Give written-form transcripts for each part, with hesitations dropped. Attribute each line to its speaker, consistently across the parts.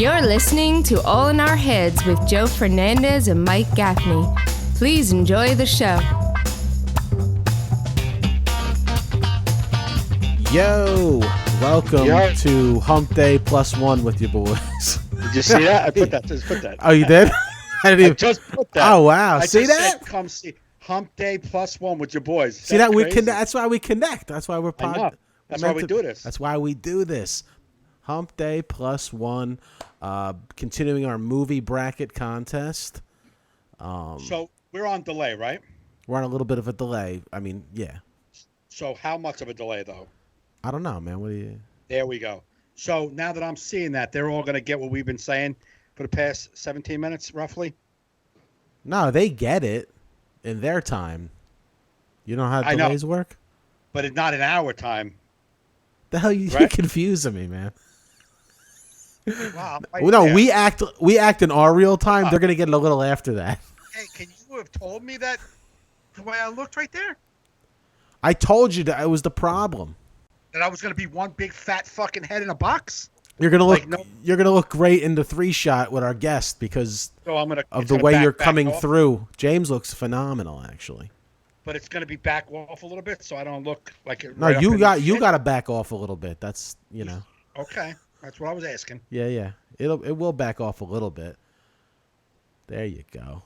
Speaker 1: You're listening to All in Our Heads with Joe Fernandes and Mike Gaffney. Please enjoy the show.
Speaker 2: Yo, welcome to Hump Day +1 with your boys.
Speaker 3: Did you see that? I put that. Just put that.
Speaker 2: Oh, you did? I
Speaker 3: just put that.
Speaker 2: Oh, wow.
Speaker 3: I
Speaker 2: See
Speaker 3: just
Speaker 2: that?
Speaker 3: Said, come see Hump Day +1 with your boys.
Speaker 2: See that? That's why we connect. That's why we're
Speaker 3: That's why we do this.
Speaker 2: That's why we do this. Hump Day +1. Continuing our movie bracket contest.
Speaker 3: So we're on delay, right?
Speaker 2: We're on a little bit of a delay. I mean, yeah.
Speaker 3: So how much of a delay, though?
Speaker 2: I don't know, man. What do you?
Speaker 3: There we go. So now that I'm seeing that, they're all going to get what we've been saying for the past 17 minutes, roughly?
Speaker 2: No, they get it in their time. You know how delays work?
Speaker 3: But it's not in our time.
Speaker 2: The hell you're confusing me, man.
Speaker 3: Wow,
Speaker 2: we act in our real time. They're gonna get it a little after that.
Speaker 3: Hey, can you have told me that the way I looked right there?
Speaker 2: I told you that it was the problem.
Speaker 3: That I was gonna be one big fat fucking head in a box.
Speaker 2: You're gonna look. You're gonna look great in the 3-shot with our guest because of the way you're coming through. James looks phenomenal, actually.
Speaker 3: But it's gonna be back off a little bit, so I don't look like it.
Speaker 2: No, you got to back off a little bit. That's
Speaker 3: Okay. That's what I was asking.
Speaker 2: Yeah. It will back off a little bit. There you go.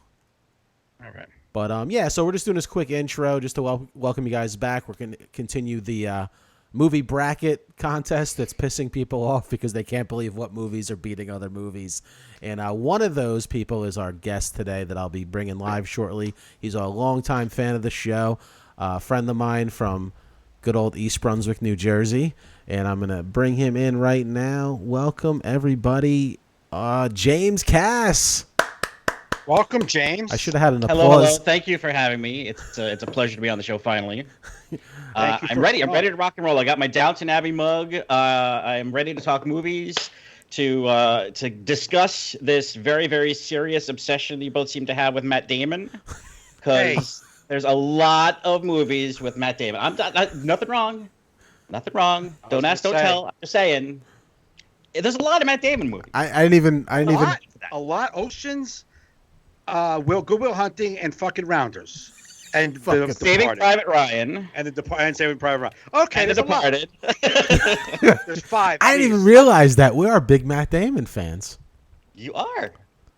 Speaker 3: All right.
Speaker 2: But yeah, so we're just doing this quick intro just to welcome you guys back. We're going to continue the movie bracket contest that's pissing people off because they can't believe what movies are beating other movies. And one of those people is our guest today that I'll be bringing live shortly. He's a longtime fan of the show, a friend of mine from good old East Brunswick, New Jersey. And I'm going to bring him in right now. Welcome, everybody. James Kass.
Speaker 3: Welcome, James.
Speaker 2: I should have had an applause.
Speaker 4: Hello. Thank you for having me. It's a pleasure to be on the show finally. I'm ready. I'm ready to rock and roll. I got my Downton Abbey mug. I am ready to talk movies, to discuss this very, very serious obsession that you both seem to have with Matt Damon. Because there's a lot of movies with Matt Damon. Nothing wrong. Nothing wrong. Don't ask, don't tell. I'm just saying. There's a lot of Matt Damon movies.
Speaker 2: I didn't even.
Speaker 3: A lot. Oceans, Goodwill Hunting, and fucking Rounders, and
Speaker 4: Saving Private Ryan,
Speaker 3: and Saving Private Ryan. Okay,
Speaker 4: and The Departed.
Speaker 3: There's 5.
Speaker 2: I didn't even realize that we are big Matt Damon fans.
Speaker 4: You are.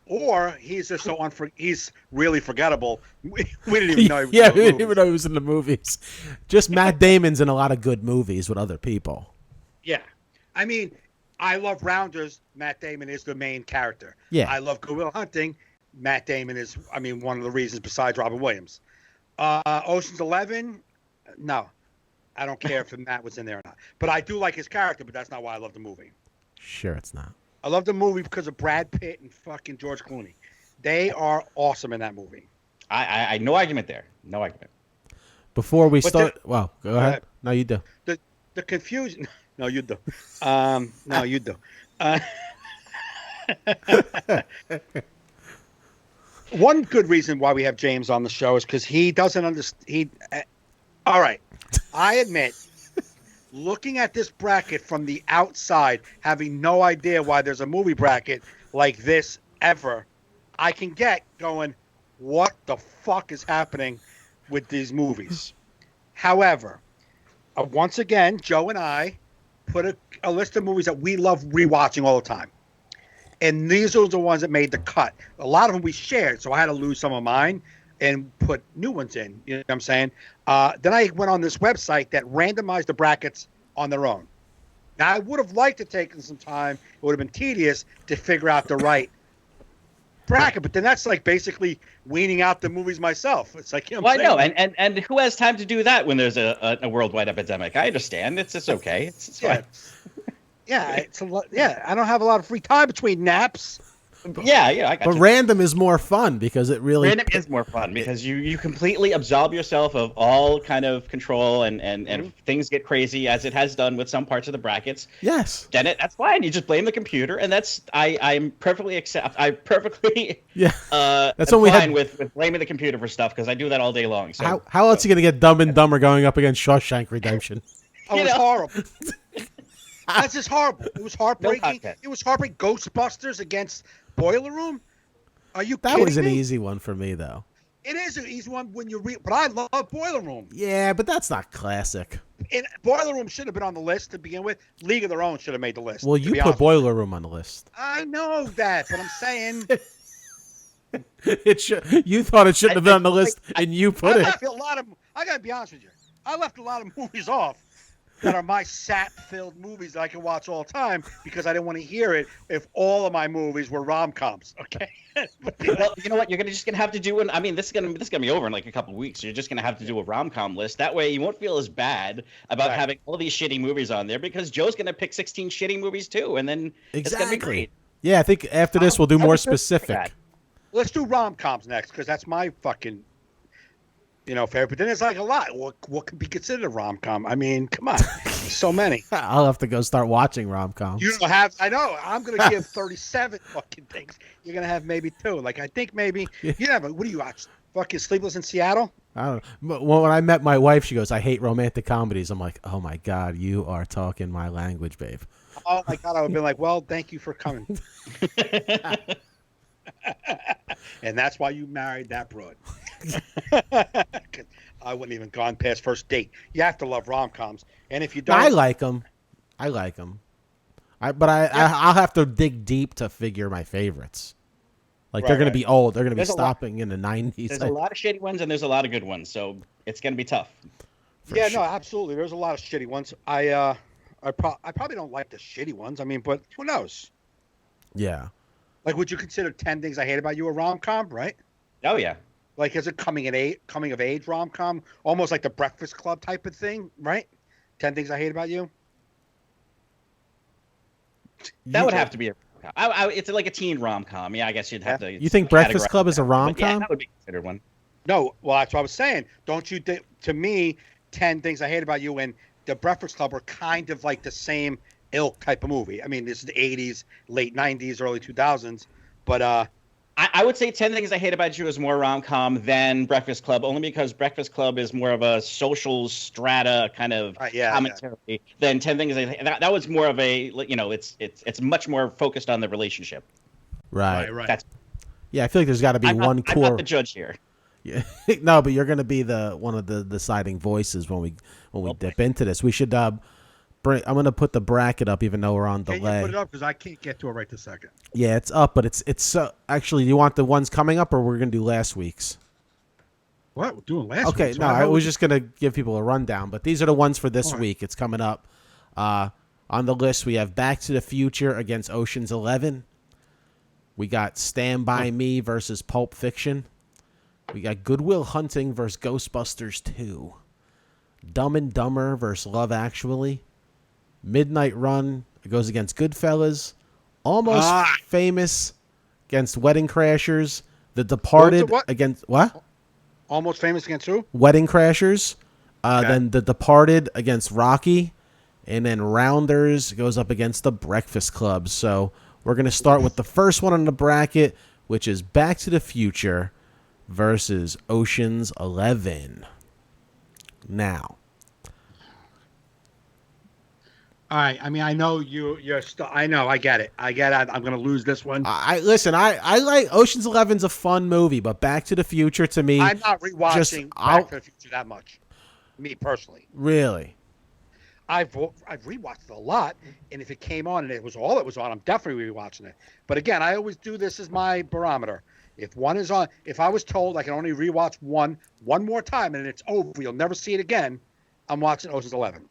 Speaker 3: Or he's just he's really forgettable. We didn't even know.
Speaker 2: We didn't even know he was in the movies. Just Matt Damon's in a lot of good movies with other people.
Speaker 3: Yeah, I mean, I love Rounders. Matt Damon is the main character.
Speaker 2: Yeah,
Speaker 3: I love Goodwill Hunting. Matt Damon is, one of the reasons besides Robin Williams. Ocean's 11, no, I don't care if Matt was in there or not. But I do like his character, but that's not why I love the movie.
Speaker 2: Sure, it's not.
Speaker 3: I love the movie because of Brad Pitt and fucking George Clooney. They are awesome in that movie.
Speaker 4: I no argument there. No argument.
Speaker 2: Before we start, go ahead. No, you do.
Speaker 3: The confusion. No, you do. No, you do. One good reason why we have James on the show is because he doesn't understand. All right, I admit. Looking at this bracket from the outside, having no idea why there's a movie bracket like this ever, I can get going, what the fuck is happening with these movies? However, once again, Joe and I put a list of movies that we love rewatching all the time. And these are the ones that made the cut. A lot of them we shared, so I had to lose some of mine and put new ones in. You know what I'm saying? Then I went on this website that randomized the brackets on their own. Now, I would have liked to take some time. It would have been tedious to figure out the right bracket, but then that's like basically weaning out the movies myself. It's like, you know what I'm saying?
Speaker 4: I know, and who has time to do that when there's a worldwide epidemic? I understand. It's okay. It's fine.
Speaker 3: Yeah, I don't have a lot of free time between naps.
Speaker 4: Yeah, I got
Speaker 2: But
Speaker 4: you.
Speaker 2: random is more fun because it really...
Speaker 4: Random is more fun because you completely absolve yourself of all kind of control and things get crazy as it has done with some parts of the brackets.
Speaker 2: Yes.
Speaker 4: Then that's fine. You just blame the computer, and that's I'm perfectly
Speaker 2: yeah.
Speaker 4: That's
Speaker 2: when we
Speaker 4: fine with blaming the computer for stuff because I do that all day long. So
Speaker 2: how else are you gonna get Dumb and Dumber going up against Shawshank Redemption?
Speaker 3: Oh, it's horrible. That's just horrible. It was heartbreaking. It was heartbreaking. Ghostbusters against Boiler Room. Are you kidding me?
Speaker 2: That was an easy one for me, though.
Speaker 3: It is an easy one when you read, but I love Boiler Room.
Speaker 2: Yeah, but that's not classic.
Speaker 3: And Boiler Room should have been on the list to begin with. League of Their Own should have made the list.
Speaker 2: Well, you put Boiler Room on the list.
Speaker 3: I know that, but I'm saying
Speaker 2: It should. You thought it shouldn't have been on the list, and you put it.
Speaker 3: I gotta be honest with you. I left a lot of movies off that are my sap-filled movies that I can watch all the time because I didn't want to hear it if all of my movies were rom-coms. Okay.
Speaker 4: Well, you know what? You're just gonna have to do this is gonna be over in like a couple of weeks. You're just gonna have to do a rom-com list. That way, you won't feel as bad about having all these shitty movies on there because Joe's gonna pick 16 shitty movies too, and then it's gonna be great.
Speaker 2: Yeah, I think after this we'll do more specific.
Speaker 3: Let's do rom-coms next because that's my fucking, favorite. But then there's like a lot. What could be considered a rom-com? I mean, come on, so many.
Speaker 2: I'll have to go start watching rom-coms.
Speaker 3: You don't have. I know. I'm gonna give 37 fucking things. You're gonna have maybe 2. Like I think maybe you have. What do you watch? Fucking Sleepless in Seattle.
Speaker 2: I don't know. Well, when I met my wife, she goes, "I hate romantic comedies." I'm like, "Oh my god, you are talking my language, babe."
Speaker 3: Oh my god, I would have been like, "Well, thank you for coming." And that's why you married that broad. I wouldn't even gone past first date. You have to love rom-coms, and if you don't,
Speaker 2: I like them. I'll have to dig deep to figure my favorites. Like they're going to be old. They're going to be stopping in the 90s.
Speaker 4: There's a lot of shitty ones and there's a lot of good ones, so it's going to be tough.
Speaker 3: Yeah, no, absolutely. There's a lot of shitty ones. I probably don't like the shitty ones. I mean, but who knows?
Speaker 2: Yeah.
Speaker 3: Like, would you consider 10 Things I Hate About You a rom-com, right?
Speaker 4: Oh, yeah.
Speaker 3: Like, is it coming of age rom-com? Almost like the Breakfast Club type of thing, right? 10 Things I Hate About You?
Speaker 4: That would have to be it's like a teen rom-com. Yeah, I guess you'd have to.
Speaker 2: You think Breakfast Club is a rom-com?
Speaker 4: Yeah, that would be considered one.
Speaker 3: No, well, that's what I was saying. Don't you think, to me, 10 Things I Hate About You and the Breakfast Club are kind of like the same ilk type of movie. I mean, this is the 80s, late 90s, early 2000s, but
Speaker 4: I would say 10 Things I Hate About You is more rom-com than Breakfast Club, only because Breakfast Club is more of a social strata kind of commentary than 10 Things I Hate. That was more of a, it's much more focused on the relationship.
Speaker 2: Right.
Speaker 4: Yeah,
Speaker 2: I feel like there's got to be one core.
Speaker 4: I'm not the judge here.
Speaker 2: Yeah, no, but you're going to be one of the deciding voices when we dip into this. We should I'm going to put the bracket up, even though we're on delay.
Speaker 3: Can you put it up because I can't get to it right this second.
Speaker 2: Yeah, it's up, but it's actually. Do you want the ones coming up, or we're going to do last week's?
Speaker 3: What we're doing last week?
Speaker 2: Okay, no, I was just going to give people a rundown, but these are the ones for this week. It's coming up. On the list, we have Back to the Future against Ocean's 11. We got Stand By Me versus Pulp Fiction. We got Good Will Hunting versus Ghostbusters 2. Dumb and Dumber versus Love Actually. Midnight Run goes against Goodfellas. Almost Famous against Wedding Crashers. The Departed against what?
Speaker 3: Almost Famous against who?
Speaker 2: Wedding Crashers. Then The Departed against Rocky. And then Rounders goes up against The Breakfast Club. So we're going to start with the first one on the bracket, which is Back to the Future versus Ocean's 11. Now.
Speaker 3: All right. I mean, I know you're still. I know. I get it. I'm going to lose this one.
Speaker 2: I like Ocean's 11's a fun movie, but Back to the Future to me.
Speaker 3: I'm not rewatching Back to the Future that much. Me personally.
Speaker 2: Really.
Speaker 3: I've rewatched it a lot, and if it came on and it was all it was on, I'm definitely rewatching it. But again, I always do this as my barometer. If one is on, if I was told I can only rewatch one more time and it's over, you'll never see it again, I'm watching Ocean's 11.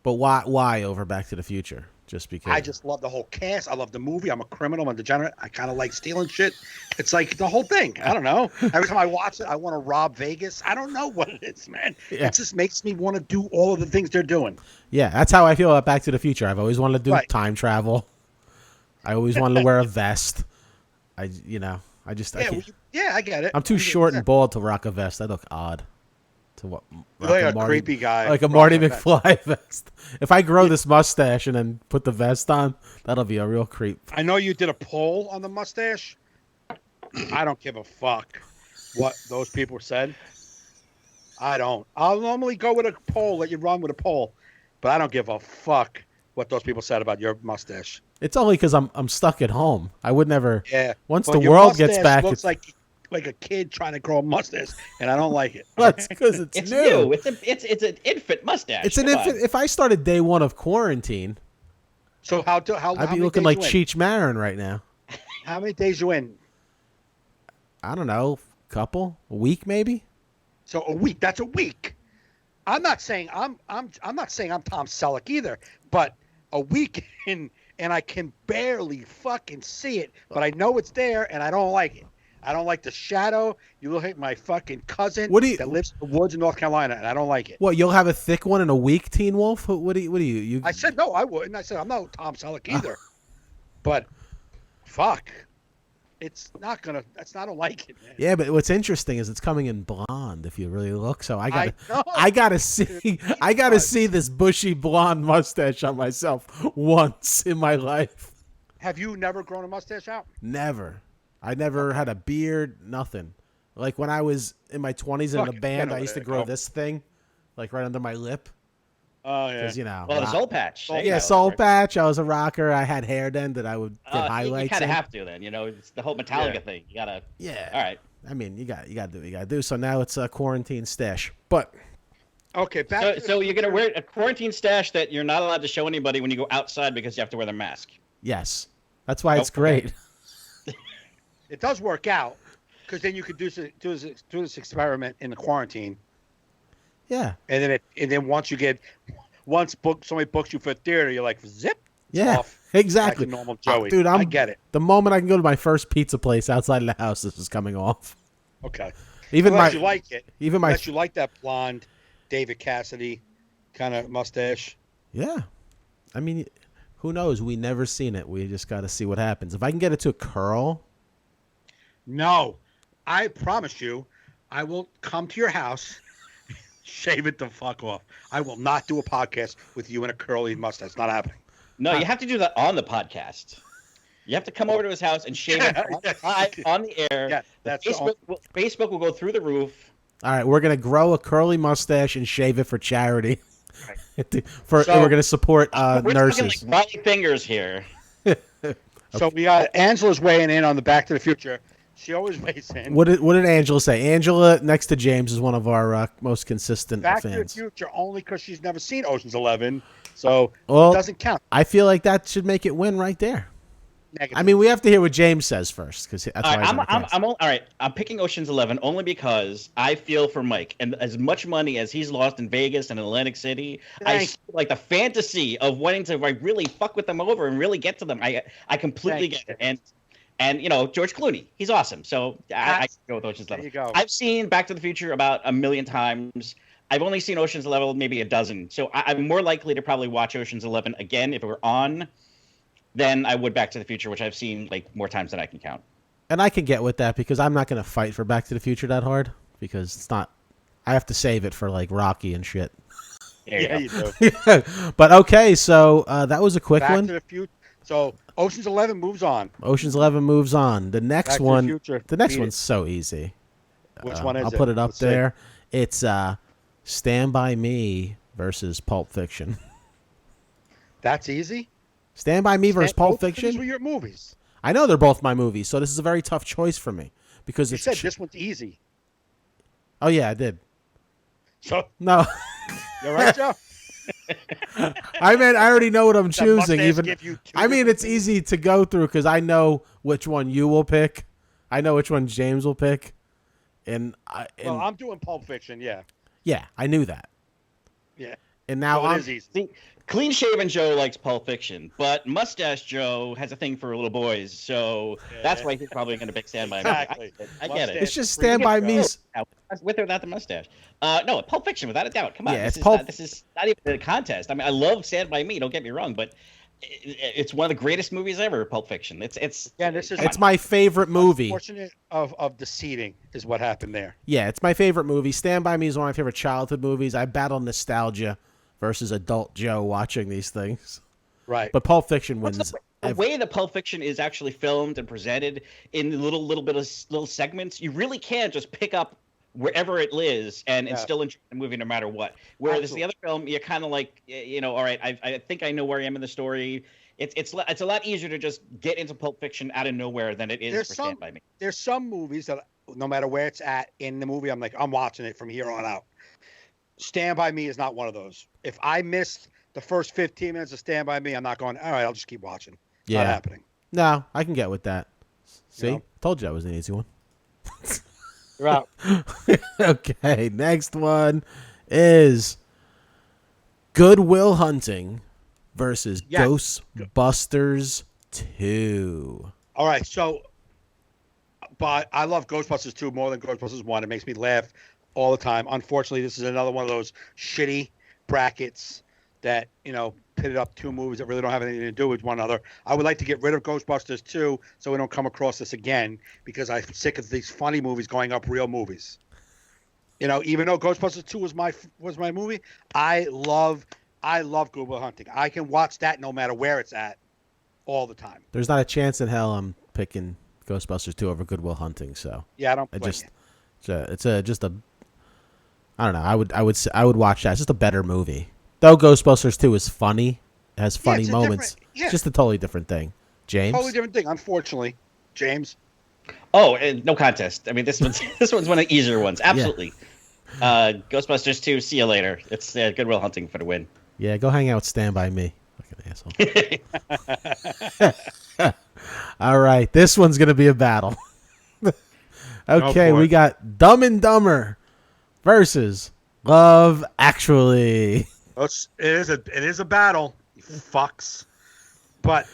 Speaker 2: But why over Back to the Future? Just because
Speaker 3: I just love the whole cast. I love the movie. I'm a criminal. I'm a degenerate. I kind of like stealing shit. It's like the whole thing. I don't know. Every time I watch it, I want to rob Vegas. I don't know what it is, man. Yeah. It just makes me want to do all of the things they're doing.
Speaker 2: Yeah, that's how I feel about Back to the Future. I've always wanted to do time travel. I always wanted to wear a vest. I can't.
Speaker 3: I get it.
Speaker 2: I'm too short and bald to rock a vest. I look odd. To what?
Speaker 3: Like a creepy guy.
Speaker 2: Like a Marty McFly vest. If I grow this mustache and then put the vest on, that'll be a real creep.
Speaker 3: I know you did a poll on the mustache. I don't give a fuck what those people said. I don't. I'll normally go with a poll, let you run with a poll, but I don't give a fuck what those people said about your mustache.
Speaker 2: It's only because I'm stuck at home. I would never.
Speaker 3: Yeah.
Speaker 2: Once
Speaker 3: But
Speaker 2: the
Speaker 3: your
Speaker 2: world gets
Speaker 3: mustache
Speaker 2: back,
Speaker 3: looks like a kid trying to grow a mustache, and I don't like it.
Speaker 2: that's because it's new.
Speaker 4: It's an infant mustache.
Speaker 2: It's an
Speaker 4: Come
Speaker 2: infant.
Speaker 4: on.
Speaker 2: If I started day one of quarantine,
Speaker 3: So how
Speaker 2: I'd be
Speaker 3: many
Speaker 2: looking
Speaker 3: days
Speaker 2: like
Speaker 3: you in?
Speaker 2: Cheech Marin right now.
Speaker 3: How many days you in?
Speaker 2: I don't know, a week maybe.
Speaker 3: So a week. That's a week. I'm not saying I'm not saying I'm Tom Selleck either, but a week and I can barely fucking see it, but I know it's there and I don't like it. I don't like the shadow. You look like my fucking cousin that lives in the woods in North Carolina, and I don't like it.
Speaker 2: What, you'll have a thick one in a week, Teen Wolf? What do you?
Speaker 3: I said no, I wouldn't. I said I'm not Tom Selleck either. But fuck. It's not gonna. I don't like it, man.
Speaker 2: Yeah, but what's interesting is it's coming in blonde. If you really look, so I gotta see this bushy blonde mustache on myself once in my life.
Speaker 3: Have you never grown a mustache out?
Speaker 2: Never. I never had a beard. Nothing. Like when I was in my 20s in a band, I used to grow this thing, like right under my lip.
Speaker 3: Oh yeah.
Speaker 2: Because
Speaker 4: the soul patch.
Speaker 2: Soul patch. I was a rocker. I had hair then that I would get highlights.
Speaker 4: You kind of have to then. It's the whole Metallica thing. You gotta.
Speaker 2: Yeah.
Speaker 4: All right.
Speaker 2: I mean, you got to do what you got to do. So now it's a quarantine stash. But
Speaker 3: okay,
Speaker 4: so you're gonna wear a quarantine stash that you're not allowed to show anybody when you go outside because you have to wear the mask.
Speaker 2: Yes, that's why it's great.
Speaker 3: It does work out because then you could do this experiment in the quarantine.
Speaker 2: Yeah.
Speaker 3: And then once somebody books you for a theater, you're like, zip.
Speaker 2: Yeah,
Speaker 3: off.
Speaker 2: exactly.
Speaker 3: Like a normal Joey.
Speaker 2: Dude,
Speaker 3: I get it.
Speaker 2: The moment I can go to my first pizza place outside of the house, this is coming off.
Speaker 3: Okay.
Speaker 2: Unless
Speaker 3: you like it.
Speaker 2: Unless
Speaker 3: you like that blonde David Cassidy kind of mustache.
Speaker 2: Yeah. I mean, who knows? We never seen it. We just got to see what happens. If I can get it to a curl.
Speaker 3: No. I promise you, I will come to your house, shave it the fuck off. I will not do a podcast with you in a curly mustache. It's not happening.
Speaker 4: No, you have to do that on the podcast. You have to come over to his house and shave it on the air.
Speaker 3: Yeah, that's
Speaker 4: Facebook will go through the roof.
Speaker 2: All right, we're gonna grow a curly mustache and shave it for charity.
Speaker 3: Right.
Speaker 2: We're gonna support nurses.
Speaker 4: Talking like Roddy Fingers here.
Speaker 3: So we got Angela's weighing in on the Back to the Future. She always weighs in.
Speaker 2: What did Angela say? Angela, next to James, is one of our most consistent
Speaker 3: Back
Speaker 2: fans.
Speaker 3: to the Future only because she's never seen Ocean's 11, so it doesn't count.
Speaker 2: I feel like that should make it win right there.
Speaker 3: Negative.
Speaker 2: I mean, we have to hear what James says first because that's why
Speaker 4: all right. I'm picking Ocean's 11 only because I feel for Mike, and as much money as he's lost in Vegas and Atlantic City, I like the fantasy of wanting to really fuck with them over and really get to them. I completely get it, and George Clooney, he's awesome. So I go with Ocean's 11.
Speaker 3: There you go.
Speaker 4: I've seen Back to the Future about 1 million times. I've only seen Ocean's 11 maybe a dozen, so I'm more likely to probably watch Ocean's 11 again if it were on. Then I would Back to the Future, which I've seen like more times than I can count. And
Speaker 2: I can get with that because I'm not going to fight for Back to the Future that hard because it's not. I have to save it for like Rocky and shit.
Speaker 3: You do.
Speaker 2: But okay, so that was a quick one.
Speaker 3: Back to the Future. So Ocean's 11 moves on.
Speaker 2: Ocean's 11 moves on. The next
Speaker 3: Back to
Speaker 2: one.
Speaker 3: the Future.
Speaker 2: The next one's so easy.
Speaker 3: Which one is it?
Speaker 2: I'll put it up
Speaker 3: Let's see.
Speaker 2: there. It's Stand By Me versus Pulp Fiction.
Speaker 3: That's easy.
Speaker 2: Stand By Me versus Pulp
Speaker 3: These
Speaker 2: Fiction.
Speaker 3: were your movies.
Speaker 2: I know they're both my movies, so this is a very tough choice for me because
Speaker 3: You
Speaker 2: it's.
Speaker 3: said this one's easy.
Speaker 2: Oh yeah, I did.
Speaker 3: So
Speaker 2: No.
Speaker 3: you're right, Joe.
Speaker 2: I mean, I already know what I'm
Speaker 3: That
Speaker 2: choosing.
Speaker 3: mustache
Speaker 2: Even
Speaker 3: give you two
Speaker 2: I mean,
Speaker 3: different
Speaker 2: it's easy to go through because I know which one you will pick. I know which one James will pick, and
Speaker 3: Well, I'm doing Pulp Fiction. Yeah.
Speaker 2: yeah, I knew that.
Speaker 3: Yeah.
Speaker 2: And now
Speaker 3: So it
Speaker 2: I'm
Speaker 3: is easy.
Speaker 4: See, clean-shaven Joe likes Pulp Fiction, but Mustache Joe has a thing for little boys, so that's why he's probably going to pick Stand By Me.
Speaker 3: Exactly.
Speaker 4: I get it.
Speaker 2: It's just Stand By Me.
Speaker 4: With or without the mustache. No, Pulp Fiction, without a doubt. Come on.
Speaker 2: Yeah,
Speaker 4: This is not even a contest. I mean, I love Stand By Me, don't get me wrong, but it's one of the greatest movies ever, Pulp Fiction.
Speaker 2: It's my favorite movie.
Speaker 3: Unfortunate of the seating is what happened there.
Speaker 2: Yeah, it's my favorite movie. Stand By Me is one of my favorite childhood movies. I battle nostalgia versus adult Joe watching these things.
Speaker 3: Right.
Speaker 2: But Pulp Fiction wins.
Speaker 4: The way that Pulp Fiction is actually filmed and presented in little segments, you really can just pick up wherever it is, and
Speaker 3: Yeah.
Speaker 4: still enjoy the movie no matter what. Whereas
Speaker 3: Absolutely.
Speaker 4: the other film, you're kind of like, all right, I think I know where I am in the story. It's a lot easier to just get into Pulp Fiction out of nowhere than it is for Stand By Me.
Speaker 3: There's some movies that no matter where it's at in the movie, I'm like, I'm watching it from here on out. Stand By Me is not one of those. If I missed the first 15 minutes of Stand By Me, I'm not going, all right, I'll just keep watching. It's not happening.
Speaker 2: No, I can get with that. See?
Speaker 3: You know?
Speaker 2: Told you that was an easy one.
Speaker 3: You're out.
Speaker 2: Okay, next one is Good Will Hunting versus Ghostbusters 2.
Speaker 3: All right, so, but I love Ghostbusters 2 more than Ghostbusters 1. It makes me laugh all the time. Unfortunately, this is another one of those shitty brackets that, pitted up two movies that really don't have anything to do with one another. I would like to get rid of Ghostbusters 2 so we don't come across this again, because I'm sick of these funny movies going up real movies. Even though Ghostbusters 2 was my movie, I love Good Will Hunting. I can watch that no matter where it's at all the time.
Speaker 2: There's not a chance in hell I'm picking Ghostbusters 2 over Good Will Hunting, so
Speaker 3: Yeah, I don't
Speaker 2: I
Speaker 3: blame
Speaker 2: just
Speaker 3: you.
Speaker 2: it's just a I don't know. I would watch that. It's just a better movie. Though Ghostbusters 2 is funny, it has funny
Speaker 3: it's a
Speaker 2: moments.
Speaker 3: different- yeah.
Speaker 2: It's just a totally different thing. James?
Speaker 3: Totally different thing, unfortunately. James?
Speaker 4: Oh, no contest. I mean, this one's one of the easier ones. Absolutely. Ghostbusters 2. See you later. It's Good Will Hunting for the win.
Speaker 2: Yeah, go hang out with Stand By Me. Fucking asshole. All right, this one's going to be a battle. Okay, we got Dumb and Dumber versus Love Actually.
Speaker 3: It is a battle, you fucks. But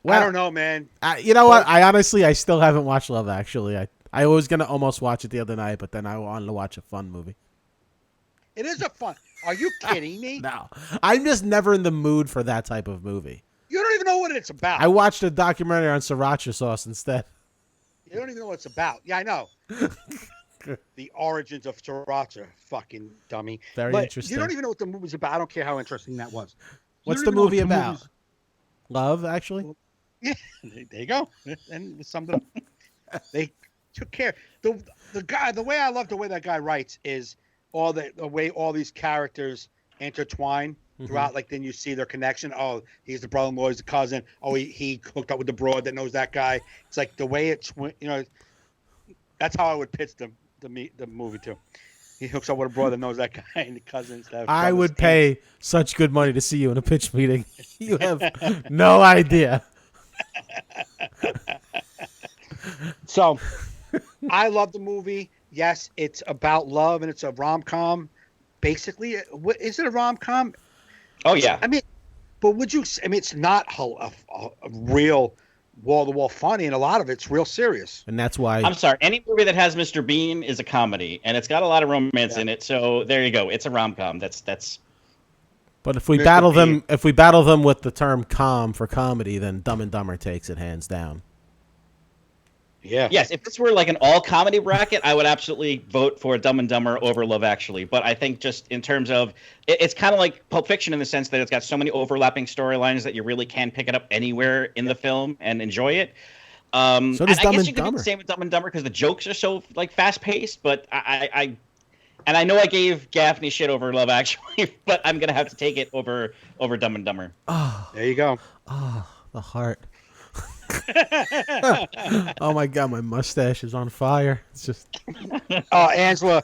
Speaker 2: Well,
Speaker 3: I don't know, man.
Speaker 2: You know what? I still haven't watched Love Actually. I was going to almost watch it the other night, but then I wanted to watch a fun movie.
Speaker 3: It is a fun. Are you kidding me?
Speaker 2: No, I'm just never in the mood for that type of movie.
Speaker 3: You don't even know what it's about.
Speaker 2: I watched a documentary on sriracha sauce instead.
Speaker 3: You don't even know what it's about. Yeah, I know. The origins of sriracha, fucking dummy.
Speaker 2: Very
Speaker 3: But
Speaker 2: interesting.
Speaker 3: You don't even know what the movie's about. I don't care how interesting that was.
Speaker 2: What's the movie about? Love Actually?
Speaker 3: Yeah, there you go. And summed it up. They took care. The guy. The way I love the way that guy writes is the way all these characters intertwine throughout. Like then you see their connection. Oh, he's the brother-in-law, he's the cousin. Oh, he hooked up with the broad that knows that guy. It's like the way it's that's how I would pitch the movie too. He hooks up with a brother that knows that guy and the cousins.
Speaker 2: I would pay such good money to see you in a pitch meeting. You have no idea.
Speaker 3: So, I love the movie. Yes, it's about love and it's a rom-com. Basically, is it a rom-com?
Speaker 4: Oh, yeah.
Speaker 3: I mean, but it's not a real wall-to-wall funny, and a lot of it's real serious.
Speaker 2: And that's why
Speaker 4: I'm sorry. Any movie that has Mr. Bean is a comedy, and it's got a lot of romance in it. So there you go. It's a rom-com. That's.
Speaker 2: But if we
Speaker 3: Mr.
Speaker 2: battle them with the term "com" for comedy, then Dumb and Dumber takes it hands down.
Speaker 3: Yeah.
Speaker 4: Yes, if this were like an all-comedy bracket, I would absolutely vote for Dumb and Dumber over Love Actually. But I think just in terms of, it's kind of like Pulp Fiction in the sense that it's got so many overlapping storylines that you really can pick it up anywhere in the film and enjoy it.
Speaker 2: So does
Speaker 4: I
Speaker 2: Dumb
Speaker 4: guess
Speaker 2: and
Speaker 4: you could do
Speaker 2: Dumber.
Speaker 4: the same with Dumb and Dumber because the jokes are so like fast-paced. But I know I gave Gaffney shit over Love Actually, but I'm gonna have to take it over Dumb and Dumber.
Speaker 3: There you go.
Speaker 2: Oh, the heart. Oh my god, my mustache is on fire. It's just
Speaker 3: Angela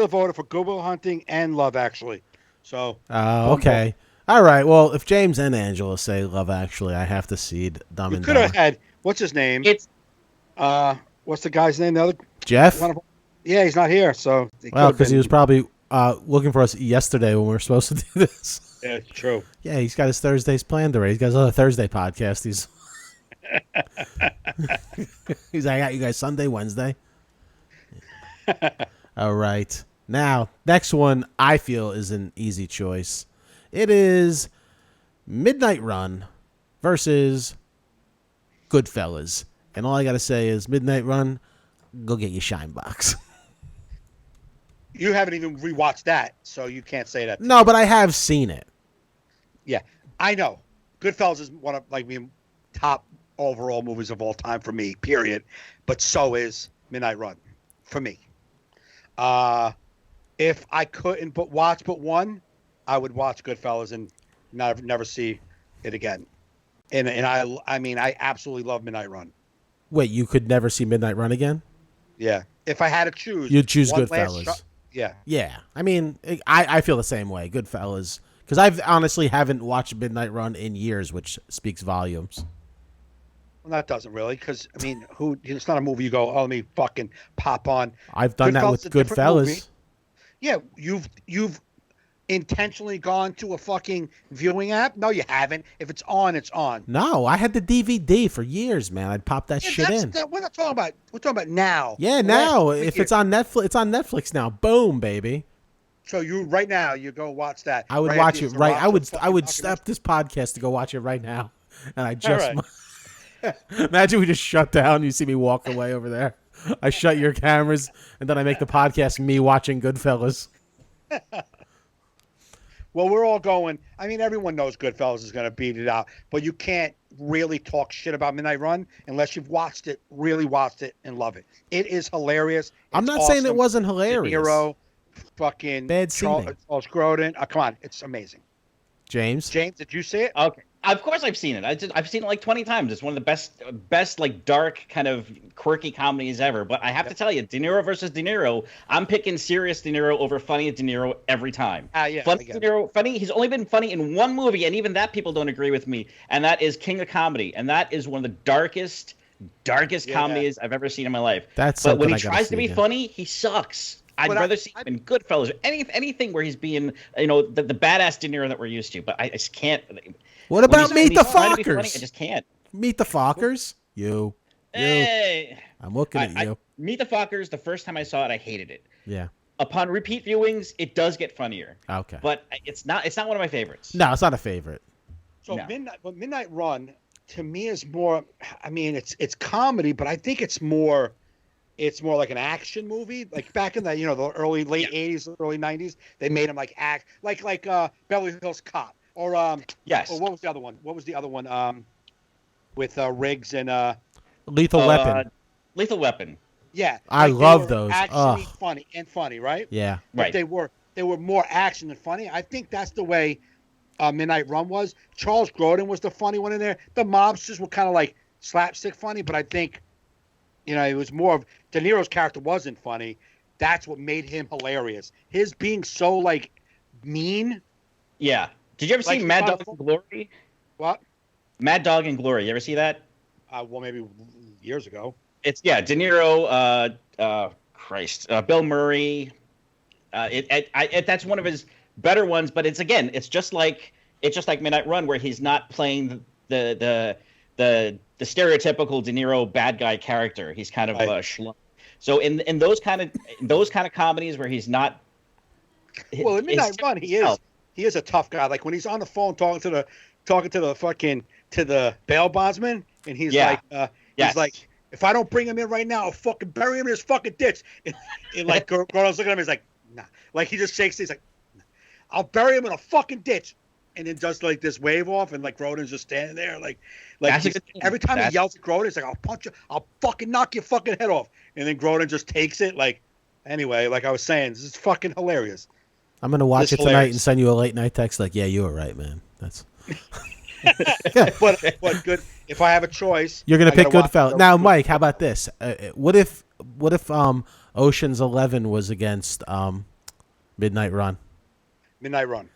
Speaker 3: voted for Good Will Hunting and Love Actually. So.
Speaker 2: okay. All right. Well, if James and Angela say Love Actually, I have to cede Dumb
Speaker 3: You
Speaker 2: and
Speaker 3: could
Speaker 2: Dumber.
Speaker 3: have had what's his name?
Speaker 4: It's
Speaker 3: What's the guy's name? The other
Speaker 2: Jeff.
Speaker 3: one of them? Yeah, he's not here. So
Speaker 2: Well, because he was probably looking for us yesterday when we were supposed to do this.
Speaker 3: Yeah, true.
Speaker 2: Yeah, he's got his Thursdays planned already. He's got his other Thursday podcast. He's like, I got you guys Sunday, Wednesday. All right. Now, next one I feel is an easy choice. It is Midnight Run versus Goodfellas. And all I got to say is Midnight Run, go get your shine box.
Speaker 3: You haven't even rewatched that, so you can't say that.
Speaker 2: No, but I have seen it.
Speaker 3: Yeah, I know. Goodfellas is one of top overall movies of all time for me, period. But so is Midnight Run. for me. If I couldn't watch but one, I would watch Goodfellas and never see it again. And I mean, I absolutely love Midnight Run.
Speaker 2: Wait, you could never see Midnight Run again?
Speaker 3: Yeah. If I had to choose,
Speaker 2: you'd choose Goodfellas.
Speaker 3: Yeah.
Speaker 2: Yeah. I mean, I feel the same way. Goodfellas, because I've honestly haven't watched Midnight Run in years, which speaks volumes.
Speaker 3: Well, that doesn't really, because I mean, it's not a movie you go, oh, let me fucking pop on.
Speaker 2: I've done that with Goodfellas.
Speaker 3: Yeah, you've intentionally gone to a fucking viewing app? No, you haven't. If it's on, it's on.
Speaker 2: No, I had the DVD for years, man. I'd pop that shit in.
Speaker 3: We're not talking about. We're talking about now.
Speaker 2: Yeah, now. If it's on Netflix, it's on Netflix now. Boom, baby.
Speaker 3: So right now you go watch that.
Speaker 2: I would watch it right. I would stop this podcast to go watch it right now, and I just imagine we just shut down. You see me walk away over there. I shut your cameras, and then I make the podcast me watching Goodfellas.
Speaker 3: Well, we're all going. I mean, everyone knows Goodfellas is going to beat it out, but you can't really talk shit about Midnight Run unless you've watched it, really watched it, and love it. It is hilarious.
Speaker 2: I'm not saying it wasn't hilarious.
Speaker 3: De Niro, fucking
Speaker 2: bad scene.
Speaker 3: Charles Grodin. Come on, it's amazing.
Speaker 2: James,
Speaker 3: did you see it?
Speaker 4: Okay. Of course I've seen it. I've seen it like 20 times. It's one of the best like dark kind of quirky comedies ever. But I have to tell you, De Niro versus De Niro, I'm picking serious De Niro over funny De Niro every time. Funny De Niro, funny. He's only been funny in one movie, and even that people don't agree with me. And that is King of Comedy, and that is one of the darkest comedies I've ever seen in my life. But when he tries to be funny, he sucks. I'd rather see him in Goodfellas or anything where he's being, the badass De Niro that we're used to. But I just can't.
Speaker 2: What about Meet the Fockers?
Speaker 4: Funny, I just can't.
Speaker 2: Meet the Fockers? You.
Speaker 4: Hey.
Speaker 2: I'm looking at you.
Speaker 4: Meet the Fockers, the first time I saw it, I hated it.
Speaker 2: Yeah.
Speaker 4: Upon repeat viewings, it does get funnier.
Speaker 2: Okay.
Speaker 4: But it's not one of my favorites.
Speaker 2: No, it's not a favorite.
Speaker 3: So Midnight Run, to me, is more, I mean, it's comedy, but I think it's more like an action movie. Like back in the, the late 80s, early 90s, they made them like Beverly Hills Cop. Or
Speaker 4: yes.
Speaker 3: Or what was the other one? With Riggs and
Speaker 2: Lethal Weapon.
Speaker 4: Lethal Weapon.
Speaker 3: Yeah,
Speaker 2: I love those.
Speaker 3: Actually, funny, right?
Speaker 2: Yeah,
Speaker 3: but they were more action than funny. I think that's the way Midnight Run was. Charles Grodin was the funny one in there. The mobsters were kind of like slapstick funny, but I think it was more of De Niro's character wasn't funny. That's what made him hilarious. His being so like mean.
Speaker 4: Yeah. Did you ever see Mad Dog and Glory?
Speaker 3: What?
Speaker 4: Mad Dog and Glory. You ever see that?
Speaker 3: Well, maybe years ago.
Speaker 4: It's De Niro, Bill Murray. That's one of his better ones, but it's just like Midnight Run, where he's not playing the stereotypical De Niro bad guy character. He's kind of a schlub. So in those kind of comedies where he's not.
Speaker 3: Well, in Midnight Run, he is a tough guy. Like when he's on the phone talking to the bail bondsman, and he's like, if I don't bring him in right now, I'll fucking bury him in his fucking ditch. And like Grodin's looking at him, he's like, nah. Like he just shakes. He's like, nah. I'll bury him in a fucking ditch. And then does like this wave off, and like Grodin's just standing there, like every time he yells at Grodin, it's like, I'll punch you, I'll fucking knock your fucking head off. And then Grodin just takes it. Like anyway, like I was saying, this is fucking hilarious.
Speaker 2: I'm gonna watch it tonight and send you a late night text like, yeah, you were right, man. That's.
Speaker 3: but good. If I have a choice,
Speaker 2: you're gonna pick Goodfellas. Now, Mike, how about this? What if Ocean's 11 was against Midnight Run? Midnight
Speaker 3: Run.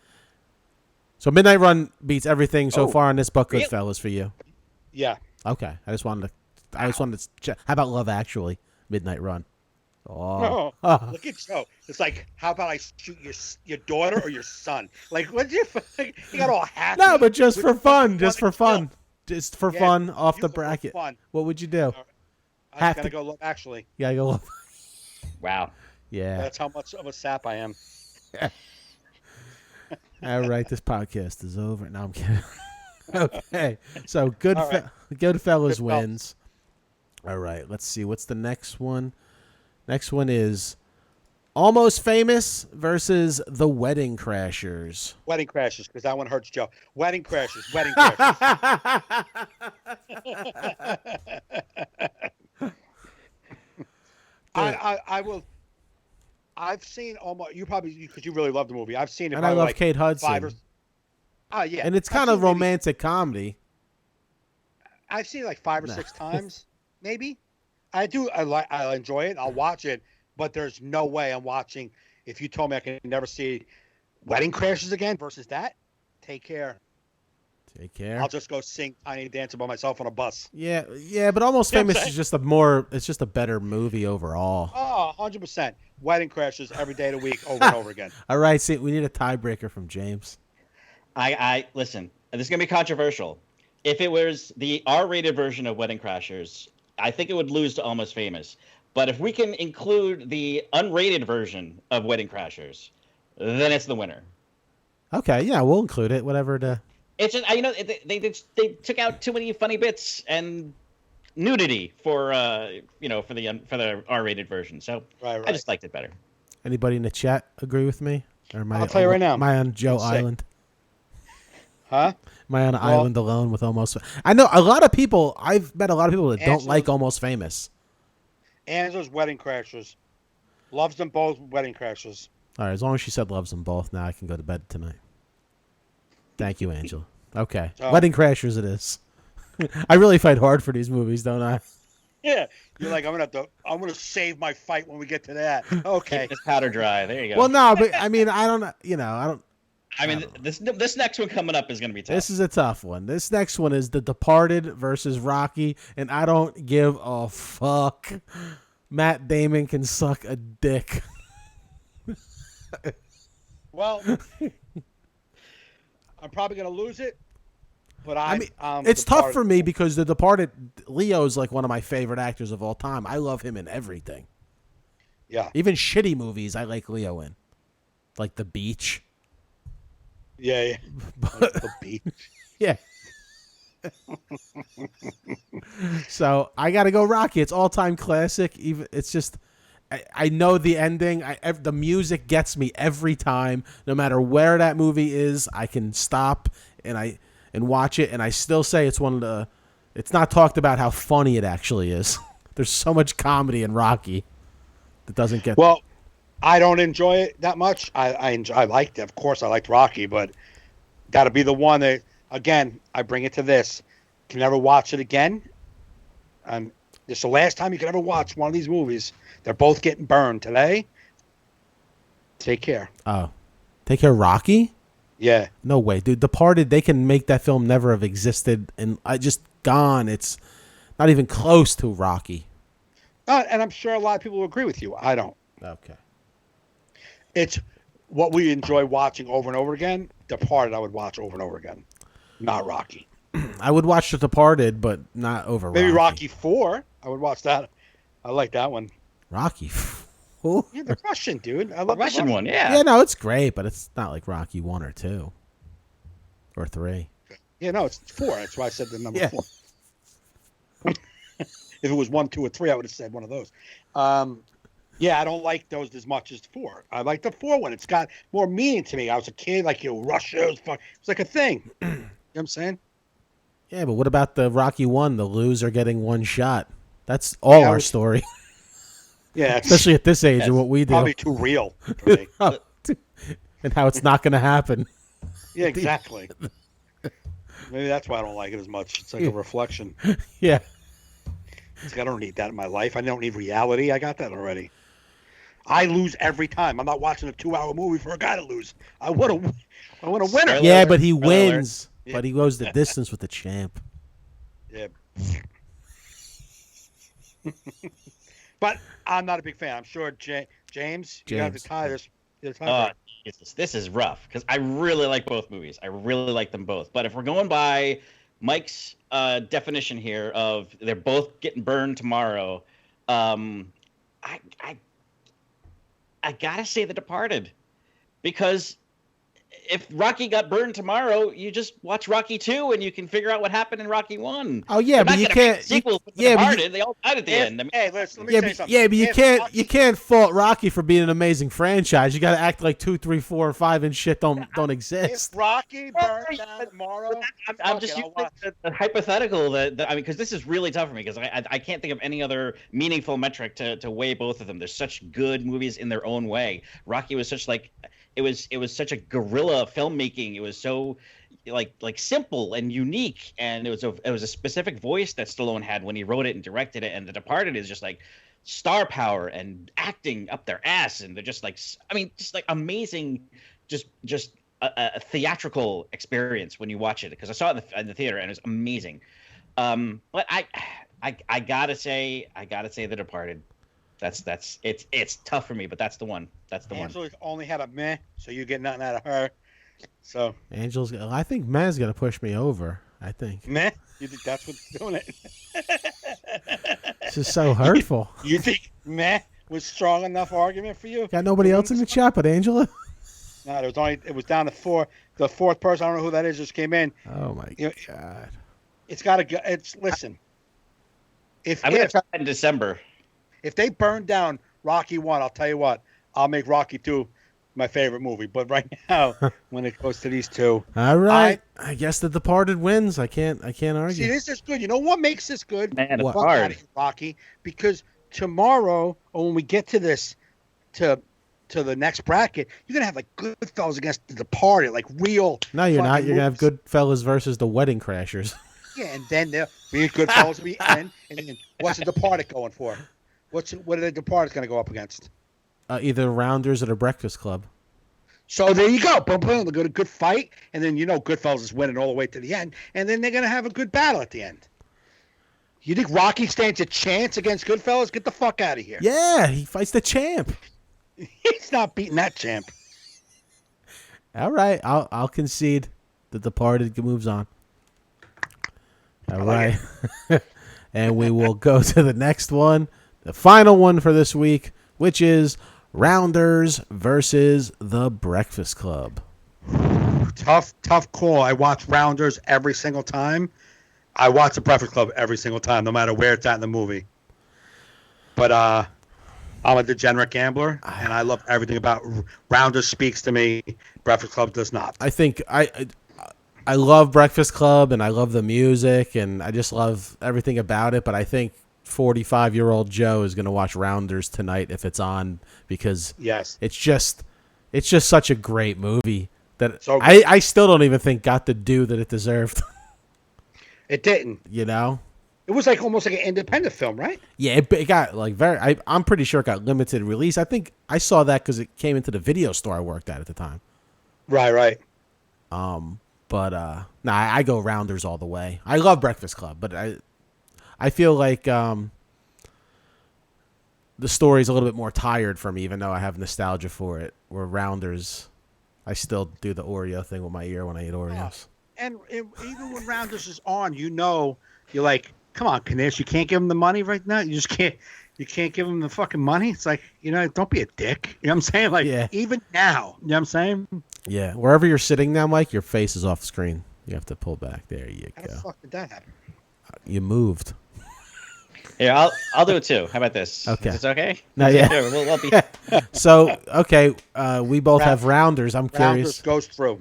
Speaker 2: So Midnight Run beats everything so far in this book. Goodfellas for you.
Speaker 3: Yeah.
Speaker 2: Okay. I just wanted to check. How about Love Actually? Midnight Run.
Speaker 3: Oh. Look at Joe. It's like, how about I shoot your daughter or your son? Like, what you got all happy?
Speaker 2: No, but just for fun. Just for fun. Just for fun off the bracket.
Speaker 3: Fun.
Speaker 2: What would you do?
Speaker 3: I gotta go Love Actually.
Speaker 2: Yeah, go Love.
Speaker 4: Wow.
Speaker 2: Yeah.
Speaker 3: That's how much of a sap I am.
Speaker 2: All right, this podcast is over. No, I'm kidding. Okay, so Goodfellas wins. All right, let's see. What's the next one? Next one is Almost Famous versus The Wedding Crashers.
Speaker 3: Wedding Crashers, because that one hurts Joe. Wedding Crashers. I will. I've seen almost. You probably because you really love the movie. I've seen it.
Speaker 2: And I love
Speaker 3: like
Speaker 2: Kate Hudson.
Speaker 3: Yeah.
Speaker 2: And it's kind of romantic comedy.
Speaker 3: I've seen it like 5 or 6 times, maybe. I do. I enjoy it. I'll watch it, but there's no way I'm watching. If you told me I can never see Wedding Crashers again versus that, take care.
Speaker 2: Take care.
Speaker 3: I'll just go sing Tiny Dancer by myself on a bus.
Speaker 2: Yeah, but Almost Famous is just it's just a better movie overall.
Speaker 3: Oh, 100%. Wedding Crashers every day of the week over and over again.
Speaker 2: All right, see, we need a tiebreaker from James.
Speaker 4: I listen, this is going to be controversial. If it was the R-rated version of Wedding Crashers, I think it would lose to Almost Famous. But if we can include the unrated version of Wedding Crashers, then it's the winner.
Speaker 2: Okay, yeah, we'll include it. Whatever the.
Speaker 4: It's just they took out too many funny bits and nudity for the R-rated version. So
Speaker 3: right.
Speaker 4: I just liked it better.
Speaker 2: Anybody in the chat agree with me? Or
Speaker 3: I'll tell you right now.
Speaker 2: Am I on Joe Island?
Speaker 3: Huh?
Speaker 2: Am I on an island alone with Almost? I know a lot of people. I've met a lot of people that don't like Almost Famous.
Speaker 3: Angela's Wedding Crashers. Loves them both. Wedding Crashers.
Speaker 2: All right, as long as she said loves them both, now I can go to bed tonight. Thank you, Angela. Okay, Wedding Crashers it is. I really fight hard for these movies, don't I?
Speaker 3: Yeah, you're like I'm gonna save my fight when we get to that. Okay,
Speaker 4: keep this powder dry. There you go.
Speaker 2: Well, no, but I mean, I don't.
Speaker 4: This next one coming up is going to be tough.
Speaker 2: This is a tough one. This next one is The Departed versus Rocky, and I don't give a fuck. Matt Damon can suck a dick.
Speaker 3: Well, I'm probably going to lose it, but
Speaker 2: it's tough for me because The Departed, Leo's like one of my favorite actors of all time. I love him in everything.
Speaker 3: Yeah.
Speaker 2: Even shitty movies, I like Leo in. Like The Beach.
Speaker 3: Yeah. Like The Beach.
Speaker 2: Yeah. So I got to go Rocky. It's all-time classic. It's just, I know the ending. The music gets me every time. No matter where that movie is, I can stop and watch it. And I still say it's one of the. It's not talked about how funny it actually is. There's so much comedy in Rocky that doesn't get.
Speaker 3: Well, I don't enjoy it that much. I liked it. Of course, I liked Rocky, but that'll be the one that, again, I bring it to this. Can never watch it again. This is the last time you can ever watch one of these movies. They're both getting burned today. Take care.
Speaker 2: Oh. Take care, Rocky?
Speaker 3: Yeah.
Speaker 2: No way, dude. Departed, they can make that film never have existed, and I just gone. It's not even close to Rocky.
Speaker 3: And I'm sure a lot of people will agree with you. I don't.
Speaker 2: Okay.
Speaker 3: It's what we enjoy watching over and over again. Departed, I would watch over and over again. Not Rocky.
Speaker 2: I would watch The Departed, but not over
Speaker 3: Maybe
Speaker 2: Rocky.
Speaker 3: Rocky 4. I would watch that. I like that one.
Speaker 2: Rocky?
Speaker 3: Yeah, the Russian, dude. I love
Speaker 4: the Russian one, yeah.
Speaker 2: Yeah, no, it's great, but it's not like Rocky 1 or 2. Or 3.
Speaker 3: Yeah, no, it's 4. That's why I said the number 4. If it was 1, 2, or 3, I would have said one of those. Yeah, I don't like those as much as 4. I like the 4 one. It's got more meaning to me. I was a kid, like, Russia. It was like a thing. You know what I'm saying?
Speaker 2: Yeah, but what about the Rocky 1, the loser getting one shot? That's all our story.
Speaker 3: Yeah.
Speaker 2: Especially at this age and what we do.
Speaker 3: Probably too real for me.
Speaker 2: And how it's not going to happen.
Speaker 3: Yeah, exactly. Maybe that's why I don't like it as much. It's like a reflection.
Speaker 2: Yeah.
Speaker 3: It's like I don't need that in my life. I don't need reality. I got that already. I lose every time. I'm not watching a 2-hour movie for a guy to lose. I want a winner.
Speaker 2: Yeah, but he wins. Yeah. But he goes the distance with the champ.
Speaker 3: Yeah. But I'm not a big fan. I'm sure James, you have to tie this.
Speaker 4: This is rough because I really like both movies. I really like them both. But if we're going by Mike's definition here of they're both getting burned tomorrow, I gotta say The Departed, because if Rocky got burned tomorrow, you just watch Rocky 2 and you can figure out what happened in Rocky 1.
Speaker 2: Oh yeah, but you can't.
Speaker 4: Sequel to The Departed, they all died at the end. I mean,
Speaker 3: hey, let me say something.
Speaker 2: Yeah, but you can't fault Rocky for being an amazing franchise. You got to act like 2, 3, 4, 5 and shit don't exist.
Speaker 3: If Rocky burned down tomorrow,
Speaker 4: I'm just using the hypothetical that I mean, because this is really tough for me because I can't think of any other meaningful metric to weigh both of them. They're such good movies in their own way. Rocky was such like. It was such a guerrilla filmmaking. It was so like simple and unique, and it was a specific voice that Stallone had when he wrote it and directed it. And The Departed is just like star power and acting up their ass, and they're just like amazing, just a theatrical experience when you watch it. Because I saw it in the theater and it was amazing. But I gotta say The Departed. It's tough for me, but that's the one.
Speaker 3: Angela only had a meh, so you get nothing out of her. So
Speaker 2: I think meh's gonna push me over. I think
Speaker 3: meh. You think that's what's doing it?
Speaker 2: This is so hurtful.
Speaker 3: You think meh was strong enough argument for you?
Speaker 2: Got nobody else in the chat but Angela.
Speaker 3: No, it was down to 4. The fourth person, I don't know who that is, just came in.
Speaker 2: Oh my god!
Speaker 3: It's got to go. Listen.
Speaker 4: I'm gonna try in December.
Speaker 3: If they burn down Rocky 1, I'll tell you what, I'll make Rocky 2 my favorite movie. But right now, when it goes to these two,
Speaker 2: all right, I guess The Departed wins. I can't argue.
Speaker 3: See, this is good. You know what makes this good?
Speaker 4: Man, it's hard.
Speaker 3: Rocky, because tomorrow, or when we get to this, to the next bracket, you're gonna have like Goodfellas against The Departed, like real.
Speaker 2: No, you're not. You're gonna have Goodfellas versus the Wedding Crashers.
Speaker 3: Yeah, and then there'll be Goodfellas at the end, and then what's The Departed going for? What are The Departed going to go up against?
Speaker 2: Either Rounders or the Breakfast Club.
Speaker 3: So there you go. Boom, boom. They're going to good fight, and then Goodfellas is winning all the way to the end, and then they're going to have a good battle at the end. You think Rocky stands a chance against Goodfellas? Get the fuck out of here.
Speaker 2: Yeah, he fights the champ.
Speaker 3: He's not beating that champ.
Speaker 2: All right, I'll concede. The Departed moves on. All right, and we will go to the next one. The final one for this week, which is Rounders versus The Breakfast Club.
Speaker 3: Tough call. I watch Rounders every single time. I watch The Breakfast Club every single time, no matter where it's at in the movie. But I'm a degenerate gambler, and I love everything about Rounders. Speaks to me. Breakfast Club does not.
Speaker 2: I think I love Breakfast Club, and I love the music, and I just love everything about it. But I think 45-year-old Joe is going to watch Rounders tonight if it's on, because it's just such a great movie that so I still don't even think got the due that it deserved.
Speaker 3: It didn't.
Speaker 2: You know?
Speaker 3: It was like almost like an independent film, right?
Speaker 2: Yeah, it got like I'm pretty sure it got limited release. I think I saw that because it came into the video store I worked at the time.
Speaker 3: Right.
Speaker 2: But I go Rounders all the way. I love Breakfast Club, but I feel like the story's a little bit more tired for me, even though I have nostalgia for it. Where Rounders, I still do the Oreo thing with my ear when I eat Oreos.
Speaker 3: And even when Rounders is on, you're like, come on, Kanish, you can't give him the money right now. You just can't. You can't give him the fucking money. It's like, don't be a dick. You know what I'm saying? Like, even now, you know what I'm saying?
Speaker 2: Yeah. Wherever you're sitting now, Mike, your face is off screen. You have to pull back. There you go.
Speaker 3: How the fuck did that happen?
Speaker 2: You moved.
Speaker 4: Yeah, I'll do it too. How about this?
Speaker 2: Okay.
Speaker 4: Is this okay?
Speaker 2: No, yeah.
Speaker 4: We'll be...
Speaker 2: So, okay, we both have Rounders. I'm curious.
Speaker 3: Rounders goes through.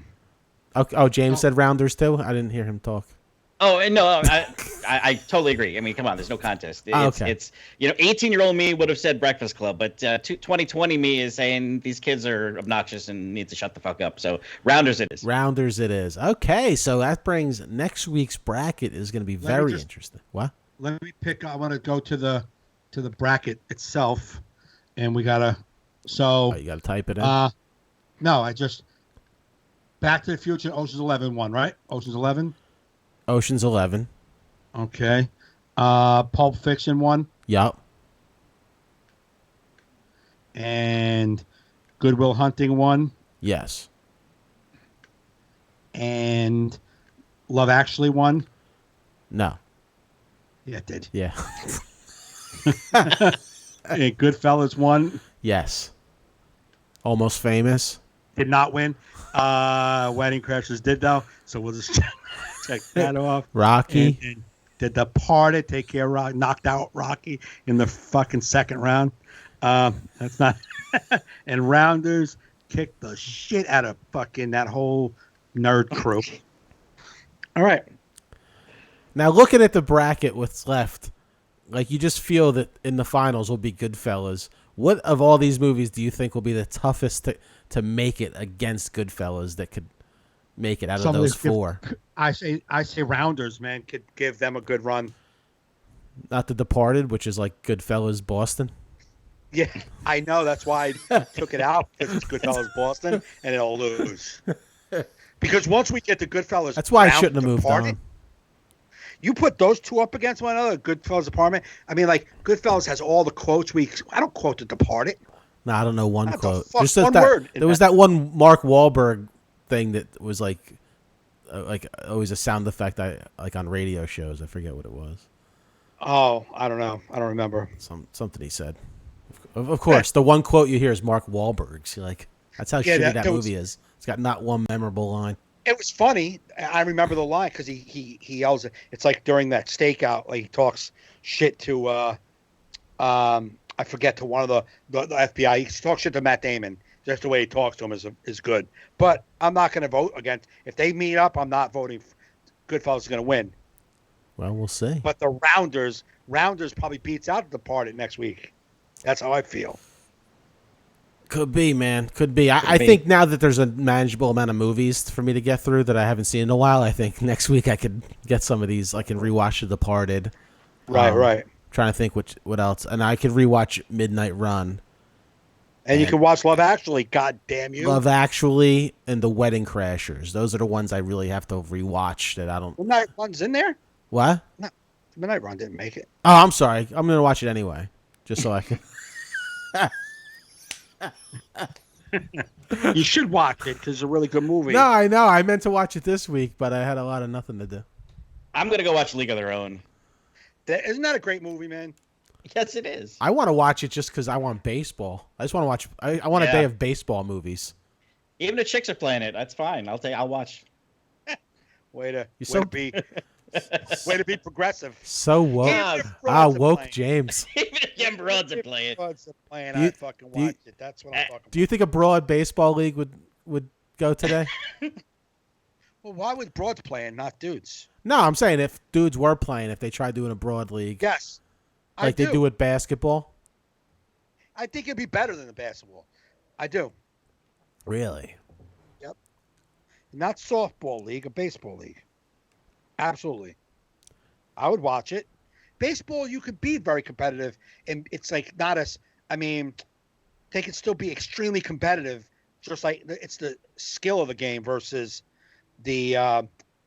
Speaker 2: Oh, James said Rounders too? I didn't hear him talk.
Speaker 4: Oh, and no, I totally agree. I mean, come on, there's no contest. It's 18-year-old me would have said Breakfast Club, but 2020 me is saying these kids are obnoxious and need to shut the fuck up. So Rounders it is.
Speaker 2: Rounders it is. Okay, so that brings next week's bracket is going to be very interesting. What?
Speaker 3: Let me pick. I want to go to the bracket itself, and we gotta. So
Speaker 2: you gotta type it in.
Speaker 3: No, I just Back to the Future. Ocean's 11 won, right? Ocean's 11.
Speaker 2: Ocean's 11.
Speaker 3: Okay. Pulp Fiction won.
Speaker 2: Yup.
Speaker 3: And Good Will Hunting won.
Speaker 2: Yes.
Speaker 3: And Love Actually won.
Speaker 2: No.
Speaker 3: Yeah, it did.
Speaker 2: Yeah.
Speaker 3: And Goodfellas won.
Speaker 2: Yes. Almost Famous.
Speaker 3: did not win. Wedding Crashers did though, so we'll just check that off.
Speaker 2: Rocky.
Speaker 3: And The Departed take care of Rocky, knocked out Rocky in the fucking second round. That's not. And Rounders kicked the shit out of fucking that whole nerd crew. All right.
Speaker 2: Now looking at the bracket, what's left, like you just feel that in the finals will be Goodfellas. What of all these movies do you think will be the toughest to make it against Goodfellas that could make it out of those four?
Speaker 3: I say Rounders, man, could give them a good run.
Speaker 2: Not The Departed, which is like Goodfellas Boston.
Speaker 3: Yeah, I know. That's why I took it out, because it's Goodfellas Boston, and it'll lose. Because once we get to Goodfellas,
Speaker 2: that's why I shouldn't have moved on.
Speaker 3: You put those two up against one another, Goodfellas Apartment. I mean, like, Goodfellas has all the quotes. I don't quote The Departed.
Speaker 2: No, I don't know one quote.
Speaker 3: Just one word.
Speaker 2: There was that one Mark Wahlberg thing that was like always a sound effect like on radio shows. I forget what it was.
Speaker 3: Oh, I don't know. I don't remember.
Speaker 2: Something he said. Of course, the one quote you hear is Mark Wahlberg's. You're like, that's how shitty that movie is. It's got not one memorable line.
Speaker 3: It was funny. I remember the line because he yells it. It's like during that stakeout, like he talks shit to I forget, to one of the FBI. He talks shit to Matt Damon. Just the way he talks to him is good. But I'm not going to vote against. If they meet up, I'm not voting. Goodfellas is going to win.
Speaker 2: Well, we'll see.
Speaker 3: But the Rounders probably beats out The Departed next week. That's how I feel.
Speaker 2: Could be, man. Could be. I think now that there's a manageable amount of movies for me to get through that I haven't seen in a while, I think next week I could get some of these. I can rewatch The Departed.
Speaker 3: Right.
Speaker 2: Trying to think what else. And I could rewatch Midnight Run.
Speaker 3: And you can watch Love Actually. God damn you.
Speaker 2: Love Actually and The Wedding Crashers. Those are the ones I really have to rewatch that I don't.
Speaker 3: Midnight Run's in there?
Speaker 2: What?
Speaker 3: No. Midnight Run didn't make it.
Speaker 2: Oh, I'm sorry. I'm going to watch it anyway. Just so I can.
Speaker 3: You should watch it because it's a really good movie.
Speaker 2: No, I know. I meant to watch it this week, but I had a lot of nothing to do.
Speaker 4: I'm going to go watch League of Their Own.
Speaker 3: Isn't that a great movie, man?
Speaker 4: Yes, it is.
Speaker 2: I want to watch it just because I want baseball. I just want to watch. I want a day of baseball movies.
Speaker 4: Even the chicks are playing it. That's fine. I'll watch.
Speaker 3: Way to be progressive.
Speaker 2: So woke. Woke James.
Speaker 4: Even if young broads are playing.
Speaker 3: I'd fucking watch it. That's what I'm talking about.
Speaker 2: Do you think a broad baseball league would go today?
Speaker 3: Well, why would broads playing, not dudes?
Speaker 2: No, I'm saying if dudes were playing, if they tried doing a broad league.
Speaker 3: Yes.
Speaker 2: Like they do with basketball?
Speaker 3: I think it'd be better than the basketball. I do.
Speaker 2: Really?
Speaker 3: Yep. Not softball league, a baseball league. Absolutely. I would watch it. Baseball, you could be very competitive, and it's like not as, I mean, they could still be extremely competitive, just like it's the skill of the game versus the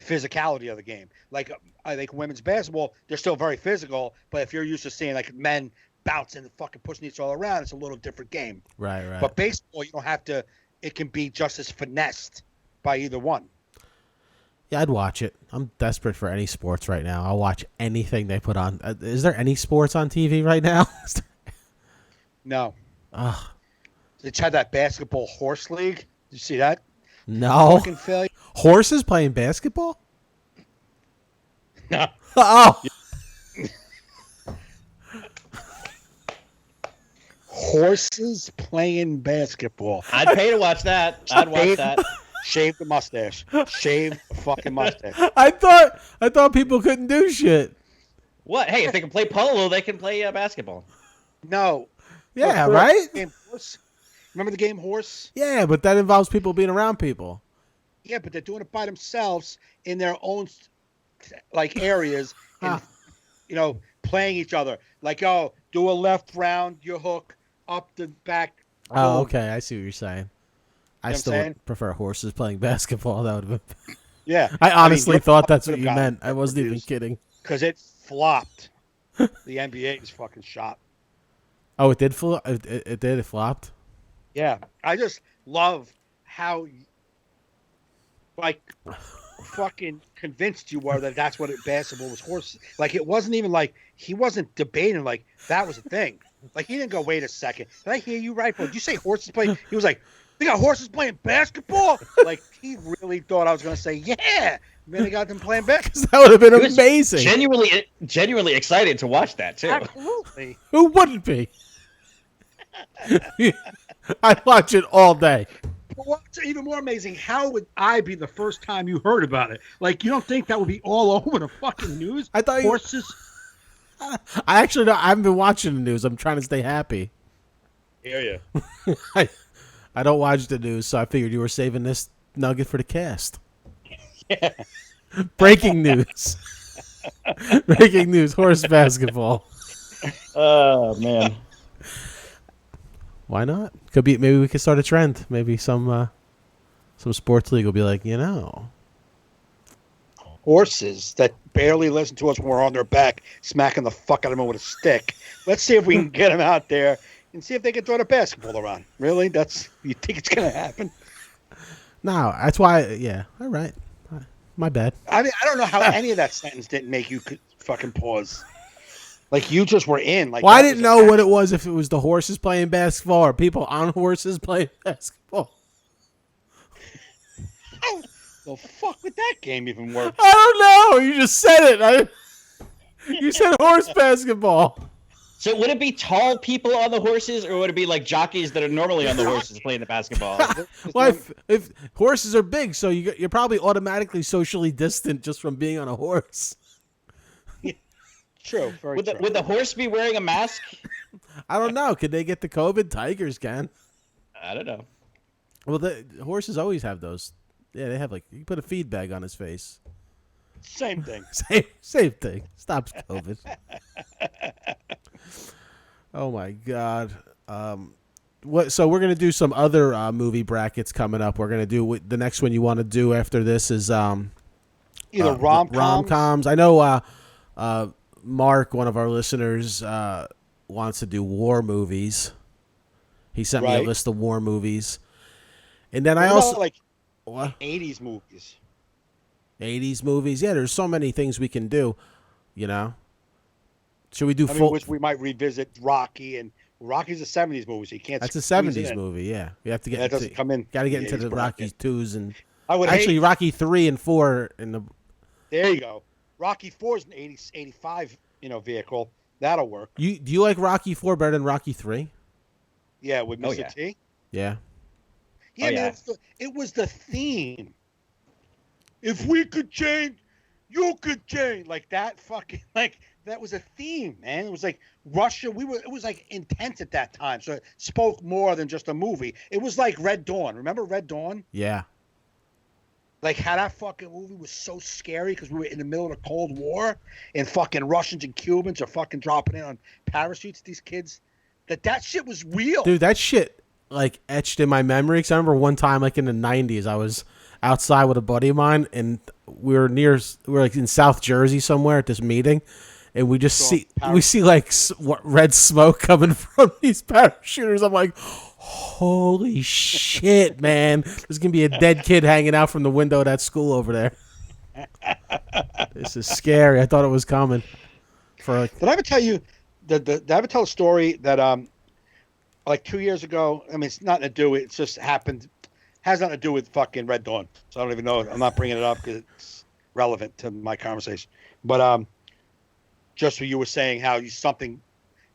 Speaker 3: physicality of the game. Like I think women's basketball, they're still very physical, but if you're used to seeing like men bouncing and fucking pushing each other around, it's a little different game.
Speaker 2: Right.
Speaker 3: But baseball, you don't have to, it can be just as finessed by either one.
Speaker 2: Yeah, I'd watch it. I'm desperate for any sports right now. I'll watch anything they put on. Is there any sports on TV right now?
Speaker 3: No.
Speaker 2: Ugh.
Speaker 3: They had that basketball horse league. Did you see that?
Speaker 2: No.
Speaker 3: Fucking failure.
Speaker 2: Horses playing basketball?
Speaker 3: No.
Speaker 2: Oh.
Speaker 3: Horses playing basketball.
Speaker 4: I'd pay to watch that. I'd watch that.
Speaker 3: Shave the mustache. Shave the fucking mustache.
Speaker 2: I thought people couldn't do shit.
Speaker 4: What? Hey, if they can play polo, they can play basketball.
Speaker 3: No.
Speaker 2: Yeah, right?
Speaker 3: Remember the game Horse?
Speaker 2: Yeah, but that involves people being around people.
Speaker 3: Yeah, but they're doing it by themselves in their own like areas and playing each other. Like, do a left round, your hook, up the back.
Speaker 2: Oh,
Speaker 3: boom.
Speaker 2: okay. I see what you're saying. I
Speaker 3: You know
Speaker 2: still would prefer horses playing basketball. That would have been.
Speaker 3: Yeah.
Speaker 2: I honestly thought that's what
Speaker 3: could've
Speaker 2: you
Speaker 3: gotten
Speaker 2: meant. I wasn't even kidding.
Speaker 3: Because it flopped. The NBA is fucking shot.
Speaker 2: Oh, it did flop? It did? It flopped?
Speaker 3: Yeah. I just love how fucking convinced you were that that's what basketball was horses. Like, it wasn't even like he wasn't debating like that was a thing. Like, he didn't go, wait a second. Did I hear you right? Did you say horses play? He was like, They got horses playing basketball. Like he really thought I was gonna say, yeah. Then they got them playing basketball.
Speaker 2: That would have been amazing.
Speaker 4: Genuinely excited to watch that too.
Speaker 3: Absolutely.
Speaker 2: Who wouldn't be? I'd watch it all day.
Speaker 3: But what's even more amazing, how would I be the first time you heard about it? Like, you don't think that would be all over the fucking news?
Speaker 2: I thought
Speaker 3: horses.
Speaker 2: I actually don't. I haven't been watching the news. I'm trying to stay happy.
Speaker 3: Yeah.
Speaker 2: I don't watch the news, so I figured you were saving this nugget for the cast.
Speaker 3: Yeah.
Speaker 2: Breaking news. Breaking news. Horse basketball.
Speaker 4: Oh man.
Speaker 2: Why not? Could be. Maybe we could start a trend. Maybe some sports league will be like,
Speaker 3: Horses that barely listen to us when we're on their back, smacking the fuck out of them with a stick. Let's see if we can get them out there and see if they can throw the basketball around. Really? You think it's going to happen?
Speaker 2: No, that's why. Yeah. All right. My bad.
Speaker 3: I mean, I don't know how any of that sentence didn't make you fucking pause. Like, you just were in. Like,
Speaker 2: well, I didn't know what it was, if it was the horses playing basketball or people on horses playing basketball.
Speaker 3: How the fuck would that game even work?
Speaker 2: I don't know. You just said it. You said horse basketball.
Speaker 4: So would it be tall people on the horses, or would it be like jockeys that are normally on the horses playing the basketball?
Speaker 2: Well, if horses are big, so you're probably automatically socially distant just from being on a horse.
Speaker 3: True. Very true.
Speaker 4: Would the horse be wearing a mask?
Speaker 2: I don't know. Could they get the COVID? Tigers can.
Speaker 4: I don't know.
Speaker 2: Well, the horses always have those. Yeah, they have, like, you put a feed bag on his face.
Speaker 3: Same thing.
Speaker 2: Same thing. Stops COVID. Oh my God. So we're gonna do some other movie brackets coming up. We're gonna do the next one you want to do after this is
Speaker 3: either rom-coms.
Speaker 2: I know Mark, one of our listeners, wants to do war movies. He sent me a list of war movies, and then I also
Speaker 3: like
Speaker 2: what
Speaker 3: 80s movies.
Speaker 2: 80s movies. Yeah, there's so many things we can do. Should we do
Speaker 3: which we might revisit Rocky, and Rocky's a 70s movie, so you can't.
Speaker 2: That's a 70s movie, yeah. We have to get.
Speaker 3: That doesn't come in.
Speaker 2: Got to get into the Rocky 2s and.
Speaker 3: Actually,
Speaker 2: Rocky 3 and 4 in the.
Speaker 3: There you go. Rocky 4 is an 85, vehicle. That'll work.
Speaker 2: Do you like Rocky 4 better than Rocky 3?
Speaker 3: Yeah, with Mr. T.
Speaker 2: Yeah.
Speaker 3: Yeah, it was the theme. If we could change, you could change. Like that fucking that was a theme, man. It was like Russia. It was like intense at that time. So it spoke more than just a movie. It was like Red Dawn. Remember Red Dawn?
Speaker 2: Yeah.
Speaker 3: Like how that fucking movie was so scary because we were in the middle of the Cold War and fucking Russians and Cubans are fucking dropping in on parachutes. These kids, that shit was real.
Speaker 2: Dude, that shit like etched in my memory. Because I remember one time, like in the 90s, I was outside with a buddy of mine, and we were like in South Jersey somewhere at this meeting, and we just see like red smoke coming from these parachuters. I'm like, holy shit, man! There's gonna be a dead kid hanging out from the window of that school over there. This is scary. I thought it was coming.
Speaker 3: Did I ever tell you? Did I ever tell a story that like 2 years ago? I mean, it's nothing to do. It just happened. Has nothing to do with fucking Red Dawn. So I don't even know. I'm not bringing it up because it's relevant to my conversation. But just what you were saying, how something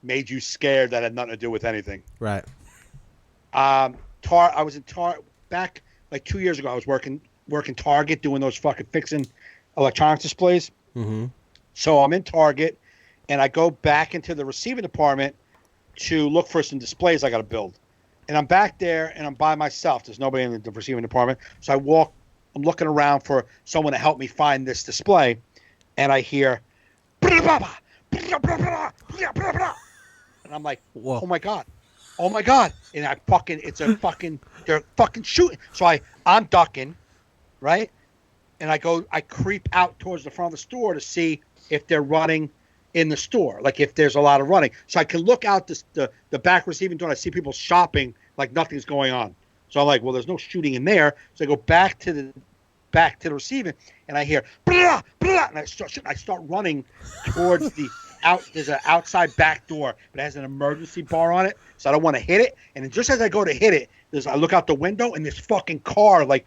Speaker 3: made you scared that had nothing to do with anything.
Speaker 2: Right.
Speaker 3: I was in back like 2 years ago. I was working Target doing those fucking fixing electronics displays.
Speaker 2: Mm-hmm.
Speaker 3: So I'm in Target, and I go back into the receiving department to look for some displays I got to build. And I'm back there, and I'm by myself. There's nobody in the receiving department. So I'm looking around for someone to help me find this display, and I hear, and I'm like, whoa. Oh my god. And they're fucking shooting. So I'm ducking, right? And I creep out towards the front of the store to see if they're running in the store, like if there's a lot of running. So I can look out the back receiving door and I see people shopping like nothing's going on. So I'm like, well, there's no shooting in there. So I go back to the receiving, and I hear blah, blah, and I start running towards there's an outside back door, but it has an emergency bar on it, so I don't want to hit it. And just as I go to hit it, I look out the window, and this fucking car like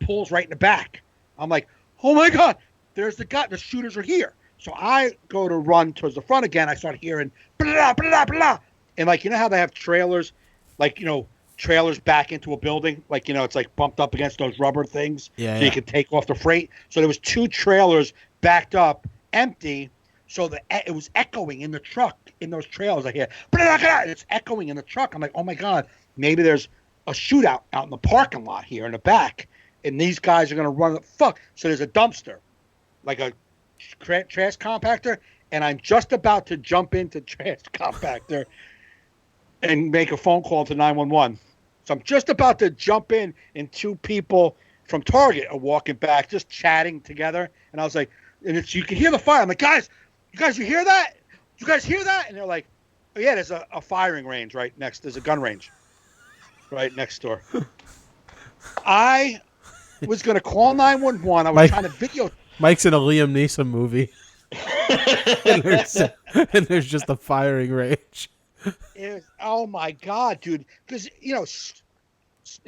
Speaker 3: pulls right in the back. I'm like, oh my God, there's the guy. The shooters are here. So I go to run towards the front again. I start hearing blah, blah, blah. And like, you know how they have trailers, like, trailers back into a building, like, it's like bumped up against those rubber things, so you can take off the freight. So there was 2 trailers backed up, empty. So it was echoing in the truck, in those trailers. I hear, it's echoing in the truck. I'm like, oh my God, maybe there's a shootout out in the parking lot here in the back, and these guys are gonna run the fuck. So there's a dumpster, like a trash compactor, and I'm just about to jump into trash compactor and make a phone call to 911. So I'm just about to jump in, and 2 people from Target are walking back, just chatting together. And I was like, you can hear the fire. I'm like, guys, you hear that? You guys hear that? And they're like, oh yeah, there's a firing range right next. There's a gun range right next door. I was going to call 911. I was trying to video.
Speaker 2: Mike's in a Liam Neeson movie. and there's just a firing range.
Speaker 3: Oh my God, dude! Because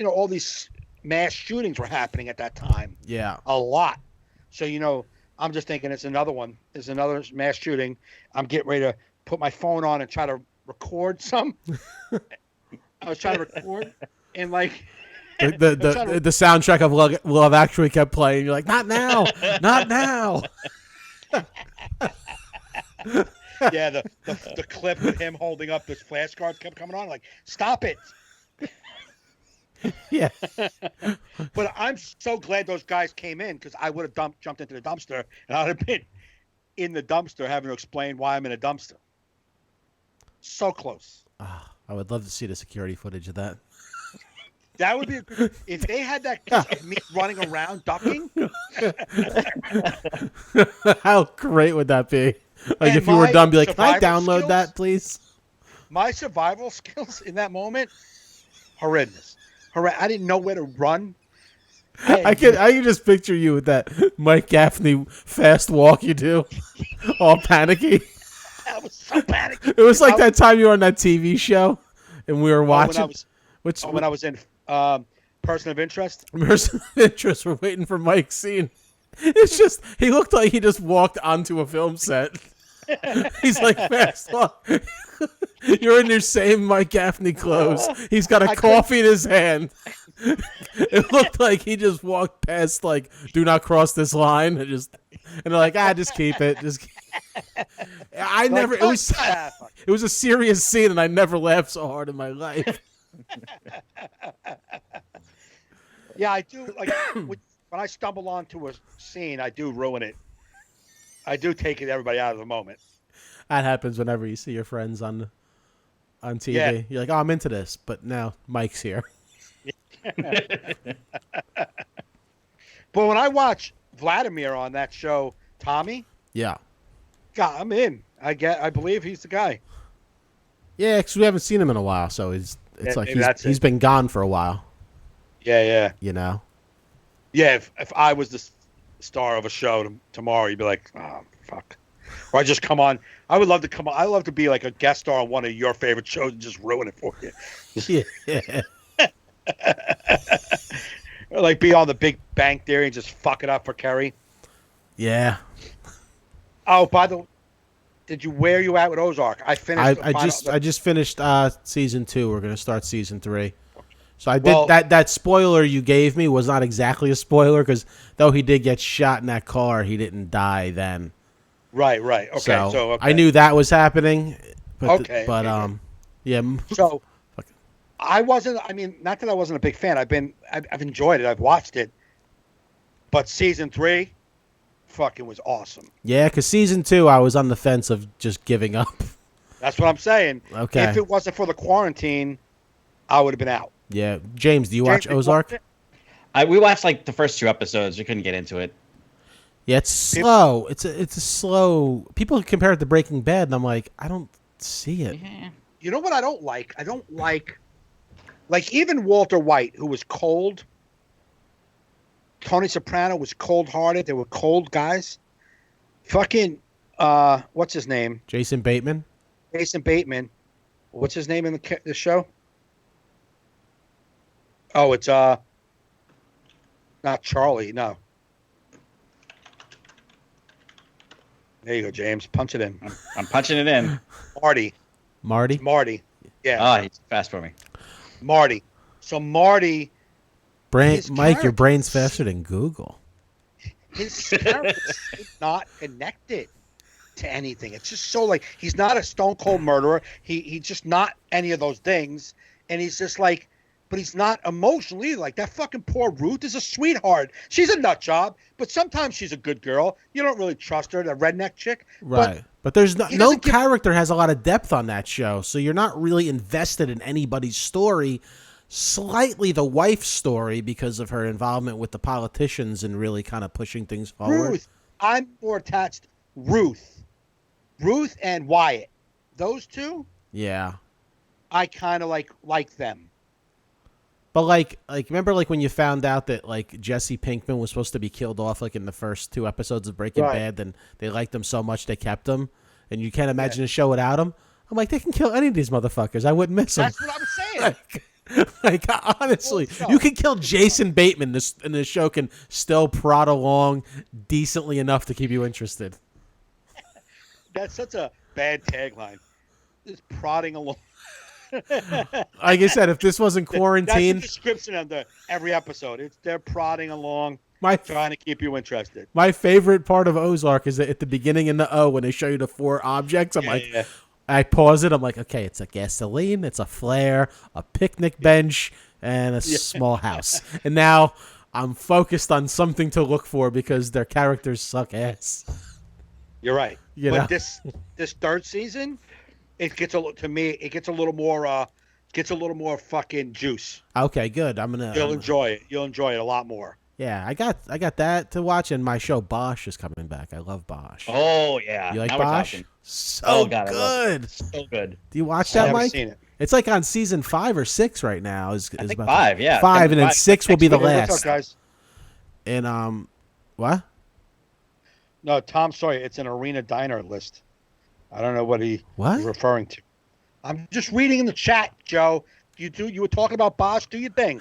Speaker 3: all these mass shootings were happening at that time.
Speaker 2: Yeah,
Speaker 3: a lot. So I'm just thinking it's another one. There's another mass shooting. I'm getting ready to put my phone on and try to record some. I was trying to record, and like
Speaker 2: the soundtrack of Love Actually kept playing. You're like, not now, not now.
Speaker 3: Yeah, the clip of him holding up his flashcards kept coming on. Like, stop it.
Speaker 2: Yeah.
Speaker 3: But I'm so glad those guys came in, because I would have jumped into the dumpster, and I would have been in the dumpster having to explain why I'm in a dumpster. So close.
Speaker 2: I would love to see the security footage of that.
Speaker 3: That would be if they had that clip of me running around ducking.
Speaker 2: How great would that be? Like, if you were done, be like, can I download that, please?
Speaker 3: My survival skills in that moment, horrendous. I didn't know where to run.
Speaker 2: I can just picture you with that Mike Gaffney fast walk you do, all panicky.
Speaker 3: I was so panicky.
Speaker 2: It was like that time you were on that TV show, and we were watching.
Speaker 3: When I was in Person of Interest.
Speaker 2: Person of Interest. We're waiting for Mike's scene. It's just, he looked like he just walked onto a film set. He's like, fast walk. You're in your same Mike Gaffney clothes. He's got a coffee in his hand. It looked like he just walked past, like, do not cross this line. And they're like, just keep it. It was a serious scene, and I never laughed so hard in my life.
Speaker 3: Yeah, I do. Like, when I stumble onto a scene, I do ruin it. I do take everybody out of the moment.
Speaker 2: That happens whenever you see your friends on TV. Yeah. You're like, oh, I'm into this, but now Mike's here.
Speaker 3: But when I watch Vladimir on that show, Tommy,
Speaker 2: yeah,
Speaker 3: God, I'm in. I believe he's the guy.
Speaker 2: Yeah, because we haven't seen him in a while, so he's been gone for a while.
Speaker 3: Yeah. Yeah, if I was the star of a show tomorrow, you'd be like, oh, fuck. Or I just come on. I would love to come on. I love to be like a guest star on one of your favorite shows and just ruin it for you.
Speaker 2: Yeah.
Speaker 3: Or like be on the Big Bang Theory and just fuck it up for Kerry.
Speaker 2: Yeah.
Speaker 3: Oh, by the way, where are you at with Ozark? I finished.
Speaker 2: I just finished season 2. We're gonna start season 3. So I did that spoiler you gave me was not exactly a spoiler, because though he did get shot in that car, he didn't die then.
Speaker 3: Right. Okay. So
Speaker 2: I knew that was happening. But yeah.
Speaker 3: So I wasn't. I mean, not that I wasn't a big fan. I've enjoyed it. I've watched it. But season 3, fucking was awesome.
Speaker 2: Yeah, because season 2, I was on the fence of just giving up.
Speaker 3: That's what I'm saying.
Speaker 2: Okay.
Speaker 3: If it wasn't for the quarantine, I would have been out.
Speaker 2: Yeah, James, do you watch Ozark?
Speaker 4: We watched like the first 2 episodes. We couldn't get into it.
Speaker 2: Yeah, it's slow. It's a slow. People compare it to Breaking Bad, and I'm like, I don't see it.
Speaker 4: Yeah.
Speaker 3: You know what I don't like? I don't like even Walter White, who was cold. Tony Soprano was cold-hearted. They were cold guys. Fucking, what's his name?
Speaker 2: Jason Bateman.
Speaker 3: What's his name in the show? Oh, it's not Charlie. No. There you go, James. Punch it in.
Speaker 4: I'm punching it in.
Speaker 3: Marty.
Speaker 2: Marty?
Speaker 3: Marty. Yeah.
Speaker 4: Ah, he's fast for me.
Speaker 3: Marty. So Marty.
Speaker 2: Mike, your brain's faster than Google.
Speaker 3: His character is not connected to anything. It's just so like he's not a stone cold murderer. He's just not any of those things. And he's just like, but he's not emotionally like that. Fucking poor Ruth is a sweetheart. She's a nut job, but sometimes she's a good girl. You don't really trust her, the redneck chick.
Speaker 2: Right. But there's no character has a lot of depth on that show, so you're not really invested in anybody's story. Slightly the wife's story because of her involvement with the politicians and really kind of pushing things forward.
Speaker 3: Ruth, I'm more attached. Ruth and Wyatt, those two.
Speaker 2: Yeah.
Speaker 3: I kind of like them.
Speaker 2: But like remember like when you found out that like Jesse Pinkman was supposed to be killed off like in the first 2 episodes of Breaking Bad, then they liked him so much they kept him, and you can't imagine a show without him. I'm like, they can kill any of these motherfuckers. I wouldn't miss them.
Speaker 3: That's what I was saying.
Speaker 2: like honestly, you can kill Jason Bateman. And the show can still prod along decently enough to keep you interested.
Speaker 3: That's such a bad tagline. Just prodding along.
Speaker 2: Like I said, if this wasn't quarantine,
Speaker 3: that's the description of every episode. They're prodding along, trying to keep you interested.
Speaker 2: My favorite part of Ozark is that at the beginning in the O, when they show you the 4 objects, I pause it. I'm like, okay, it's a gasoline, it's a flare, a picnic bench, and a small house. And now I'm focused on something to look for because their characters suck ass.
Speaker 3: You're right.
Speaker 2: But
Speaker 3: this third season, it gets a little more fucking juice.
Speaker 2: Okay, good.
Speaker 3: You'll enjoy it. You'll enjoy it a lot more.
Speaker 2: Yeah, I got that to watch, and my show Bosch is coming back. I love Bosch.
Speaker 4: Oh yeah,
Speaker 2: you like Bosch?
Speaker 4: So good.
Speaker 2: So good. Do you watch that, Mike?
Speaker 3: Seen it.
Speaker 2: It's like on season 5 or 6 right now.
Speaker 4: I think 5. Yeah,
Speaker 2: 5, and then 6 will be the last.
Speaker 3: What's up, guys?
Speaker 2: And what?
Speaker 3: No, Tom Sawyer. It's an arena diner list. I don't know what he's referring to. I'm just reading in the chat, Joe. You were talking about Bosch. Do your thing.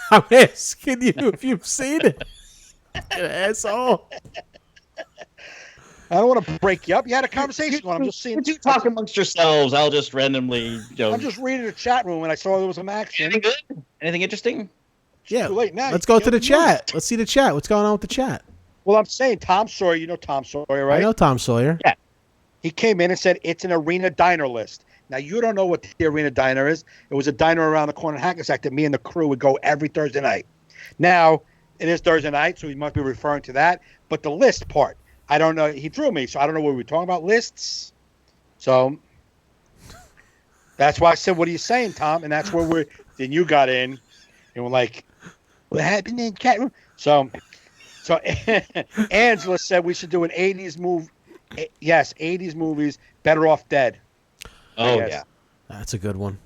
Speaker 2: I'm asking you if you've seen it. You asshole.
Speaker 3: I don't want to break you up. You had a conversation going. I'm just seeing.
Speaker 4: Would you talk amongst yourselves? I'll just randomly.
Speaker 3: I'm just reading the chat room and I saw there was some action.
Speaker 4: Anything good? Anything interesting?
Speaker 2: Yeah.
Speaker 3: Too late now.
Speaker 2: Let's go to the chat. Let's see the chat. What's going on with the chat?
Speaker 3: Well, I'm saying Tom Sawyer. You know Tom Sawyer, right?
Speaker 2: I know Tom Sawyer.
Speaker 4: Yeah.
Speaker 3: He came in and said it's an arena diner list. Now, you don't know what the arena diner is. It was a diner around the corner in Hackensack that me and the crew would go every Thursday night. Now, it is Thursday night, so he must be referring to that. But the list part, I don't know. He threw me, so I don't know what we're talking about lists. So that's why I said, what are you saying, Tom? And that's where then you got in and we're like, what happened in the cat room? So Angela said we should do an 80s movie. Yes, 80s movies, Better Off Dead.
Speaker 4: Oh, yeah.
Speaker 2: That's a good one.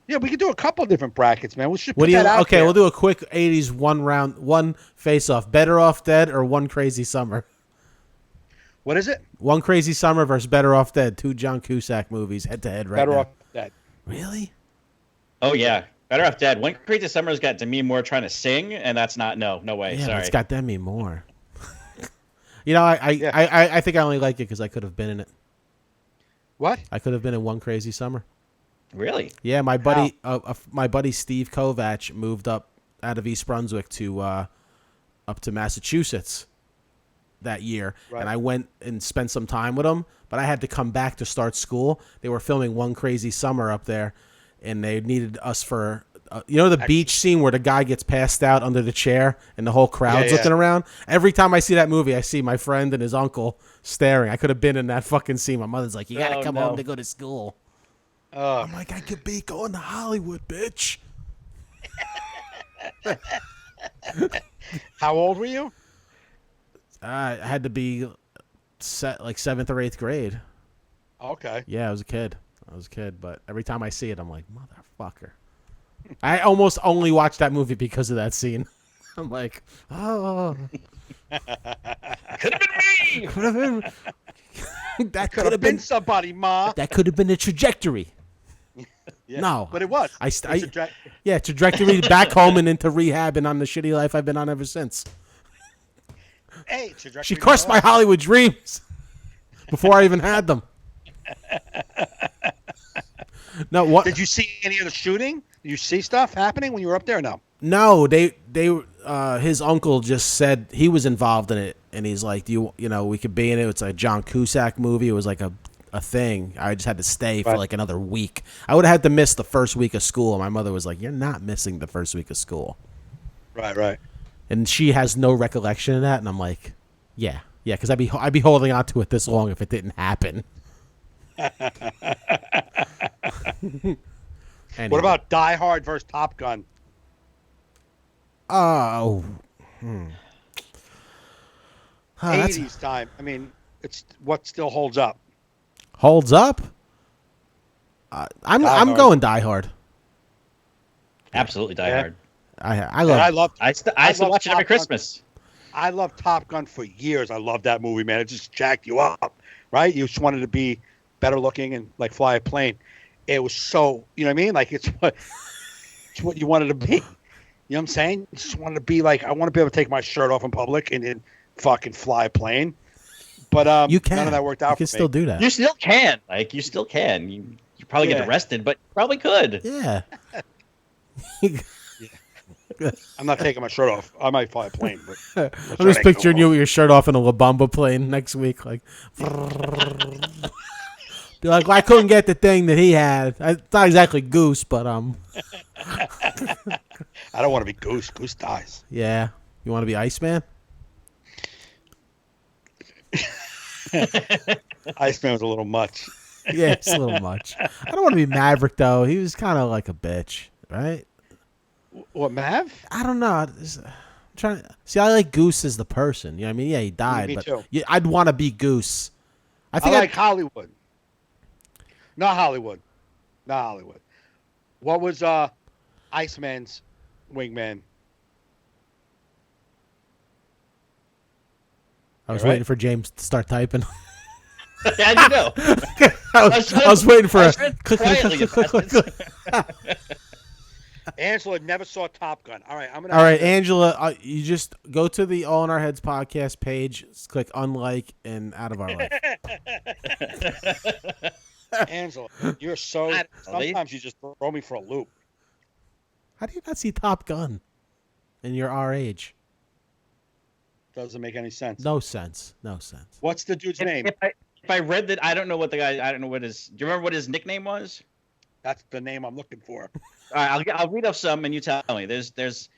Speaker 3: Yeah, we could do a couple different brackets, man. We should put that out
Speaker 2: Okay,
Speaker 3: there.
Speaker 2: we'll do a quick 80s one face-off. Better Off Dead or One Crazy Summer?
Speaker 3: What is it?
Speaker 2: One Crazy Summer versus Better Off Dead. 2 John Cusack movies head-to-head right now.
Speaker 3: Better Off Dead.
Speaker 2: Really?
Speaker 4: Oh, yeah. Better Off Dead. One Crazy Summer's got Demi Moore trying to sing, and that's not... No way.
Speaker 2: Yeah,
Speaker 4: Sorry.
Speaker 2: it's got Demi Moore. You know, I think I only like it because I could have been in it.
Speaker 3: What?
Speaker 2: I could have been in One Crazy Summer.
Speaker 4: Really?
Speaker 2: Yeah, my buddy, my buddy Steve Kovach moved up out of East Brunswick to up to Massachusetts that year, and I went and spent some time with him. But I had to come back to start school. They were filming One Crazy Summer up there, and they needed us for. You know the beach scene where the guy gets passed out under the chair and the whole crowd's looking around? Every time I see that movie, I see my friend and his uncle staring. I could have been in that fucking scene. My mother's like, you got to come home to go to school. I'm like, I could be going to Hollywood, bitch.
Speaker 3: How old were you?
Speaker 2: I had to be like 7th or 8th grade.
Speaker 3: Okay.
Speaker 2: Yeah, I was a kid. But every time I see it, I'm like, motherfucker. I almost only watched that movie because of that scene. I'm like, oh.
Speaker 4: Could have been me.
Speaker 2: Could have been. That
Speaker 3: Could have been somebody, Ma.
Speaker 2: That could have been the trajectory.
Speaker 3: Yeah.
Speaker 2: No.
Speaker 3: But it was.
Speaker 2: Trajectory back home and into rehab and on the shitty life I've been on ever since.
Speaker 3: Hey, trajectory.
Speaker 2: She crushed my Hollywood dreams before I even had them. No, what?
Speaker 3: Did you see any of the shooting? Did you see stuff happening when you were up there? No.
Speaker 2: No, his uncle just said he was involved in it, and he's like, you know, we could be in it. It's a John Cusack movie. It was like a thing. I just had to stay for like another week. I would have had to miss the first week of school. My mother was like, "You're not missing the first week of school."
Speaker 3: Right.
Speaker 2: And she has no recollection of that, and I'm like, yeah, because I'd be holding on to it this long if it didn't happen. Anyway.
Speaker 3: What about Die Hard versus Top Gun?
Speaker 2: Oh,
Speaker 3: 80s time. I mean, it's what still holds up.
Speaker 2: Holds up? I'm going Die Hard.
Speaker 4: Absolutely Die Hard.
Speaker 3: I
Speaker 4: still watch it every Christmas.
Speaker 3: I loved Top Gun for years. I loved that movie, man. It just jacked you up, right? You just wanted to be better looking and like fly a plane. It was so, you know what I mean? Like it's what you wanted to be. You know what I'm saying? You just wanted to be like, I want to be able to take my shirt off in public and then fucking fly a plane. But
Speaker 2: you can.
Speaker 3: None of that worked out.
Speaker 2: You can still do that.
Speaker 4: You still can. Like you still can. You probably get arrested, but you probably could.
Speaker 2: Yeah.
Speaker 3: I'm not taking my shirt off. I might fly a plane, but
Speaker 2: I'm just picturing you with your shirt off in a La Bamba plane next week, like. Be like, well, I couldn't get the thing that he had. It's not exactly Goose, but
Speaker 3: I don't want to be Goose. Goose dies.
Speaker 2: Yeah. You want to be Iceman?
Speaker 3: Iceman was a little much.
Speaker 2: Yeah, it's a little much. I don't want to be Maverick though. He was kind of like a bitch, right?
Speaker 3: What, Mav?
Speaker 2: I don't know. I'm trying to see. I like Goose as the person. You know what I mean? Yeah, he died,
Speaker 3: Me
Speaker 2: but
Speaker 3: too.
Speaker 2: Yeah, I'd want to be Goose.
Speaker 3: I like Hollywood. Not Hollywood. What was Iceman's wingman?
Speaker 2: I was waiting for James to start typing.
Speaker 4: How'd you know?
Speaker 2: I was waiting for
Speaker 3: Angela never saw Top Gun. All right,
Speaker 2: All right, Angela, you just go to the All in Our Heads podcast page, click unlike, and out of our life.
Speaker 3: Angela, you're so. Sometimes you just throw me for a loop.
Speaker 2: How do you not see Top Gun? And you're our age.
Speaker 3: Doesn't make any sense.
Speaker 2: No sense.
Speaker 3: What's the dude's name?
Speaker 4: If I read that, I don't know what the guy. I don't know what his. Do you remember what his nickname was?
Speaker 3: That's the name I'm looking for.
Speaker 4: All right, I'll read off some, and you tell me. There's.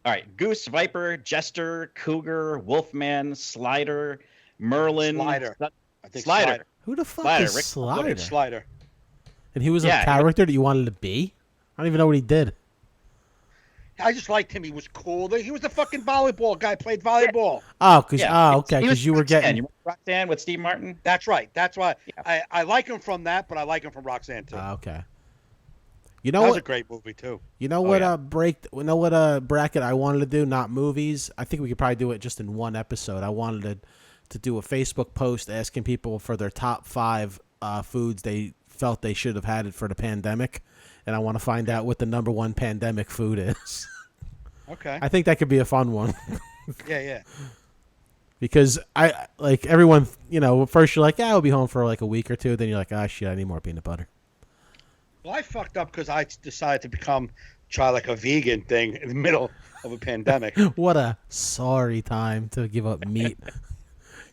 Speaker 4: All right, Goose, Viper, Jester, Cougar, Wolfman, Slider, Merlin.
Speaker 3: Slider. I think
Speaker 4: Slider.
Speaker 2: Who the fuck
Speaker 4: Slider,
Speaker 2: is
Speaker 4: Rick
Speaker 2: Slider?
Speaker 3: Slider.
Speaker 2: And he was a character that you wanted to be? I don't even know what he did.
Speaker 3: I just liked him. He was cool. He was the fucking volleyball guy. Played volleyball.
Speaker 2: Oh, okay. Because you were getting.
Speaker 4: You remember Roxanne with Steve Martin?
Speaker 3: That's right. That's why I like him from that, but I like him from Roxanne too.
Speaker 2: Okay. You know
Speaker 3: that
Speaker 2: what?
Speaker 3: was a great movie too.
Speaker 2: You know what? Bracket I wanted to do, not movies. I think we could probably do it just in one episode. I wanted to do a Facebook post asking people for their top 5 foods they felt they should have had it for the pandemic, and I want to find out what the number 1 pandemic food is.
Speaker 3: Okay.
Speaker 2: I think that could be a fun one.
Speaker 3: Yeah.
Speaker 2: Because I like everyone, first you're like, yeah, I'll be home for like a week or two. Then you're like, shit, I need more peanut butter.
Speaker 3: Well, I fucked up because I decided to try like a vegan thing in the middle of a pandemic.
Speaker 2: What a sorry time to give up meat.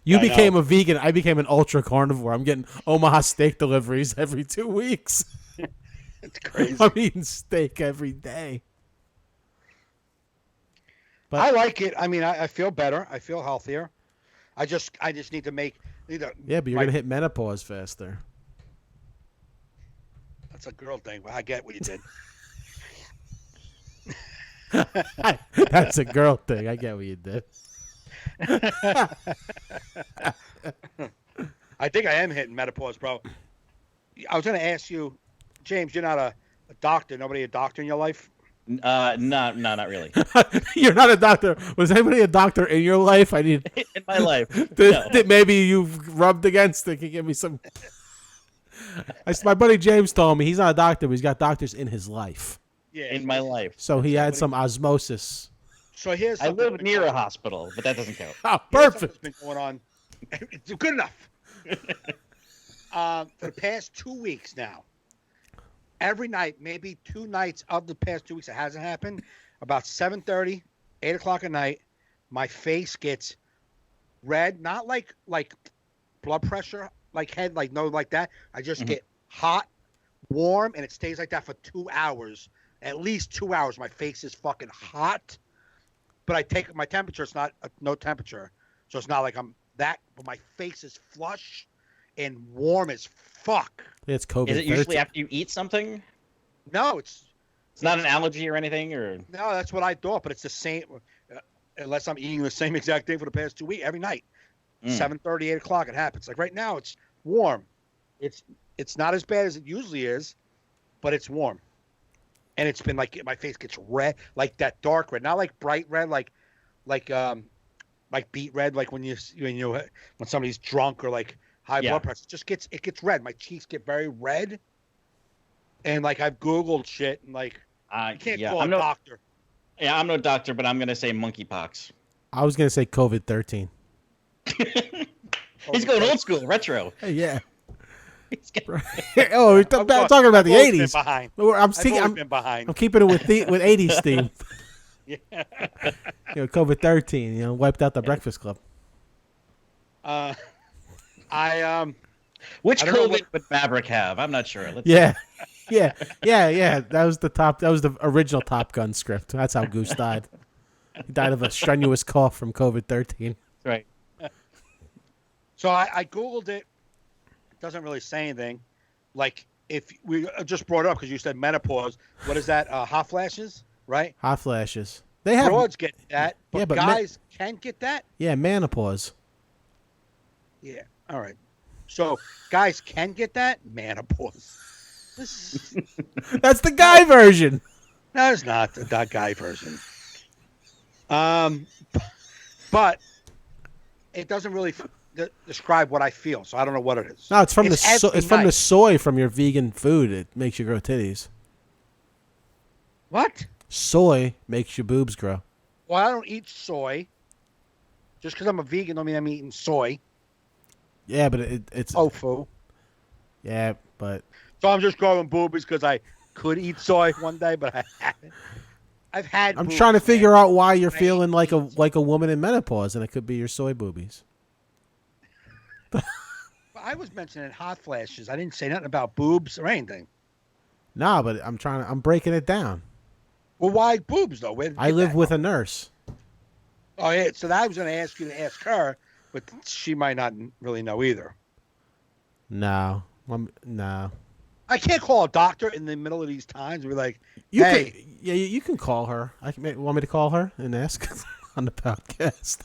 Speaker 2: You became a vegan. I became an ultra carnivore. I'm getting Omaha steak deliveries every 2 weeks.
Speaker 3: It's crazy.
Speaker 2: I'm eating steak every day. But
Speaker 3: I like it. I mean, I feel better. I feel healthier. I just need to make.
Speaker 2: Yeah, but you're gonna hit menopause faster.
Speaker 3: That's a girl thing. But I get what you did.
Speaker 2: That's a girl thing. I get what you did.
Speaker 3: I think I am hitting menopause, bro. I was going to ask you, James, you're not a doctor. Nobody a doctor in your life?
Speaker 4: No, not really.
Speaker 2: You're not a doctor. Was anybody a doctor in your life? I need
Speaker 4: in my life.
Speaker 2: that maybe you've rubbed against. That can give me some. My buddy James told me he's not a doctor, but he's got doctors in his life.
Speaker 3: Yeah,
Speaker 4: In my life.
Speaker 2: So he had some osmosis.
Speaker 3: So here's
Speaker 4: I
Speaker 3: something
Speaker 4: live near a hospital, but that doesn't count.
Speaker 2: Oh,
Speaker 3: Here's
Speaker 2: perfect.
Speaker 3: something's been going on. It's good enough. For the past 2 weeks now, every night, maybe 2 nights of the past 2 weeks, it hasn't happened. About 7:30, 8 o'clock at night, my face gets red, not like blood pressure, like head, like no, like that. I just get hot, warm, and it stays like that for 2 hours. At least 2 hours. My face is fucking hot. But I take my temperature. It's not no temperature, so it's not like I'm that. But my face is flush and warm as fuck.
Speaker 2: It's COVID.
Speaker 4: Is it usually after you eat something?
Speaker 3: No, it's
Speaker 4: not an allergy or anything, or
Speaker 3: no. That's what I thought. But it's the same, unless I'm eating the same exact thing for the past 2 weeks every night. 7:30, 8 o'clock. It happens. Like right now, it's warm. It's not as bad as it usually is, but it's warm. And it's been like my face gets red, like that dark red, not like bright red, like beet red, like when when somebody's drunk or like high blood pressure. It gets red. My cheeks get very red, and like I've Googled shit and like you can't call a doctor.
Speaker 4: Yeah, I'm no doctor, but I'm gonna say monkeypox.
Speaker 2: I was gonna say COVID-13.
Speaker 4: He's going old school, retro.
Speaker 2: Yeah. Oh, we're talking about the 80s. I'm keeping it with 80s theme.
Speaker 3: Yeah.
Speaker 2: COVID-13. Wiped out the Breakfast Club.
Speaker 4: Which
Speaker 3: I don't know
Speaker 4: COVID would Maverick have? I'm not sure.
Speaker 2: Yeah. That was the original Top Gun script. That's how Goose died. He died of a strenuous cough from COVID-13.
Speaker 4: Right.
Speaker 3: So I Googled it. It doesn't really say anything. Like if we just brought it up because you said menopause. What is that? Hot flashes, right?
Speaker 2: Hot flashes. They have
Speaker 3: broads get that, but guys can get that.
Speaker 2: Yeah, menopause.
Speaker 3: Yeah. All right. So guys can get that menopause.
Speaker 2: That's the guy version.
Speaker 3: No, it's not the guy version. But it doesn't really describe what I feel, so I don't know what it is.
Speaker 2: No, it's from the soy from your vegan food. It makes you grow titties.
Speaker 3: What?
Speaker 2: Soy makes your boobs grow.
Speaker 3: Well, I don't eat soy. Just because I'm a vegan don't mean I'm eating soy.
Speaker 2: Yeah, but it's
Speaker 3: tofu.
Speaker 2: Yeah, but
Speaker 3: so I'm just growing boobies because I could eat soy one day, but I haven't.
Speaker 2: I'm trying to figure out why you're feeling like a woman in menopause, and it could be your soy boobies.
Speaker 3: I was mentioning hot flashes. I didn't say nothing about boobs or anything.
Speaker 2: Nah, but I'm breaking it down.
Speaker 3: Well, why boobs though?
Speaker 2: I live with a nurse.
Speaker 3: Oh yeah, so I was going to ask you to ask her, but she might not really know either.
Speaker 2: No. No.
Speaker 3: I can't call a doctor in the middle of these times and be like,
Speaker 2: you can call her. Want me to call her and ask on the podcast?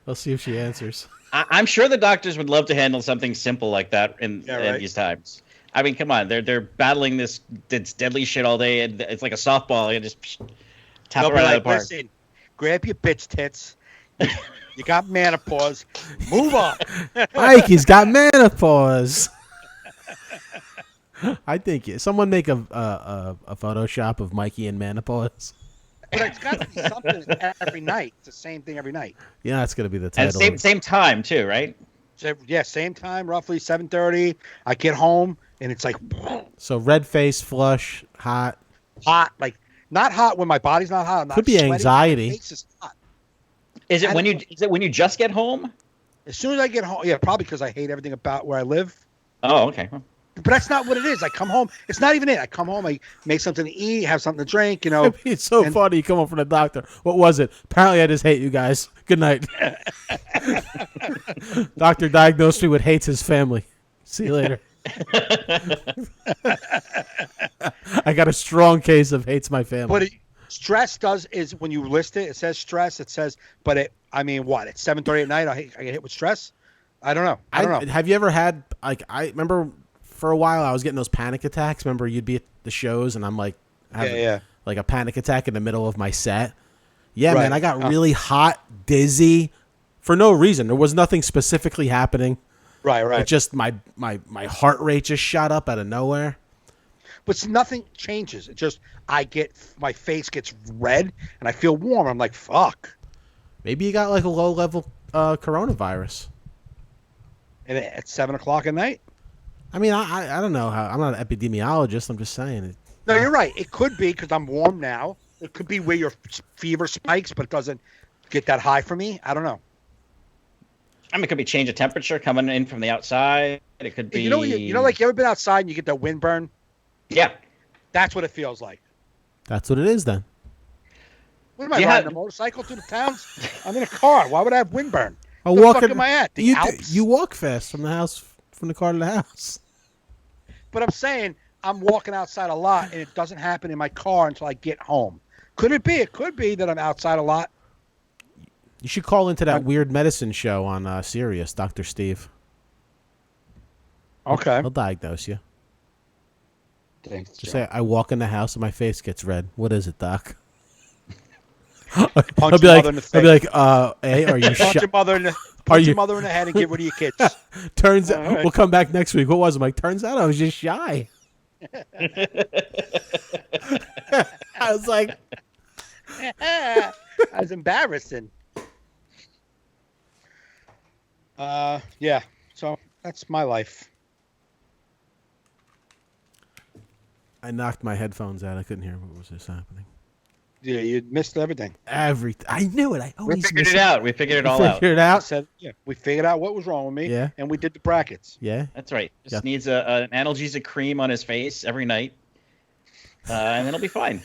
Speaker 2: I'll see if she answers.
Speaker 4: I'm sure the doctors would love to handle something simple like that in these times. I mean, come on, they're battling this deadly shit all day, and it's like a softball. You just tap it right out of the park.
Speaker 3: Listen, grab your bitch tits. You got menopause. Move on.
Speaker 2: Mikey's got menopause. I think someone make a Photoshop of Mikey in menopause.
Speaker 3: But it's got to be something every night. It's the same thing every night.
Speaker 2: Yeah, that's gonna be the title.
Speaker 4: And same time too, right?
Speaker 3: So, yeah, same time, roughly 7:30. I get home and it's like.
Speaker 2: So red face, flush, hot,
Speaker 3: like not hot when my body's not hot. I'm not
Speaker 2: could be
Speaker 3: sweaty.
Speaker 2: anxiety.
Speaker 3: My face is hot.
Speaker 4: Is it when you just get home?
Speaker 3: As soon as I get home, yeah, probably because I hate everything about where I live.
Speaker 4: Oh, okay.
Speaker 3: But that's not what it is. I come home. It's not even it. I come home. I make something to eat, have something to drink.
Speaker 2: It's so funny. You come home from the doctor. What was it? Apparently, I just hate you guys. Good night. Doctor diagnosed me with hates his family. See you later. I got a strong case of hates my family.
Speaker 3: But stress is when you list it. It says stress. It says, but it. I mean, what? It's 7:30 at night. I get hit with stress. I don't know. I don't know.
Speaker 2: Have you ever had I remember. For a while, I was getting those panic attacks. Remember, you'd be at the shows, and I'm like, having like a panic attack in the middle of my set. Yeah, right. Man, I got really hot, dizzy, for no reason. There was nothing specifically happening.
Speaker 3: Right.
Speaker 2: It just my heart rate just shot up out of nowhere.
Speaker 3: But nothing changes. It just my face gets red and I feel warm. I'm like, fuck.
Speaker 2: Maybe you got like a low level coronavirus.
Speaker 3: And at 7:00 at night.
Speaker 2: I mean, I don't know how. I'm not an epidemiologist. I'm just saying it.
Speaker 3: No, you're right. It could be because I'm warm now. It could be where your fever spikes, but it doesn't get that high for me. I don't know.
Speaker 4: I mean, it could be change of temperature coming in from the outside. It could be.
Speaker 3: Like you ever been outside and you get that windburn?
Speaker 4: Yeah.
Speaker 3: That's what it feels like.
Speaker 2: That's what it is then.
Speaker 3: What am I riding a motorcycle through the towns? I'm in a car. Why would I have windburn? The fuck am I at? The Alps?
Speaker 2: You walk fast from the car to the house.
Speaker 3: But I'm saying I'm walking outside a lot, and it doesn't happen in my car until I get home. Could it be? It could be that I'm outside a lot.
Speaker 2: You should call into that weird medicine show on Sirius, Dr. Steve.
Speaker 3: Okay.
Speaker 2: He'll diagnose you.
Speaker 3: Thanks,
Speaker 2: Just
Speaker 3: Joe.
Speaker 2: say, I walk in the house and my face gets red. What is it, Doc?
Speaker 3: Punch
Speaker 2: I'll
Speaker 3: your
Speaker 2: be like,
Speaker 3: mother in the face.
Speaker 2: hey, are you
Speaker 3: Punch your mother in the head and get rid of your kids.
Speaker 2: Turns out, we'll come back next week. What was it? I'm like, turns out I was just shy. I was like,
Speaker 3: I was embarrassing. Yeah. So that's my life.
Speaker 2: I knocked my headphones out. I couldn't hear what was this happening.
Speaker 3: Yeah, you missed everything.
Speaker 2: I knew it. I always
Speaker 4: We figured it out. We figured it all out.
Speaker 2: Figured it out.
Speaker 3: We figured out what was wrong with me.
Speaker 2: Yeah.
Speaker 3: And we did the brackets.
Speaker 2: Yeah.
Speaker 4: That's right. Just needs an analgesic cream on his face every night, and then it'll be fine.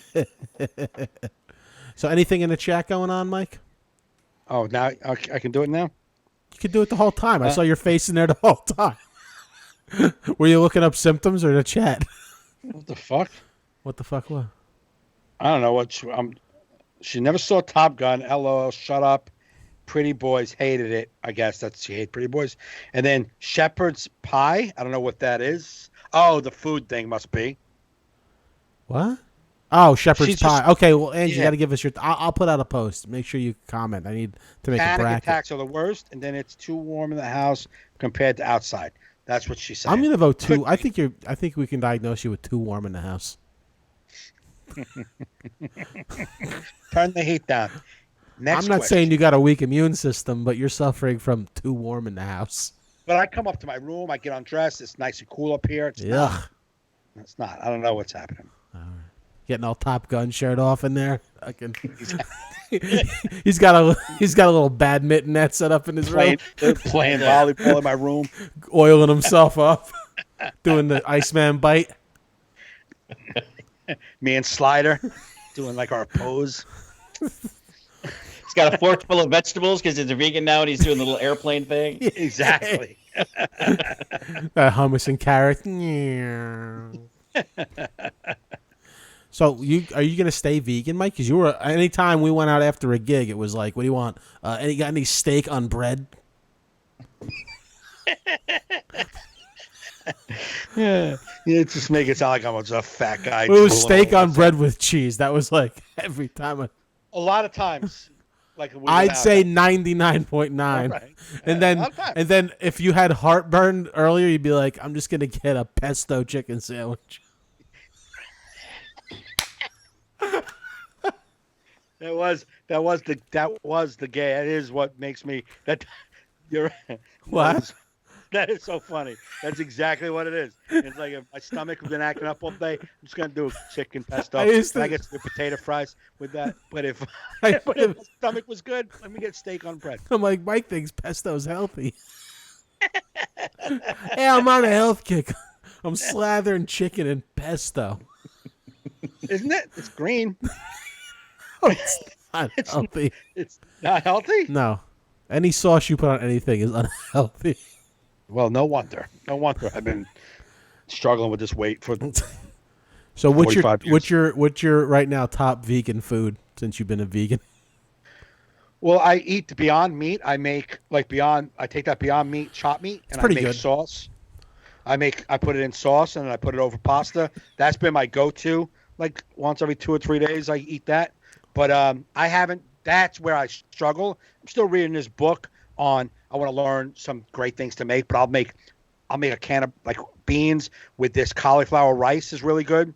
Speaker 2: So anything in the chat going on, Mike?
Speaker 3: Oh, now I can do it now?
Speaker 2: You could do it the whole time. I saw your face in there the whole time. Were you looking up symptoms or the chat?
Speaker 3: What the fuck?
Speaker 2: What the fuck was?
Speaker 3: I don't know what she never saw Top Gun. LOL, shut up. Pretty Boys hated it. I guess she hated Pretty Boys. And then Shepherd's Pie. I don't know what that is. Oh, the food thing must be.
Speaker 2: What? Oh, Shepherd's Pie.
Speaker 3: Just,
Speaker 2: okay, well, Angie, you got to give us your. I'll put out a post. Make sure you comment. I need to make a bracket.
Speaker 3: Panic attacks are the worst, and then it's too warm in the house compared to outside. That's what she said.
Speaker 2: I'm gonna vote too. I think we can diagnose you with too warm in the house.
Speaker 3: Turn the heat down. Next
Speaker 2: I'm not
Speaker 3: question.
Speaker 2: saying you got a weak immune system, but you're suffering from too warm in the house.
Speaker 3: But I come up to my room, I get undressed. It's nice and cool up here. It's not. It's not. I don't know what's happening.
Speaker 2: Getting all Top Gun shirt off in there. He's got a little badminton net set up in his room.
Speaker 3: Playing volleyball in my room.
Speaker 2: Oiling himself up. Doing the Iceman bite.
Speaker 3: Me and Slider doing like our pose.
Speaker 4: He's got a fork full of vegetables because he's a vegan now and he's doing the little airplane thing.
Speaker 3: Exactly.
Speaker 2: Hummus and carrot. So are you gonna stay vegan, Mike? Because you were anytime we went out after a gig, it was like, what do you want? Got any steak on bread?
Speaker 3: Yeah, it's just make it sound like I'm a fat guy.
Speaker 2: It was steak on bread with cheese. That was like every time.
Speaker 3: A lot of times, like
Speaker 2: I'd say 99.9.
Speaker 3: Right.
Speaker 2: And then if you had heartburn earlier, you'd be like, I'm just gonna get a pesto chicken sandwich.
Speaker 3: That was the gay. That is what makes me that. You're
Speaker 2: What?
Speaker 3: That is so funny. That's exactly what it is. It's like if my stomach has been acting up all day, I'm just gonna do chicken pesto. I get the potato fries with that. But if my stomach was good, let me get steak on bread.
Speaker 2: I'm like, Mike thinks pesto's healthy. Hey, I'm on a health kick. I'm slathering chicken in pesto.
Speaker 3: Isn't it? It's green.
Speaker 2: It's not healthy.
Speaker 3: It's not healthy?
Speaker 2: No. Any sauce you put on anything is unhealthy.
Speaker 3: Well, no wonder. No wonder I've been struggling with this weight for.
Speaker 2: So what's
Speaker 3: 45 years.
Speaker 2: what's your right now top vegan food since you've been a vegan?
Speaker 3: Well, I eat the Beyond Meat. I make I take that Beyond Meat chopped meat and I make
Speaker 2: good.
Speaker 3: sauce. I put it in sauce and I put it over pasta. That's been my go-to. Like once every 2 or 3 days, I eat that. But I haven't. That's where I struggle. I'm still reading this book on. I want to learn some great things to make, but I'll make a can of like beans with this cauliflower rice is really good.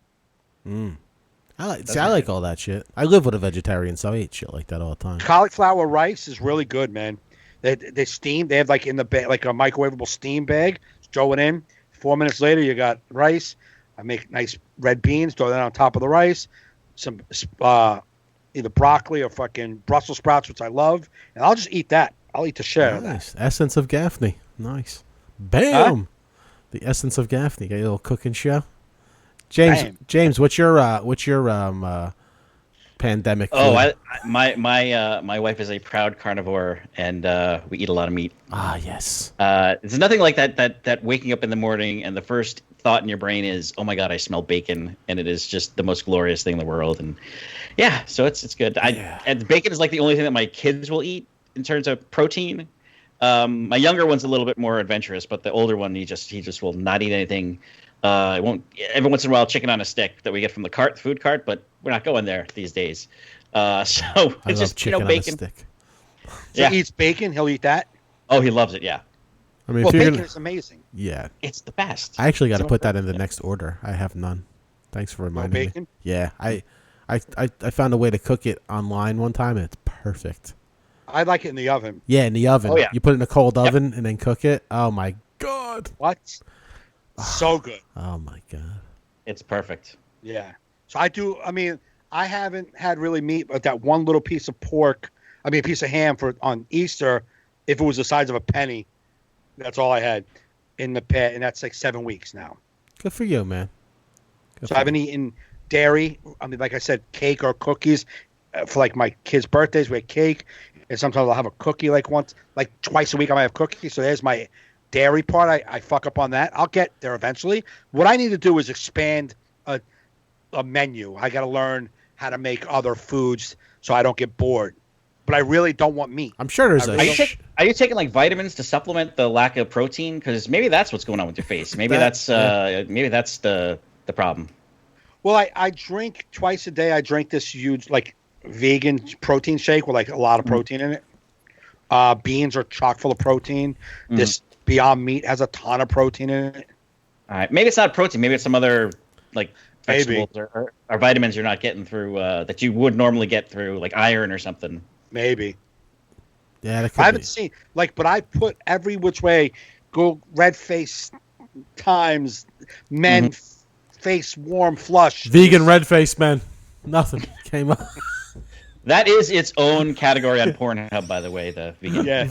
Speaker 2: I like all that shit. I live with a vegetarian, so I eat shit like that all the time.
Speaker 3: Cauliflower rice is really good, man. They steam. They have like in the bag, like a microwavable steam bag. Throw it in. 4 minutes later, you got rice. I make nice red beans. Throw that on top of the rice. Some either broccoli or fucking Brussels sprouts, which I love, and I'll just eat that. I'll eat the shit out of that.
Speaker 2: Essence of Gaffney. Nice. Bam. The essence of Gaffney. Got your little cooking show. James, what's your pandemic food?
Speaker 4: Oh, my wife is a proud carnivore, and we eat a lot of meat.
Speaker 2: Ah, yes.
Speaker 4: It's nothing like that waking up in the morning and the first thought in your brain is, oh my God, I smell bacon, and it is just the most glorious thing in the world. And yeah, so it's good. And bacon is like the only thing that my kids will eat in terms of protein. My younger one's a little bit more adventurous, but the older one, he just will not eat anything. I won't. Every once in a while, chicken on a stick that we get from the food cart, but we're not going there these days. So it's just
Speaker 2: chicken
Speaker 4: bacon.
Speaker 2: on a stick.
Speaker 3: So he eats bacon. He'll eat that.
Speaker 4: Oh, he loves it. Yeah.
Speaker 2: I mean,
Speaker 3: bacon is amazing.
Speaker 2: Yeah,
Speaker 4: it's the best.
Speaker 2: I actually got to put that in the next order. I have none. Thanks for reminding me.
Speaker 3: Bacon?
Speaker 2: Yeah, I found a way to cook it online one time, and it's perfect.
Speaker 3: I like it in the oven.
Speaker 2: Yeah, in the oven.
Speaker 4: Oh, yeah.
Speaker 2: You put it in a cold oven and then cook it. Oh my God.
Speaker 3: What? So good.
Speaker 2: Oh my God.
Speaker 4: It's perfect.
Speaker 3: Yeah. So I do. I mean, I haven't had really meat, but that one little piece of pork. I mean, a piece of ham on Easter. If it was the size of a penny, that's all I had in the pet, and that's like 7 weeks now.
Speaker 2: Good for you, man.
Speaker 3: So I haven't eaten dairy. I mean, like I said, cake or cookies. For like my kids' birthdays, we had cake, and sometimes I'll have a cookie like twice a week. I might have cookies. So there's my dairy part. I fuck up on that. I'll get there eventually. What I need to do is expand a menu. I got to learn how to make other foods so I don't get bored. But I really don't want meat.
Speaker 2: I'm sure there's
Speaker 4: Are you taking like vitamins to supplement the lack of protein? Because maybe that's what's going on with your face. Maybe that's the problem.
Speaker 3: Well, I drink twice a day. I drink this huge like vegan protein shake with like a lot of protein in it. Beans are chock full of protein. This Beyond Meat has a ton of protein in it.
Speaker 4: All right, maybe it's not protein. Maybe it's some other like vegetables or vitamins you're not getting through that you would normally get through, like iron or something.
Speaker 3: Maybe.
Speaker 2: Yeah, that could
Speaker 3: I haven't seen but I put every which way. Go red face times men face warm flush.
Speaker 2: Vegan red face man. Nothing came up.
Speaker 4: That is its own category on Pornhub, by the way. The vegan.
Speaker 3: Yeah,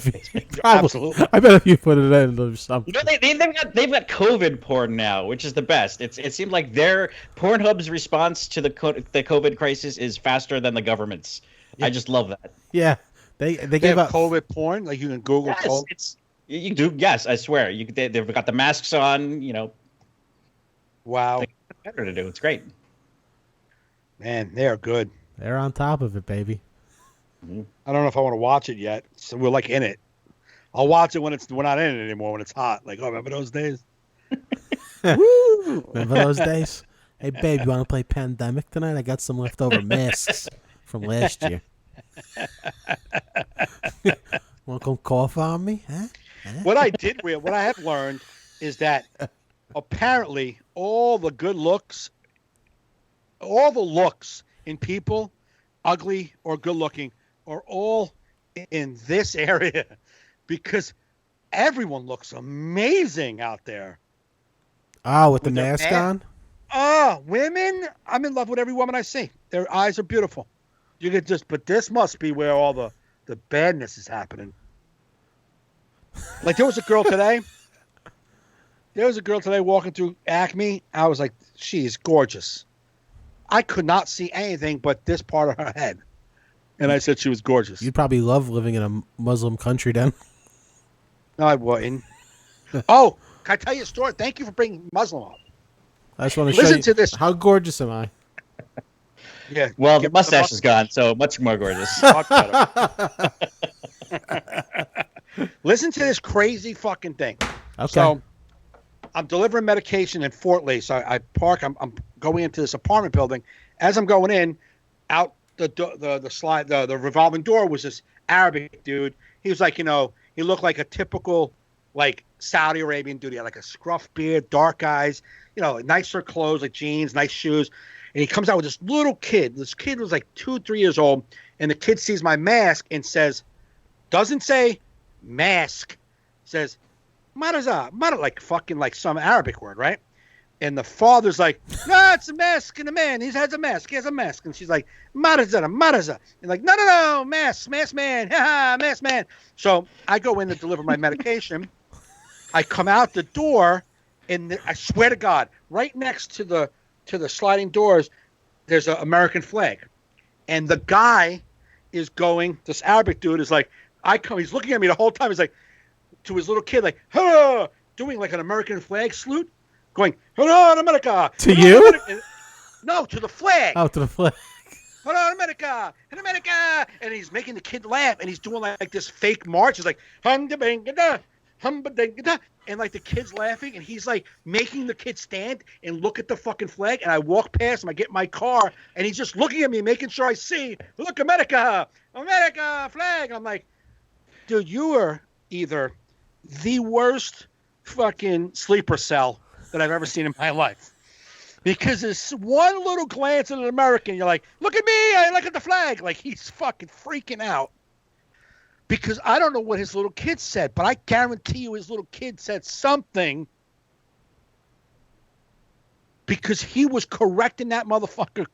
Speaker 2: absolutely. I bet if you put it in, there's something.
Speaker 4: You know, they've got COVID porn now, which is the best. It seems like their Pornhub's response to the COVID crisis is faster than the government's. Yeah. I just love that.
Speaker 2: Yeah, they gave
Speaker 3: have
Speaker 2: up
Speaker 3: COVID porn. Like you can Google COVID.
Speaker 4: You do. Yes, I swear. They've got the masks on. You know.
Speaker 3: Wow.
Speaker 4: Better to do. It's great.
Speaker 3: Man, they are good.
Speaker 2: They're on top of it, baby.
Speaker 3: I don't know if I want to watch it yet. So we're like in it. I'll watch it when we're not in it anymore. When it's hot. Like, oh, remember those days?
Speaker 2: Woo! Remember those days? Hey, babe, you want to play Pandemic tonight? I got some leftover masks from last year. Want to come cough on me? Huh?
Speaker 3: What I have learned is that apparently all the looks in people, ugly or good looking, are all in this area because everyone looks amazing out there.
Speaker 2: Oh, with the mask on?
Speaker 3: Oh, women. I'm in love with every woman I see. Their eyes are beautiful. You could but this must be where all the badness is happening. Like there was a girl today. Walking through Acme. I was like, she is gorgeous. I could not see anything but this part of her head. And I said she was gorgeous.
Speaker 2: You'd probably love living in a Muslim country then.
Speaker 3: No, I wouldn't. Oh, can I tell you a story? Thank you for bringing Muslim up.
Speaker 2: I just want to show you to this. How gorgeous am I?
Speaker 3: Yeah.
Speaker 4: Well, the mustache is gone, so much more gorgeous.
Speaker 3: Listen to this crazy fucking thing.
Speaker 2: Okay.
Speaker 3: So I'm delivering medication in Fort Lee. So I park. I'm going into this apartment building. As I'm going in, out the revolving door was this Arabic dude. He was like, He looked like a typical, like, Saudi Arabian dude. He had, like, a scruff beard, dark eyes, nicer clothes, like jeans, nice shoes. And he comes out with this little kid. This kid was, like, 2, 3 years old. And the kid sees my mask and says, doesn't say mask, says, Maraza, like fucking like some Arabic word, right? And the father's like, no, it's a mask and a man. He has a mask. He has a mask. And she's like, Maraza. And like, no, mask man. Mask man. So I go in to deliver my medication. I come out the door, and I swear to God, right next to the sliding doors, there's an American flag. And the guy is going, this Arabic dude is like, he's looking at me the whole time. He's like, to his little kid, like, hello, doing like an American flag salute, going, hello, America.
Speaker 2: To
Speaker 3: hello,
Speaker 2: you?
Speaker 3: America. No, to the flag.
Speaker 2: Oh, to the flag.
Speaker 3: Hello, America. In America. And he's making the kid laugh, and he's doing like this fake march. He's like, hum-da-bang-da, hum-ba-dang-da. And like the kid's laughing, and he's like making the kid stand and look at the fucking flag. And I walk past him, I get in my car, and he's just looking at me, making sure I see, look, America, flag. I'm like, dude, you are either the worst fucking sleeper cell that I've ever seen in my life. Because there's one little glance at an American, you're like, look at me, I look at the flag. Like, he's fucking freaking out. Because I don't know what his little kid said, but I guarantee you his little kid said something, because he was correcting that motherfucker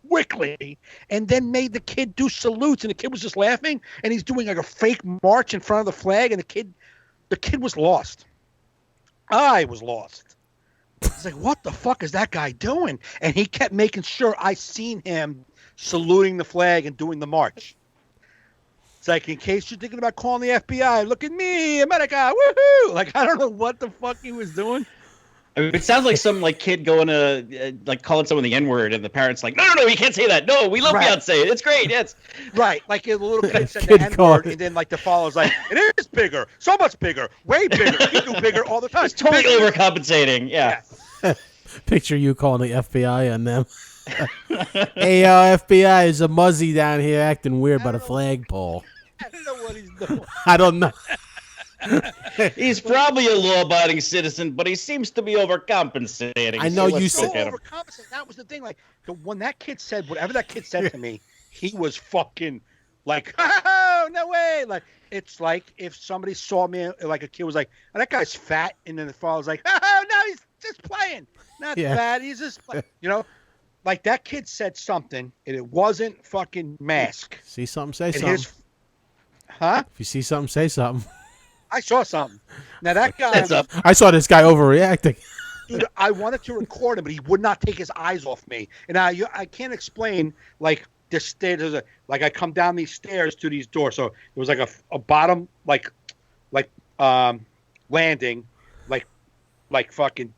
Speaker 3: quickly and then made the kid do salutes, and the kid was just laughing, and he's doing like a fake march in front of the flag, and the kid was lost. I was lost. It's like, what the fuck is that guy doing? And he kept making sure I seen him saluting the flag and doing the march. It's like, in case you're thinking about calling the FBI, look at me, America, woohoo! Like, I don't know what the fuck he was doing.
Speaker 4: I mean, it sounds like some like kid going to like calling someone the N-word, and the parents like, no, you can't say that. No, we love Beyonce. It's great. Yes.
Speaker 3: Right. Like the little kid said the N-word, and then like the follower's like, it is bigger, so much bigger, way bigger. You do bigger all the time.
Speaker 4: It's totally overcompensating. Yeah.
Speaker 2: Picture you calling the FBI on them. Hey, FBI, is a muzzy down here acting weird by the flagpole.
Speaker 3: I don't know what he's doing.
Speaker 2: I don't know.
Speaker 4: He's probably a law-abiding citizen, but he seems to be overcompensating.
Speaker 2: I know you
Speaker 3: said
Speaker 2: said
Speaker 3: overcompensating. That was the thing. Like, when that kid said whatever that kid said to me, he was fucking like, oh, no way. Like, it's like if somebody saw me, like a kid was like, oh, that guy's fat, and then the father's like, oh, no, he's just playing. Not fat, he's just playing. Like that kid said something, and it wasn't fucking mask.
Speaker 2: See something, say something.
Speaker 3: Huh?
Speaker 2: If you see something, say something.
Speaker 3: I saw something. Now that guy,
Speaker 2: I saw this guy overreacting.
Speaker 3: Dude, I wanted to record him, but he would not take his eyes off me. And I can't explain, like, this stairs. Like, I come down these stairs to these doors. So there was like a bottom, like landing, like fucking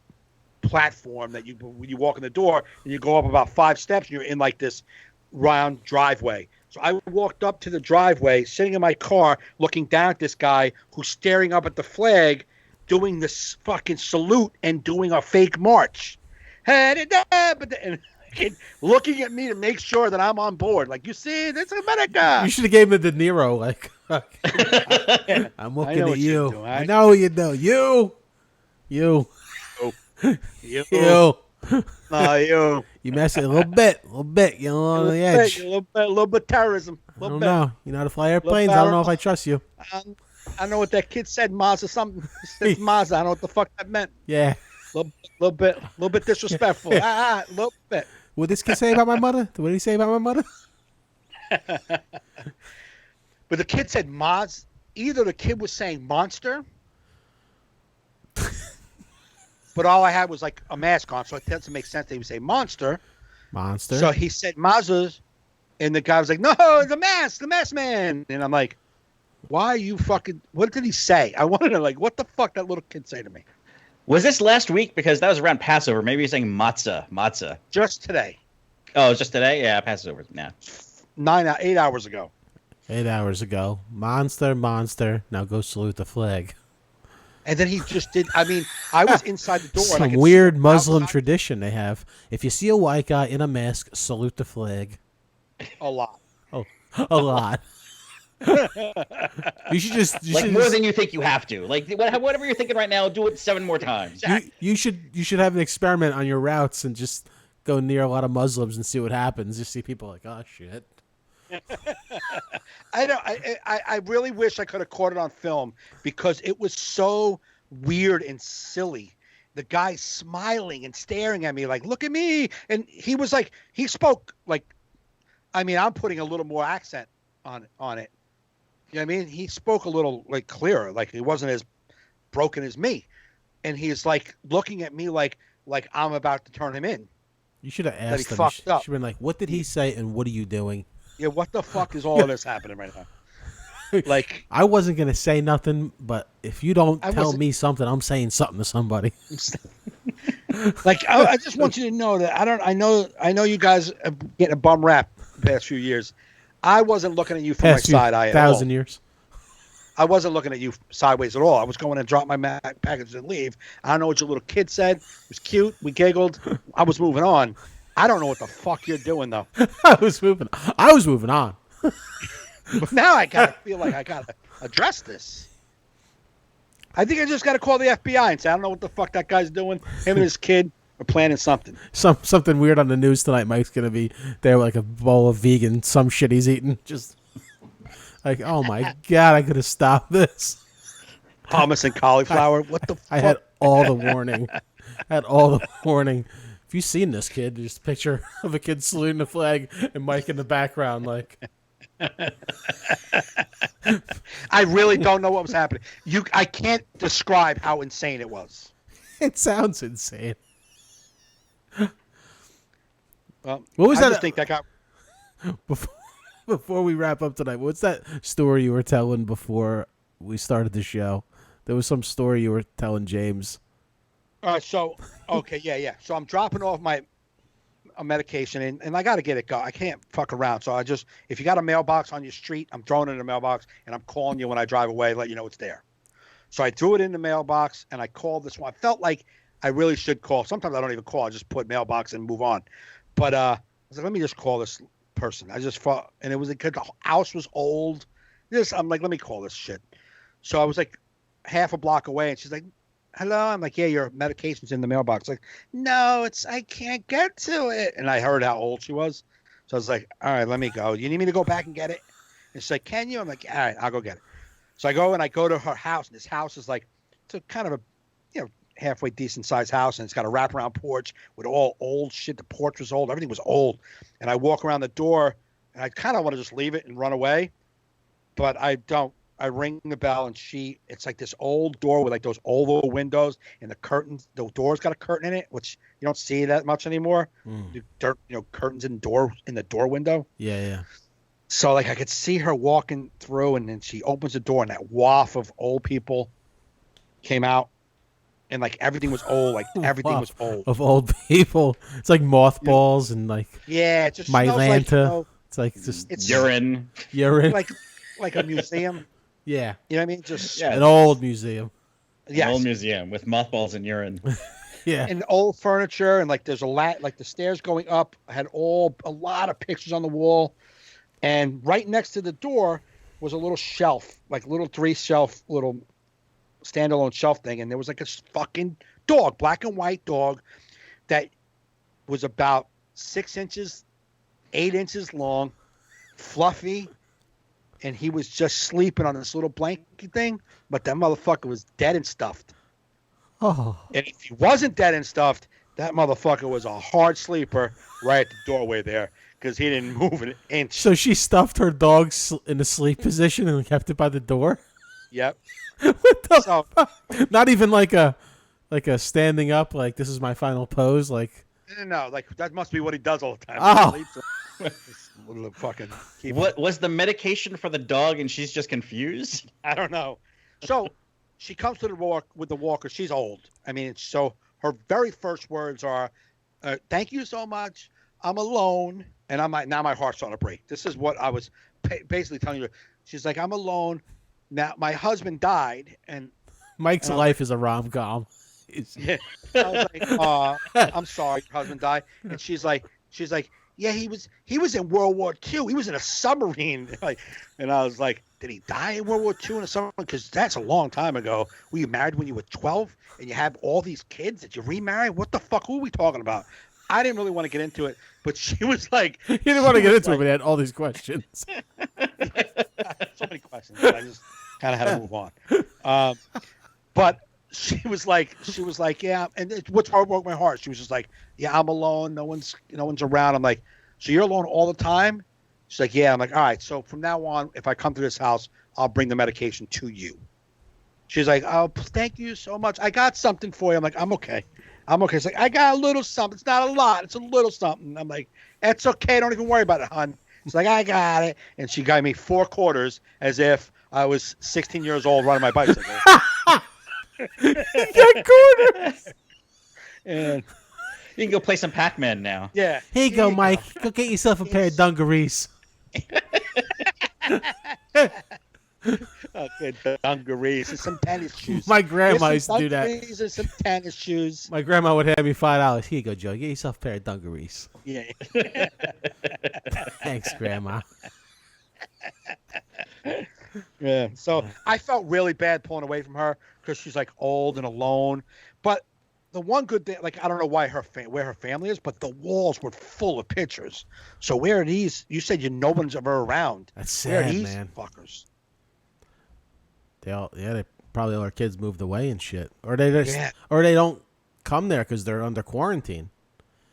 Speaker 3: platform that you walk in the door, and you go up about 5 steps, and you're in like this round driveway. So I walked up to the driveway, sitting in my car, looking down at this guy who's staring up at the flag, doing this fucking salute and doing a fake march. And looking at me to make sure that I'm on board. Like, you see, this is America.
Speaker 2: You should have gave him the Nero. Like, I'm looking at you. I know you know. You.
Speaker 3: You. You
Speaker 2: mess it a little bit. You're on the edge.
Speaker 3: A little bit terrorism.
Speaker 2: I don't know. You know how to fly airplanes? I don't know if I trust you.
Speaker 3: I know what that kid said, Mazda something. He said Mazda. I don't know what the fuck that meant.
Speaker 2: Yeah.
Speaker 3: Little bit disrespectful. Little bit.
Speaker 2: What did this kid say about my mother? What did he say about my mother?
Speaker 3: But the kid said Maz. Either the kid was saying monster, but all I had was like a mask on, so it doesn't make sense that he would say monster.
Speaker 2: Monster.
Speaker 3: So he said Mazda's, and the guy was like, no, the mask man. And I'm like, why are you fucking, what did he say? I wanted to, like, what the fuck that little kid say to me?
Speaker 4: Was this last week? Because that was around Passover. Maybe he's saying matzah.
Speaker 3: Just today.
Speaker 4: Oh, it was just today? Yeah, Passover. Yeah.
Speaker 3: 8 hours ago.
Speaker 2: 8 hours ago. Monster. Now go salute the flag.
Speaker 3: And then he just did. I mean, I was inside the door.
Speaker 2: Some
Speaker 3: and
Speaker 2: weird Muslim tradition they have. If you see a white guy in a mask, salute the flag.
Speaker 3: A lot.
Speaker 2: Oh, a lot. You should just
Speaker 4: more than you think you have to. Like whatever you're thinking right now, do it 7 more times.
Speaker 2: You should have an experiment on your routes and just go near a lot of Muslims and see what happens. Just see people like, oh shit.
Speaker 3: I really wish I could have caught it on film because it was so weird and silly. The guy smiling and staring at me like, look at me. And he was like, he spoke like, I mean, I'm putting a little more accent on it. You know what I mean? He spoke a little like clearer, like he wasn't as broken as me. And he's like looking at me like I'm about to turn him in.
Speaker 2: You should have asked him.
Speaker 3: Fucked up.
Speaker 2: You should have been like, what did he say and what are you doing?
Speaker 3: Yeah, what the fuck is all of this happening right now? Like,
Speaker 2: I wasn't gonna say nothing, but if you don't tell me something, I'm saying something to somebody.
Speaker 3: Like, I just want you to know that I know you guys are getting a bum rap the past few years. I wasn't looking at you from my side eye at all.
Speaker 2: 1,000 years.
Speaker 3: I wasn't looking at you sideways at all. I was going to drop my package and leave. I don't know what your little kid said. It was cute. We giggled. I was moving on. I don't know what the fuck you're doing though.
Speaker 2: I was moving on.
Speaker 3: But now I gotta feel like I gotta address this. I think I just gotta call the FBI and say I don't know what the fuck that guy's doing. Him and his kid are planning something.
Speaker 2: Something weird on the news tonight. Mike's gonna be there with like a bowl of vegan, some shit he's eating. Just like, oh my god, I could have stopped this.
Speaker 3: Hummus and cauliflower. What the fuck?
Speaker 2: I had all the warning. If you've seen this kid, there's a picture of a kid saluting the flag and Mike in the background, like.
Speaker 3: I really don't know what was happening. I can't describe how insane it was.
Speaker 2: It sounds insane.
Speaker 3: Well,
Speaker 2: what was
Speaker 3: I
Speaker 2: that?
Speaker 3: Just think that got
Speaker 2: before we wrap up tonight. What's that story you were telling before we started the show? There was some story you were telling James.
Speaker 3: All right. So yeah. So I'm dropping off a medication and I got to get it going. I can't fuck around. So if you got a mailbox on your street, I'm throwing it in the mailbox and I'm calling you when I drive away, let you know it's there. So I threw it in the mailbox and I called this one. I felt like I really should call. Sometimes I don't even call. I just put mailbox and move on. But I was like, let me just call this person. I just thought, and it was because the house was old. I'm like, let me call this shit. So I was like half a block away and she's like, hello. I'm like, yeah, your medication's in the mailbox. Like, no, I can't get to it. And I heard how old she was. So I was like, all right, let me go. You need me to go back and get it? And she's like, can you? I'm like, all right, I'll go get it. So I go to her house. And this house is like, it's a kind of a, halfway decent sized house. And it's got a wraparound porch with all old shit. The porch was old. Everything was old. And I walk around the door and I kind of want to just leave it and run away. But I don't. I ring the bell and it's like this old door with like those oval windows and the door's got a curtain in it, which you don't see that much anymore. Curtains in the door window.
Speaker 2: Yeah.
Speaker 3: So like I could see her walking through and then she opens the door and that waft of old people came out and like everything was old. Like everything was old.
Speaker 2: Of old people. It's like mothballs and like.
Speaker 3: Yeah. It just
Speaker 2: Mylanta.
Speaker 3: Like,
Speaker 2: it's like
Speaker 3: it's
Speaker 4: urine.
Speaker 3: Like a museum.
Speaker 2: Yeah.
Speaker 3: You know what I mean? Just
Speaker 2: an old museum.
Speaker 3: Yes.
Speaker 4: An old museum with mothballs and urine.
Speaker 2: Yeah.
Speaker 3: And old furniture and like there's like the stairs going up had a lot of pictures on the wall. And right next to the door was a little shelf, like little 3-shelf, little standalone shelf thing. And there was like a fucking dog, black and white dog that was about 6 inches, 8 inches long, fluffy. And he was just sleeping on this little blanket thing, but that motherfucker was dead and stuffed.
Speaker 2: Oh.
Speaker 3: And if he wasn't dead and stuffed, that motherfucker was a hard sleeper right at the doorway there because he didn't move an inch.
Speaker 2: So she stuffed her dog in a sleep position and kept it by the door?
Speaker 3: Yep.
Speaker 2: What the fuck? Not even like a standing up, like this is my final pose, like.
Speaker 3: No, like that must be what he does all the time.
Speaker 2: Oh.
Speaker 4: What was the medication for the dog and she's just confused?
Speaker 3: I don't know. So she comes to the walk with the walker. She's old. I mean, so her very first words are, thank you so much. I'm alone. And now my heart's on a break. This is what I was basically telling you. She's like, I'm alone. Now my husband died. And
Speaker 2: Mike's life is a rom-com.
Speaker 3: Yeah. I was like, I'm sorry, your husband died. And she's like, yeah, he was in World War II. He was in a submarine. And I was like, did he die in World War II in a submarine? Because that's a long time ago. Were you married when you were 12 and you have all these kids? Did you remarry? What the fuck? Who are we talking about? I didn't really want to get into it, but she was like,
Speaker 2: you didn't want to get into it, but they had all these questions.
Speaker 3: So many questions. I just kind of had to move on. But she was like, yeah. And what's broke my heart? She was just like, yeah, I'm alone. No one's around. I'm like, so you're alone all the time? She's like, yeah. I'm like, all right. So from now on, if I come to this house, I'll bring the medication to you. She's like, oh, thank you so much. I got something for you. I'm like, I'm okay. It's like, I got a little something. It's not a lot. It's a little something. I'm like, it's okay. Don't even worry about it, hon. She's like, I got it. And she got me 4 quarters as if I was 16 years old riding my bicycle.
Speaker 2: Got quarters.
Speaker 3: And
Speaker 4: you can go play some Pac-Man now.
Speaker 3: yeah.
Speaker 2: Here you go, Mike. Go get yourself a pair of dungarees.
Speaker 3: Okay, dungarees and some tennis shoes.
Speaker 2: My grandma used to do that.
Speaker 3: Dungarees and some tennis shoes.
Speaker 2: My grandma would hand me $5. Here you go, Joe. Get yourself a pair of dungarees.
Speaker 3: Yeah.
Speaker 2: Thanks, Grandma.
Speaker 3: Yeah. So I felt really bad pulling away from her because she's like old and alone. But the one good thing, like I don't know why where her family is, but the walls were full of pictures. So where are these? You said no one's ever around.
Speaker 2: That's
Speaker 3: Where are
Speaker 2: sad,
Speaker 3: these
Speaker 2: man.
Speaker 3: fuckers?
Speaker 2: They probably all their kids moved away and shit, or they don't come there because they're under quarantine.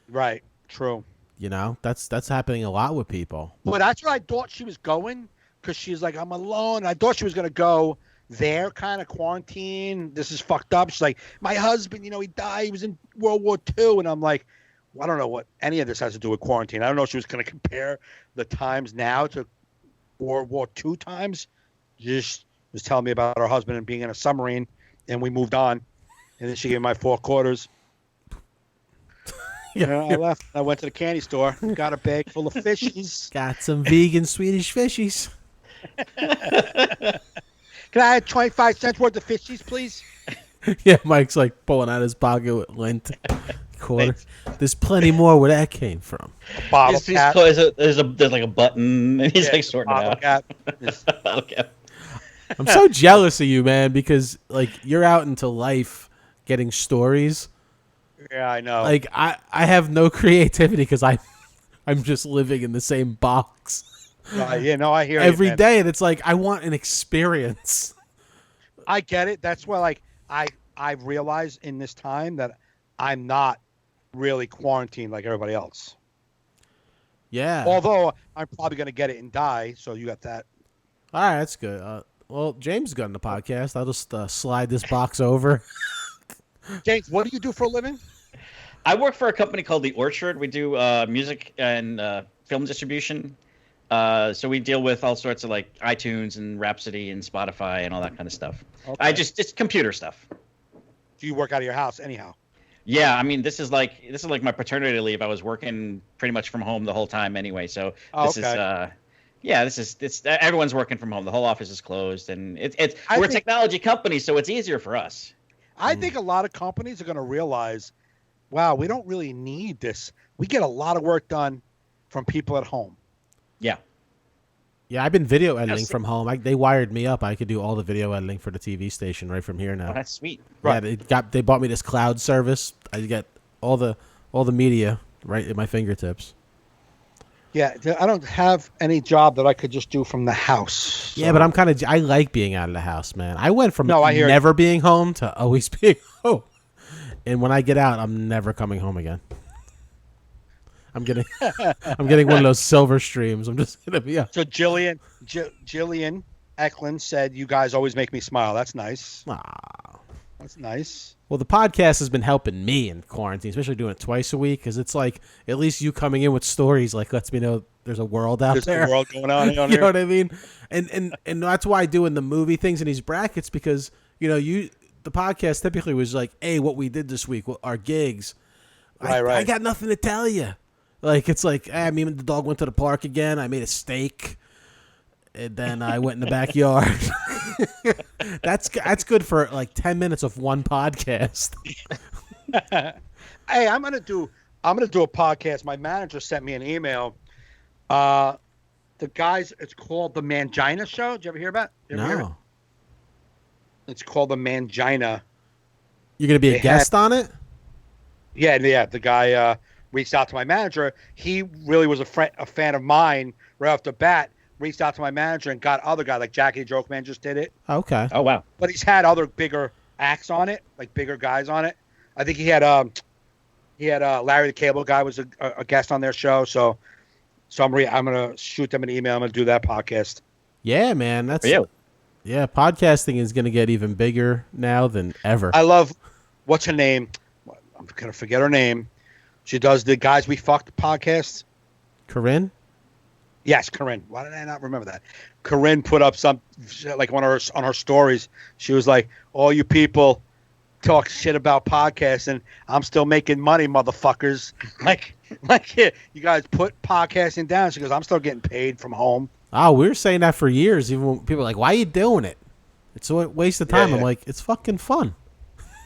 Speaker 3: Right. True.
Speaker 2: You know, that's happening a lot with people.
Speaker 3: But that's where I thought she was going because she's like, I'm alone. I thought she was gonna go there, kind of quarantine. This is fucked up. She's like, my husband, he died. He was in World War II, and I'm like, well, I don't know what any of this has to do with quarantine. I don't know if she was gonna compare the times now to World War II times. Just was telling me about her husband and being in a submarine, and we moved on. And then she gave me my 4 quarters. Yeah, I left. I went to the candy store, got a bag full of fishies.
Speaker 2: Got some vegan Swedish fishies.
Speaker 3: Can I have 25 cents worth of fishies, please?
Speaker 2: Yeah, Mike's like pulling out his pocket with lint. Quarter. There's plenty more where that came from.
Speaker 3: A bottle cap.
Speaker 4: There's like a button, and he's like sorting it out. Bottle cap.
Speaker 2: I'm so jealous of you, man, because like you're out into life getting stories.
Speaker 3: Yeah, I know.
Speaker 2: Like I have no creativity because I'm just living in the same box.
Speaker 3: Yeah, no, I hear
Speaker 2: every
Speaker 3: you,
Speaker 2: day, and it's like I want an experience.
Speaker 3: I get it. That's why, like, I realize in this time that I'm not really quarantined like everybody else.
Speaker 2: Yeah.
Speaker 3: Although I'm probably gonna get it and die, so you got that.
Speaker 2: All right, that's good. Well, James got in the podcast. I'll just slide this box over.
Speaker 3: James, what do you do for a living?
Speaker 4: I work for a company called The Orchard. We do music and film distribution. So we deal with all sorts of like iTunes and Rhapsody and Spotify and all that kind of stuff. Okay. It's computer stuff.
Speaker 3: Do you work out of your house anyhow?
Speaker 4: Yeah, I mean this is like my paternity leave. I was working pretty much from home the whole time anyway. So it's everyone's working from home. The whole office is closed, and we're a technology company, so it's easier for us.
Speaker 3: I think a lot of companies are going to realize, wow, we don't really need this. We get a lot of work done from people at home.
Speaker 4: Yeah.
Speaker 2: Yeah, I've been video editing from home. They wired me up. I could do all the video editing for the TV station right from here now.
Speaker 4: Oh, that's sweet.
Speaker 2: Right. Yeah, they bought me this cloud service. I get all the media right at my fingertips.
Speaker 3: Yeah, I don't have any job that I could just do from the house. So.
Speaker 2: Yeah, but I like being out of the house, man. I went from never being home to always being home. And when I get out, I'm never coming home again. I'm getting one of those silver streams. I'm just gonna be out.
Speaker 3: So Jillian Eklund said, "You guys always make me smile." That's nice. That's nice.
Speaker 2: Well, the podcast has been helping me in quarantine, especially doing it twice a week, because it's like at least you coming in with stories like lets me know there's a world out there.
Speaker 3: There's a world going on here.
Speaker 2: You know what I mean? And that's why I do in the movie things in these brackets, because the podcast typically was like, hey, what we did this week, our gigs. Right. I got nothing to tell you. Like it's like, me and the dog went to the park again. I made a steak, and then I went in the backyard. That's good for like 10 minutes of one podcast.
Speaker 3: Hey, I'm gonna do I'm going to do a podcast. My manager sent me an email. The guys, it's called the Mangina Show. Did you ever hear about it?
Speaker 2: No.
Speaker 3: It's called the Mangina.
Speaker 2: You're going to be a guest on it?
Speaker 3: Yeah. The guy reached out to my manager. He really was a fan of mine right off the bat. Reached out to my manager and got other guy like Jackie the Joke Man just did it.
Speaker 2: Okay.
Speaker 4: Oh wow.
Speaker 3: But he's had other bigger acts on it, like bigger guys on it. I think he had Larry the Cable Guy was a guest on their show. So I'm gonna shoot them an email. I'm gonna do that podcast.
Speaker 2: Yeah, man. That's
Speaker 4: For you.
Speaker 2: Yeah, podcasting is going to get even bigger now than ever.
Speaker 3: I love, what's her name? I'm gonna forget her name. She does the Guys We Fucked podcast.
Speaker 2: Corinne?
Speaker 3: Yes, Corinne. Why did I not remember that? Corinne put up some, like on her stories. She was like, "All you people talk shit about podcasting. I'm still making money, motherfuckers." like yeah, you guys put podcasting down. She goes, "I'm still getting paid from home."
Speaker 2: Oh, we were saying that for years. Even when people were like, "Why are you doing it? It's a waste of time."
Speaker 3: Yeah.
Speaker 2: I'm like, it's fucking fun.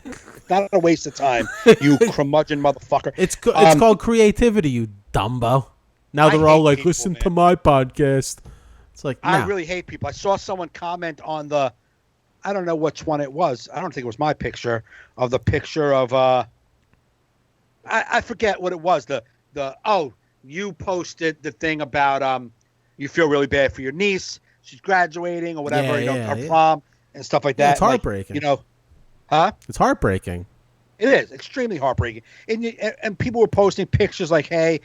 Speaker 3: It's not a waste of time, you curmudgeon motherfucker.
Speaker 2: It's called creativity, you dumbo. Now they're all like,
Speaker 3: people,
Speaker 2: listen
Speaker 3: man.
Speaker 2: to my podcast. It's like,
Speaker 3: I
Speaker 2: no.
Speaker 3: really hate people. I saw someone comment on the, I don't know which one it was. I don't think it was my picture of the picture of I forget what it was. You posted the thing about you feel really bad for your niece. She's graduating or whatever, her prom and stuff like that.
Speaker 2: It's heartbreaking.
Speaker 3: Huh?
Speaker 2: It's heartbreaking.
Speaker 3: It is extremely heartbreaking. And people were posting pictures like, hey,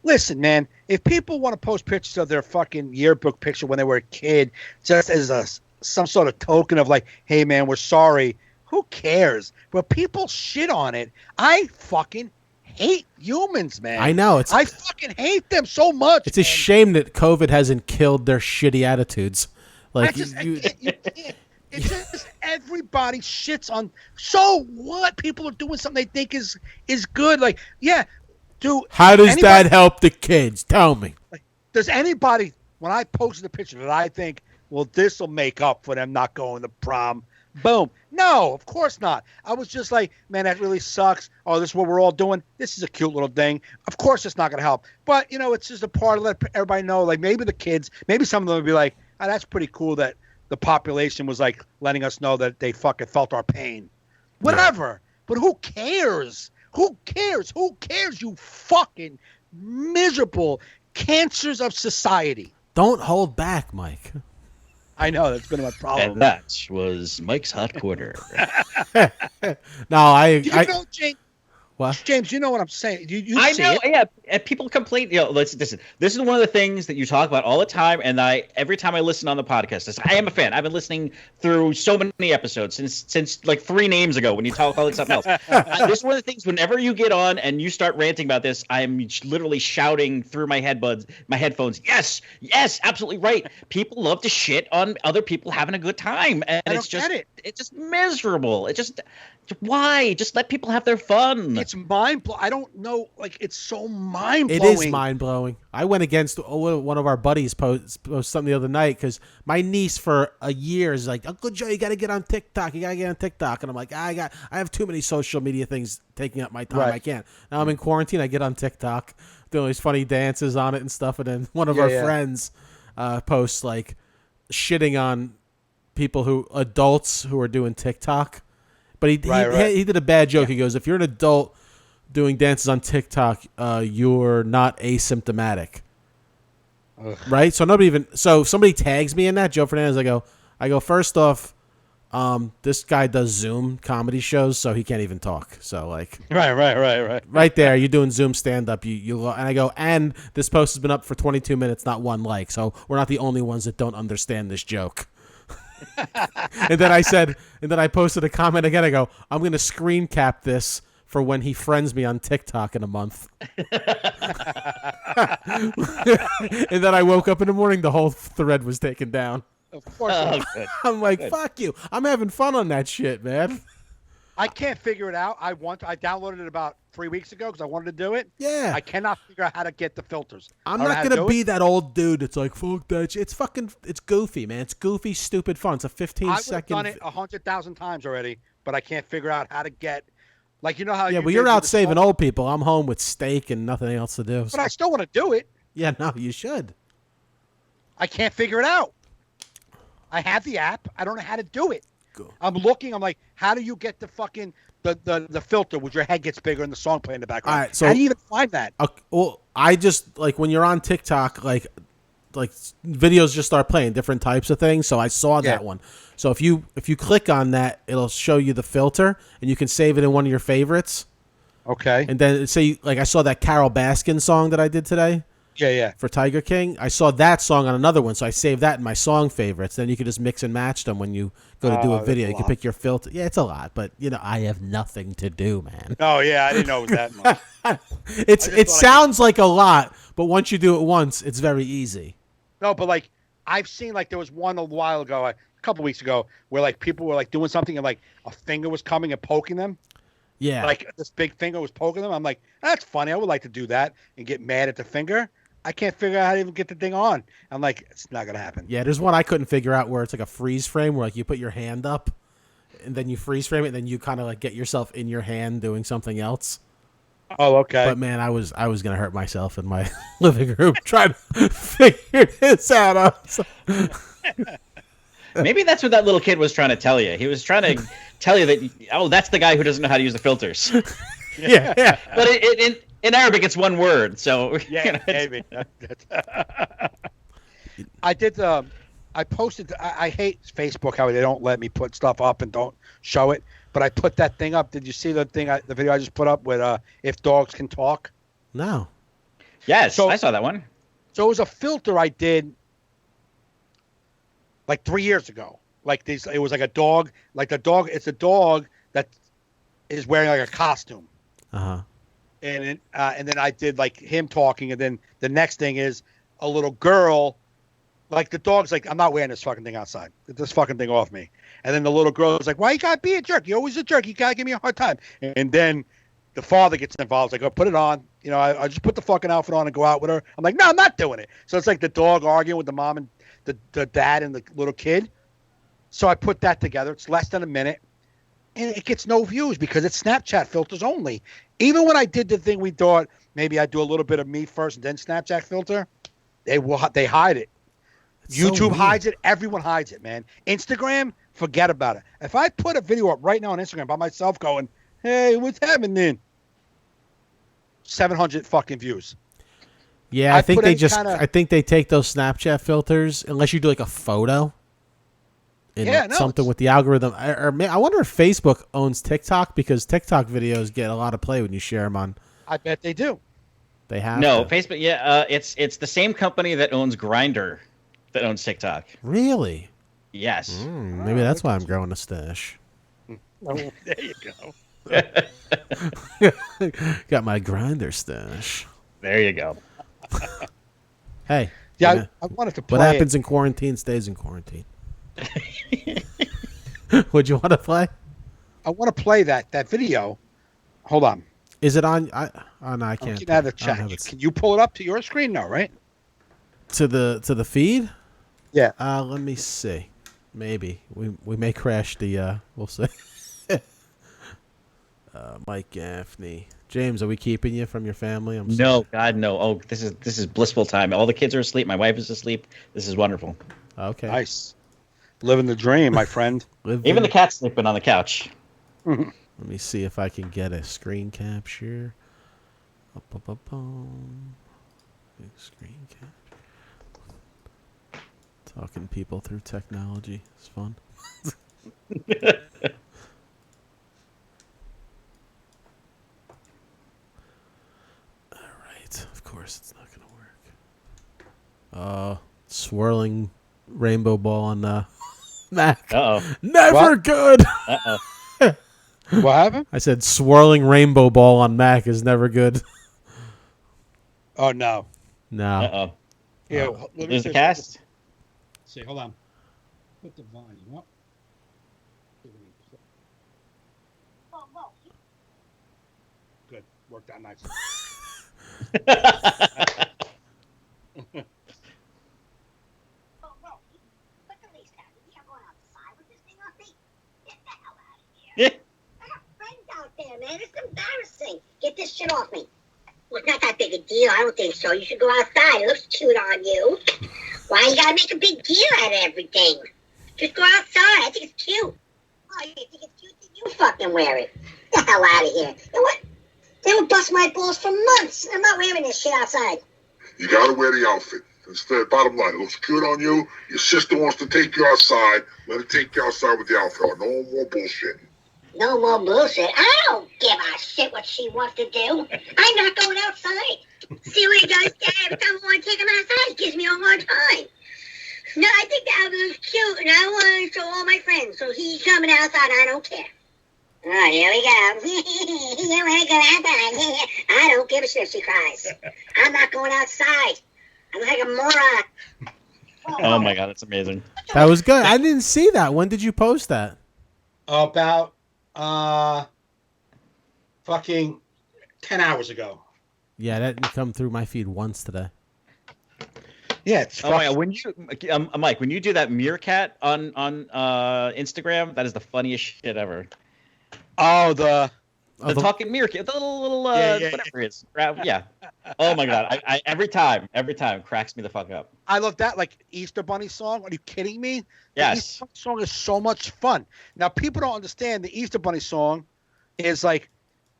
Speaker 3: listen, man, if people want to post pictures of their fucking yearbook picture when they were a kid, just as some sort of token of like, hey, man, we're sorry, who cares? But people shit on it. I fucking hate humans, man.
Speaker 2: I know.
Speaker 3: I fucking hate them so much.
Speaker 2: It's a shame that COVID hasn't killed their shitty attitudes. Like
Speaker 3: you can't. It's just everybody shits on. So what? People are doing something they think is good. Like, yeah, dude.
Speaker 2: How does that help the kids? Tell me.
Speaker 3: Like, does anybody, when I posted the picture, did I think, well, this will make up for them not going to prom? Boom. No, of course not. I was just like, man, that really sucks. Oh, this is what we're all doing. This is a cute little thing. Of course it's not going to help. But, it's just a part of let everybody know. Like, maybe the kids, maybe some of them would be like, oh, that's pretty cool that the population was like letting us know that they fucking felt our pain. Whatever. But who cares? Who cares? Who cares, you fucking miserable cancers of society?
Speaker 2: Don't hold back, Mike.
Speaker 3: I know, that's been my problem.
Speaker 4: And that was Mike's Hot Quarter.
Speaker 2: No,
Speaker 3: Do you know, James?
Speaker 2: What?
Speaker 3: James, you know what I'm saying? You
Speaker 4: I
Speaker 3: see
Speaker 4: know,
Speaker 3: it?
Speaker 4: yeah. And people complain. Listen. This is one of the things that you talk about all the time. And every time I listen on the podcast, I am a fan. I've been listening through so many episodes since like 3 names ago when you talk about something else. This is one of the things. Whenever you get on and you start ranting about this, I'm literally shouting through my headphones. Yes, absolutely right. People love to shit on other people having a good time, and it's just miserable. Why? Just let people have their fun.
Speaker 3: It's mind-blowing. I don't know. Like, it's so mind-blowing.
Speaker 2: It is mind-blowing. I went against one of our buddies post something the other night because my niece for a year is like, Uncle Joe, you got to get on TikTok. And I'm like, I have too many social media things taking up my time. Right. I can't. Now I'm in quarantine. I get on TikTok, doing these funny dances on it and stuff. And then one of our friends posts like shitting on adults who are doing TikTok. But he did a bad joke. Yeah. He goes, if you're an adult doing dances on TikTok, you're not asymptomatic. Ugh. Right? So somebody tags me in that, Joe Fernandes, I go, first off, this guy does Zoom comedy shows, so he can't even talk. So like
Speaker 3: Right.
Speaker 2: Right there, you're doing Zoom stand-up. And I go, and this post has been up for 22 minutes, not one like. So we're not the only ones that don't understand this joke. And then I posted a comment again. I go, I'm going to screen cap this for when he friends me on TikTok in a month. And then I woke up in the morning, the whole thread was taken down.
Speaker 3: Of course.
Speaker 2: I'm like, fuck you. I'm having fun on that shit, man.
Speaker 3: I can't figure it out. I downloaded it about 3 weeks ago because I wanted to do it.
Speaker 2: Yeah.
Speaker 3: I cannot figure out how to get the filters.
Speaker 2: I'm not going to be that old dude that's like, fuck that shit. It's goofy, man. It's goofy, stupid fun. It's a 15-second.
Speaker 3: I've done it 100,000 times already, but I can't figure out how to get Like, you know how
Speaker 2: Yeah,
Speaker 3: you
Speaker 2: but
Speaker 3: did
Speaker 2: you're
Speaker 3: with
Speaker 2: out
Speaker 3: the
Speaker 2: saving
Speaker 3: song?
Speaker 2: old people. I'm home with steak and nothing else to do.
Speaker 3: But I still want to do it.
Speaker 2: Yeah, no, you should.
Speaker 3: I can't figure it out. I have the app. I don't know how to do it.
Speaker 2: Go.
Speaker 3: I'm looking. I'm like, how do you get the fucking the filter where your head gets bigger and the song play in the background?
Speaker 2: All right, so
Speaker 3: how do you even find that?
Speaker 2: Well, I just like when you're on TikTok, like videos just start playing different types of things. So I saw that one. So if you click on that, it'll show you the filter, and you can save it in one of your favorites.
Speaker 3: Okay.
Speaker 2: And then say like I saw that Carol Baskin song that I did today.
Speaker 3: Yeah.
Speaker 2: For Tiger King, I saw that song on another one, so I saved that in my song favorites. Then you can just mix and match them when you go to do a video. You can pick your filter. Yeah, it's a lot, but I have nothing to do, man.
Speaker 3: Oh yeah, I didn't know it was that much.
Speaker 2: It sounds like a lot, but once you do it once, it's very easy.
Speaker 3: No, but like I've seen like there was one a while ago, a couple weeks ago, where like people were like doing something and like a finger was coming and poking them.
Speaker 2: Yeah.
Speaker 3: Like this big finger was poking them. I'm like, that's funny. I would like to do that and get mad at the finger. I can't figure out how to even get the thing on. I'm like, it's not gonna happen.
Speaker 2: Yeah, there's one I couldn't figure out where it's like a freeze frame where like you put your hand up and then you freeze frame it and then you kind of like get yourself in your hand doing something else.
Speaker 3: Oh, okay.
Speaker 2: But man, I was gonna hurt myself in my living room trying to figure this out.
Speaker 4: Maybe that's what that little kid was trying to tell you. He was trying to tell you that that's the guy who doesn't know how to use the filters.
Speaker 2: Yeah.
Speaker 4: But in Arabic, it's one word, so
Speaker 3: yeah, maybe. I did. I posted. I hate Facebook how they don't let me put stuff up and don't show it. But I put that thing up. Did you see the thing? The video I just put up with if dogs can talk?
Speaker 2: No.
Speaker 4: Yes, I saw that one.
Speaker 3: So it was a filter I did like 3 years ago. Like this, it was like a dog. Like the dog. It's a dog that is wearing like a costume.
Speaker 2: Uh-huh.
Speaker 3: And then I did like him talking, and then the next thing is a little girl, like the dog's like, I'm not wearing this fucking thing outside. Get this fucking thing off me. And then the little girl is like, why you gotta be a jerk? You're always a jerk. You gotta give me a hard time. And then the father gets involved. Like, oh, put it on. I just put the fucking outfit on and go out with her. I'm like, no, I'm not doing it. So it's like the dog arguing with the mom and the dad and the little kid. So I put that together. It's less than a minute. And it gets no views because it's Snapchat filters only. Even when I did the thing we thought maybe I'd do a little bit of me first and then Snapchat filter, they hide it. It's YouTube hides it. Everyone hides it, man. Instagram, forget about it. If I put a video up right now on Instagram by myself going, hey, what's happening? 700 fucking views.
Speaker 2: Yeah, I think they take those Snapchat filters unless you do like a photo. Something with the algorithm. I wonder if Facebook owns TikTok because TikTok videos get a lot of play when you share them on.
Speaker 3: I bet they do.
Speaker 2: They have
Speaker 4: Facebook. Yeah, it's the same company that owns Grindr that owns TikTok.
Speaker 2: Really?
Speaker 4: Yes.
Speaker 2: Maybe that's why I'm growing a stash.
Speaker 3: Oh, there you go.
Speaker 2: Got my Grindr stash.
Speaker 4: There you go.
Speaker 2: Hey.
Speaker 3: Yeah, I wanted to play.
Speaker 2: What happens in quarantine stays in quarantine. Would you want to play?
Speaker 3: I want to play that video. Hold on.
Speaker 2: Is it on? No, I can't.
Speaker 3: Out of the chat. Can you pull it up to your screen now? Right. To the
Speaker 2: feed.
Speaker 3: Yeah.
Speaker 2: Let me see. Maybe we may crash the. We'll see. Mike Gaffney. James, are we keeping you from your family?
Speaker 4: No, God, no. Oh, this is blissful time. All the kids are asleep. My wife is asleep. This is wonderful.
Speaker 2: Okay.
Speaker 3: Nice. Living the dream, my friend.
Speaker 4: Even the cat's sleeping on the couch.
Speaker 2: Let me see if I can get a screen capture. Screen capture. Talking people through technology is fun. Alright, of course it's not going to work. Swirling rainbow ball on Mac.
Speaker 4: Uh-oh.
Speaker 2: Never good!
Speaker 4: Uh-oh.
Speaker 3: What happened?
Speaker 2: I said swirling rainbow ball on Mac is never good.
Speaker 3: Oh, no.
Speaker 2: No.
Speaker 4: Uh-oh.
Speaker 3: Here,
Speaker 4: there's the cast.
Speaker 3: See, hold on. Put the volume up. Good. Worked out nicely.
Speaker 4: Yeah.
Speaker 5: I got friends out there, man. It's the deal. I don't think so. You should go outside. It looks cute on you. Why you gotta make a big deal out of everything? Just go outside. I think it's cute. Oh, you think it's cute? Then you fucking wear it. Get the hell out of here. You know what? They would bust my balls for months. I'm not wearing this shit outside.
Speaker 6: You gotta wear the outfit. Instead, bottom line, it looks cute on you. Your sister wants to take you outside. Let her take you outside with the outfit. No more bullshit.
Speaker 5: No more bullshit. I don't give a shit what she wants to do. I'm not going outside. See what he does there? Every time I want to take him outside, he gives me a hard time. No, I think the outfit is cute, and I want to show all my friends. So he's coming outside. I don't care. Oh, here we go. You want to go outside? I don't give a shit if she cries. I'm not going outside. I'm like a moron.
Speaker 4: Oh my god, that's amazing.
Speaker 2: That was good. I didn't see that. When did you post that?
Speaker 3: About fucking 10 hours ago.
Speaker 2: Yeah, that didn't come through my feed once today.
Speaker 3: Yeah, it's
Speaker 4: Oh my god, when you Mike, when you do that meerkat on Instagram, that is the funniest shit ever.
Speaker 3: Oh, the
Speaker 4: talking meerkat, the little whatever it is. Yeah. Oh my god, I every time cracks me the fuck up.
Speaker 3: I love that, like Easter Bunny song. Are you kidding me?
Speaker 4: Yes.
Speaker 3: The Easter Bunny song is so much fun. Now people don't understand the Easter Bunny song is like,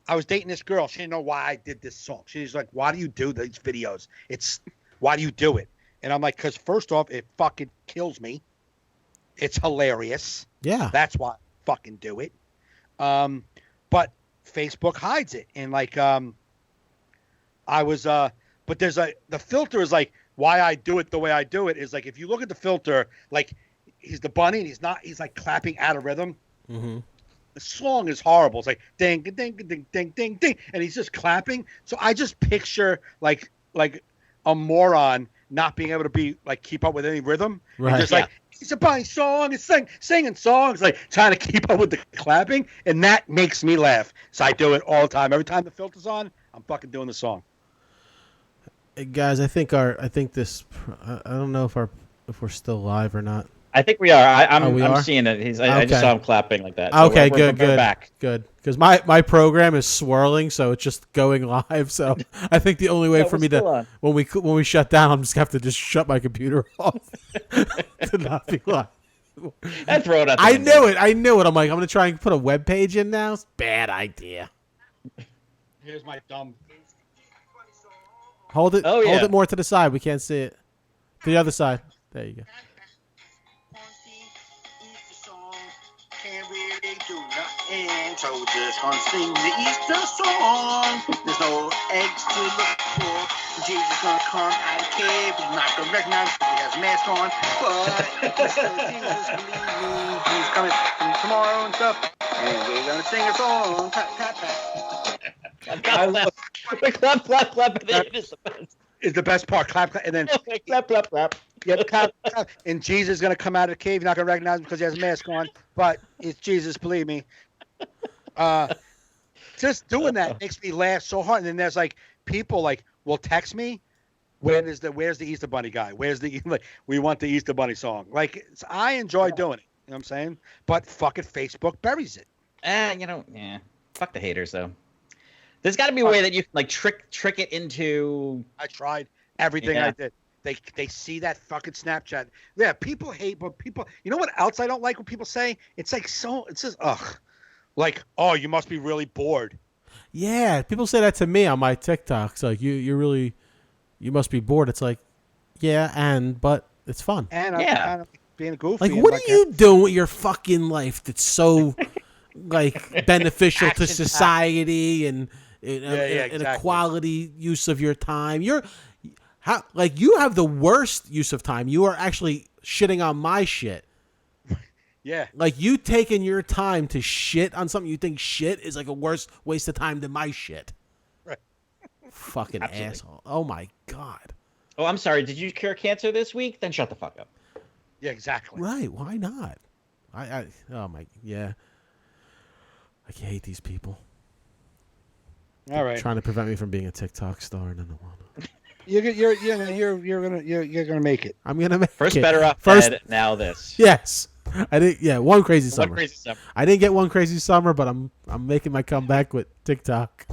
Speaker 3: I was dating this girl. She didn't know why I did this song. She's like, "Why do you do these videos? Why do you do it?" And I'm like, "Cause first off, it fucking kills me. It's hilarious.
Speaker 2: Yeah,
Speaker 3: that's why I fucking do it. But Facebook hides it, and like, I was, but there's the filter is like why I do it the way I do it is like if you look at the filter, like he's the bunny and he's like clapping out of rhythm.
Speaker 2: Mm-hmm.
Speaker 3: The song is horrible. It's like ding, ding, ding, ding, ding, ding, and he's just clapping. So I just picture like a moron not being able to be like keep up with any rhythm.
Speaker 2: Right.
Speaker 3: And just like it's a bunny song, it's singing songs, like trying to keep up with the clapping, and that makes me laugh. So I do it all the time. Every time the filter's on, I'm fucking doing the song.
Speaker 2: Hey guys, I don't know if we're still live or not.
Speaker 4: I think we are. I'm
Speaker 2: are?
Speaker 4: seeing it. I just saw him clapping like that.
Speaker 2: So okay,
Speaker 4: we're
Speaker 2: good.
Speaker 4: Back.
Speaker 2: Good. Because my program is swirling, so it's just going live. So I think the only way for me to when we shut down, I'm just gonna have to just shut my computer off to not be live.
Speaker 4: And throw it out.
Speaker 2: I knew it. I'm like, I'm gonna try and put a web page in now. It's a bad idea.
Speaker 3: Here's my dumb.
Speaker 2: Hold it.
Speaker 4: Oh, yeah.
Speaker 2: Hold it more to the side. We can't see it. To the other side. There you go.
Speaker 7: So just gonna sing the Easter song. There's no eggs to look for. Jesus gonna come out of the cave. He's not gonna recognize because he has a mask on. But still Jesus, believe me, he's coming tomorrow and stuff. And we're gonna sing a song. Clap, clap, clap.
Speaker 4: Clap.
Speaker 3: Is the best part. Clap, and then
Speaker 4: clap.
Speaker 3: Yeah, clap. And Jesus is gonna come out of the cave. You're not gonna recognize him because he has a mask on. But it's Jesus, believe me. Just doing that makes me laugh so hard. And then there's like people like will text me, where's the Easter Bunny guy? Where's the we want the Easter Bunny song? Like I enjoy doing it. You know what I'm saying? But fucking Facebook buries it.
Speaker 4: Fuck the haters though. There's got to be a way that you can like trick it into.
Speaker 3: I tried everything I did. They see that fucking Snapchat. Yeah, people hate, but people. You know what else I don't like when people say? It's like so. It's just ugh. Like, oh, you must be really bored.
Speaker 2: Yeah, people say that to me on my TikToks. Like, you must be bored. It's like, yeah, but it's fun.
Speaker 3: And I'm kind of being goofy.
Speaker 2: Like, what are you doing with your fucking life that's so, like, beneficial to society and a quality use of your time? You have the worst use of time. You are actually shitting on my shit.
Speaker 3: Yeah.
Speaker 2: Like you taking your time to shit on something you think shit is like a worse waste of time than my shit.
Speaker 3: Right.
Speaker 2: Fucking
Speaker 4: Absolutely.
Speaker 2: asshole. Oh my God.
Speaker 4: Oh, I'm sorry. Did you cure cancer this week? Then shut the fuck up.
Speaker 3: Yeah, exactly.
Speaker 2: Right. Why not? I hate these people.
Speaker 3: All right.
Speaker 2: Trying to prevent me from being a TikTok star and I don't want to.
Speaker 3: You're gonna make it.
Speaker 2: I'm gonna make
Speaker 4: First
Speaker 2: it.
Speaker 4: better off dead, now this.
Speaker 2: Yes. I didn't. Yeah, one crazy summer.
Speaker 4: One crazy summer.
Speaker 2: I didn't get one crazy summer, but I'm making my comeback with TikTok.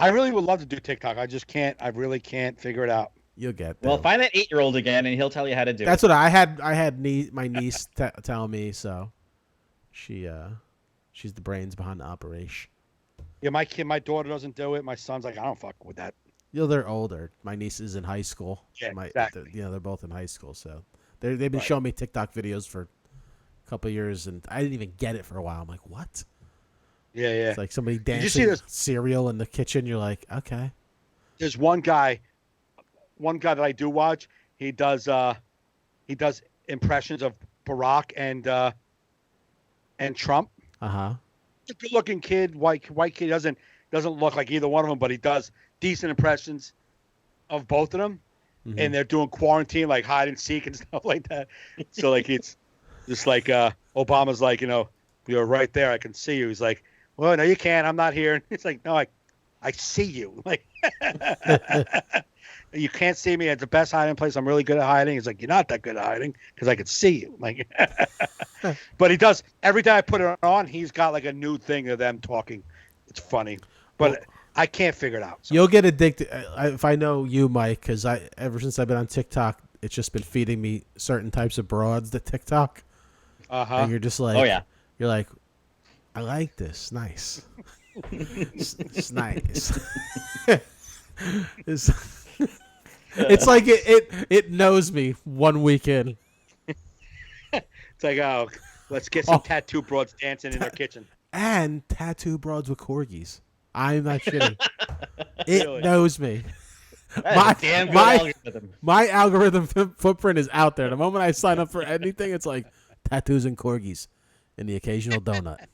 Speaker 3: I really would love to do TikTok. I just can't. I really can't figure it out.
Speaker 2: You'll get there.
Speaker 4: Well, find that 8-year-old again, and he'll tell you how to do
Speaker 2: That's
Speaker 4: it.
Speaker 2: what I had. I had my niece tell me. So she's the brains behind the operation.
Speaker 3: Yeah, my daughter doesn't do it. My son's like, I don't fuck with that.
Speaker 2: They're older. My niece is in high school.
Speaker 3: Yeah, exactly.
Speaker 2: They're both in high school, so they've been showing me TikTok videos for a couple of years, and I didn't even get it for a while. I'm like, what?
Speaker 3: Yeah.
Speaker 2: It's like somebody
Speaker 3: you
Speaker 2: dancing
Speaker 3: see this?
Speaker 2: cereal in the kitchen. You're like, okay.
Speaker 3: There's one guy that I do watch. He does impressions of Barack and Trump.
Speaker 2: Uh-huh.
Speaker 3: A good-looking kid, white kid, doesn't look like either one of them, but he does decent impressions of both of them.
Speaker 2: Mm-hmm.
Speaker 3: And they're doing quarantine, like hide and seek and stuff like that. So like it's just like Obama's like, you're right there, I can see you. He's like, well, no, you can't. I'm not here. It's like, no, I see you. Like, you can't see me. It's the best hiding place. I'm really good at hiding. He's like, you're not that good at hiding because I can see you. Like, but he does every time I put it on. He's got like a new thing of them talking. It's funny, but I can't figure it out. So.
Speaker 2: You'll get addicted if I know you, Mike, because ever since I've been on TikTok, it's just been feeding me certain types of broads. The TikTok, and you're just like,
Speaker 4: oh yeah,
Speaker 2: you're like, I like this. Nice. It's nice. It's like it knows me 1 week in.
Speaker 3: It's like, oh, let's get some tattoo broads dancing in their kitchen.
Speaker 2: And tattoo broads with corgis. I'm not kidding. It
Speaker 3: Really?
Speaker 2: knows me. My algorithm footprint is out there. The moment I sign up for anything, it's like tattoos and corgis and the occasional donut.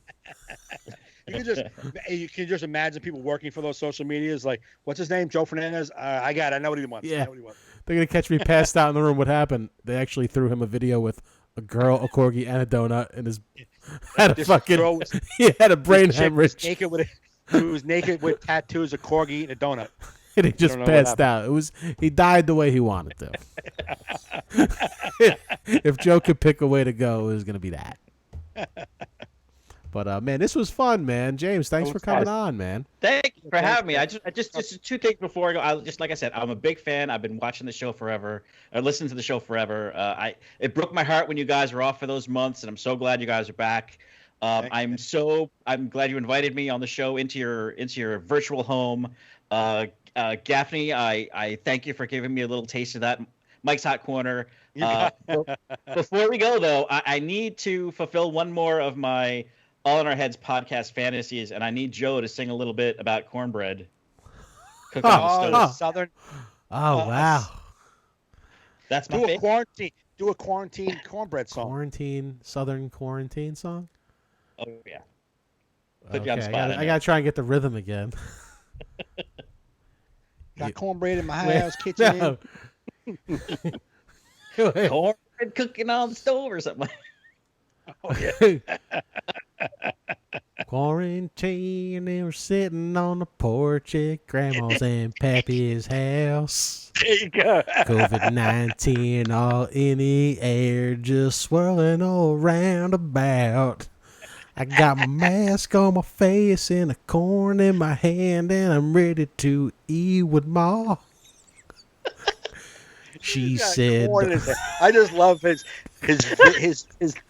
Speaker 3: You can just imagine people working for those social medias. Like, what's his name? Joe Fernandes. I got it. I know what he wants.
Speaker 2: Yeah. They're going to catch me passed out in the room. What happened? They actually threw him a video with a girl, a corgi, and a donut, and he had a brain hemorrhage.
Speaker 3: He was naked with tattoos, a corgi, eating a donut.
Speaker 2: And he just passed out. He died the way he wanted to. If Joe could pick a way to go, it was going to be that. But man, this was fun, man. James, thanks for coming on, man.
Speaker 4: Thank you for having me. I just two things before I go. Like I said, I'm a big fan. I've been watching the show forever, or listening to the show forever. It broke my heart when you guys were off for those months, and I'm so glad you guys are back. I'm glad you invited me on the show into your virtual home. Gaffney, I thank you for giving me a little taste of that Mike's Hot Corner. Before we go, though, I need to fulfill one more of my All in Our Heads podcast fantasies, and I need Joe to sing a little bit about cornbread.
Speaker 3: Southern.
Speaker 2: Oh, wow.
Speaker 4: That's my favorite.
Speaker 3: Do a quarantine cornbread song.
Speaker 2: Southern quarantine song?
Speaker 4: Oh, yeah. Put you on the spot.
Speaker 2: I got to try and get the rhythm again.
Speaker 3: Got cornbread in my house kitchen.
Speaker 4: Cornbread cooking on the stove or something.
Speaker 3: Oh, yeah.
Speaker 2: Quarantine, and we're sitting on the porch at Grandma's and Pappy's house.
Speaker 3: There you go.
Speaker 2: COVID-19 all in the air, just swirling all around about. I got my mask on my face and a corn in my hand, and I'm ready to eat with Ma. She said,
Speaker 3: I just love his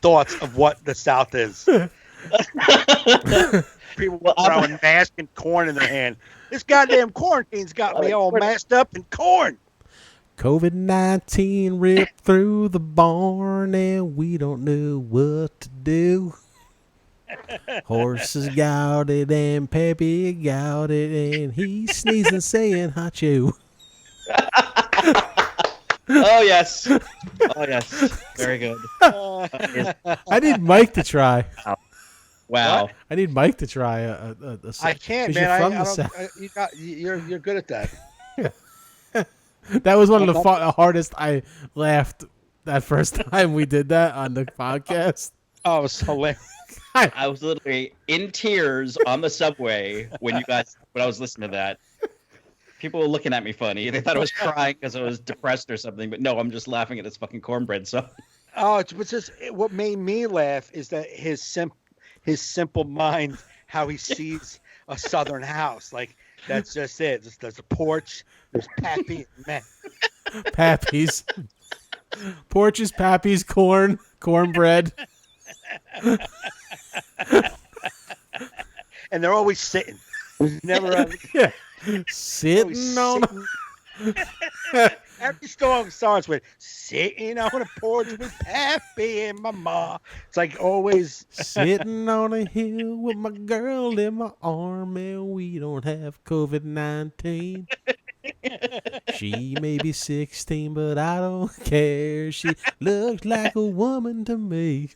Speaker 3: thoughts of what the South is. People throwing mask and corn in their hand. This goddamn quarantine's got me all masked up in corn.
Speaker 2: COVID-19 ripped through the barn, and we don't know what to do. Horses got it, and Peppy got it, and he's sneezing, saying "Hachu."
Speaker 4: Oh yes, very good.
Speaker 2: I need Mike to try.
Speaker 4: Wow.
Speaker 2: What? I need Mike to try a
Speaker 3: I can't, man. You're good at that.
Speaker 2: That was one of the hardest. I laughed that first time we did that on the podcast.
Speaker 3: Oh, it was hilarious.
Speaker 4: I was literally in tears on the subway when I was listening to that. People were looking at me funny. They thought I was crying because I was depressed or something. But no, I'm just laughing at this fucking cornbread song.
Speaker 3: Oh, it's just what made me laugh is that his simple mind, how he sees a Southern house. Like That's just it. There's a porch. There's Pappy and Matt.
Speaker 2: Pappy's. Porches, Pappy's, cornbread.
Speaker 3: And they're always sitting. There's never
Speaker 2: Yeah. Sitting on.
Speaker 3: Every song starts with "sitting on a porch with Pappy and my ma." It's like always
Speaker 2: Sitting on a hill with my girl in my arm, and we don't have COVID-19. She may be 16, but I don't care. She looks like a woman to me.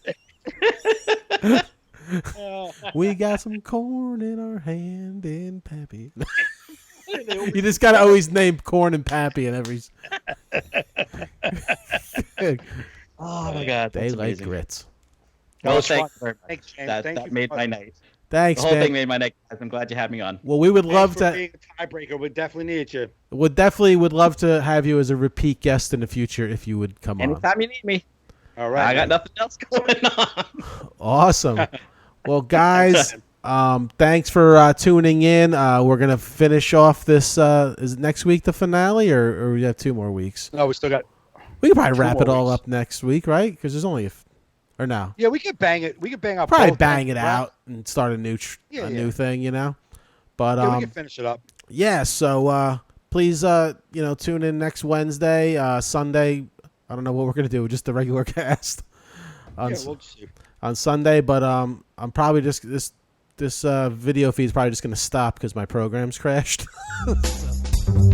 Speaker 2: We got some corn in our hand and Pappy. You just gotta always name corn and Pappy in every.
Speaker 4: Oh my God,
Speaker 2: They
Speaker 4: that's
Speaker 2: like
Speaker 4: amazing.
Speaker 2: grits.
Speaker 4: Oh, thanks very much.
Speaker 3: Thanks, James.
Speaker 4: That,
Speaker 3: Thank
Speaker 4: that
Speaker 3: you
Speaker 4: made
Speaker 3: for-
Speaker 4: my night.
Speaker 2: Thanks,
Speaker 4: The whole
Speaker 2: man.
Speaker 4: thing made my night. I'm glad you had me on.
Speaker 2: Well, we would love
Speaker 3: Thanks for
Speaker 2: to.
Speaker 3: being a tiebreaker. We definitely need you.
Speaker 2: Would love to have you as a repeat guest in the future if you would come on.
Speaker 4: Anytime you need me.
Speaker 3: All right.
Speaker 4: I got nothing else going on.
Speaker 2: Awesome. Well, guys, thanks for tuning in. We're gonna finish off this. Is it next week the finale, or we have 2 more weeks?
Speaker 3: No, we still got.
Speaker 2: We can probably
Speaker 3: 2
Speaker 2: wrap
Speaker 3: more
Speaker 2: it all
Speaker 3: weeks.
Speaker 2: up next week, right? Because there's only or no.
Speaker 3: Yeah, we could bang it. We could bang out.
Speaker 2: Probably
Speaker 3: both
Speaker 2: bang
Speaker 3: ends,
Speaker 2: it
Speaker 3: right?
Speaker 2: out and start a new
Speaker 3: Yeah,
Speaker 2: new thing, you know. But
Speaker 3: Yeah, we can finish it up.
Speaker 2: yeah. So please, tune in next Wednesday, Sunday. I don't know what we're gonna do. Just the regular cast on
Speaker 3: Yeah, we'll see.
Speaker 2: on Sunday. But I'm probably just this video feed is probably just gonna stop because my program's crashed. So.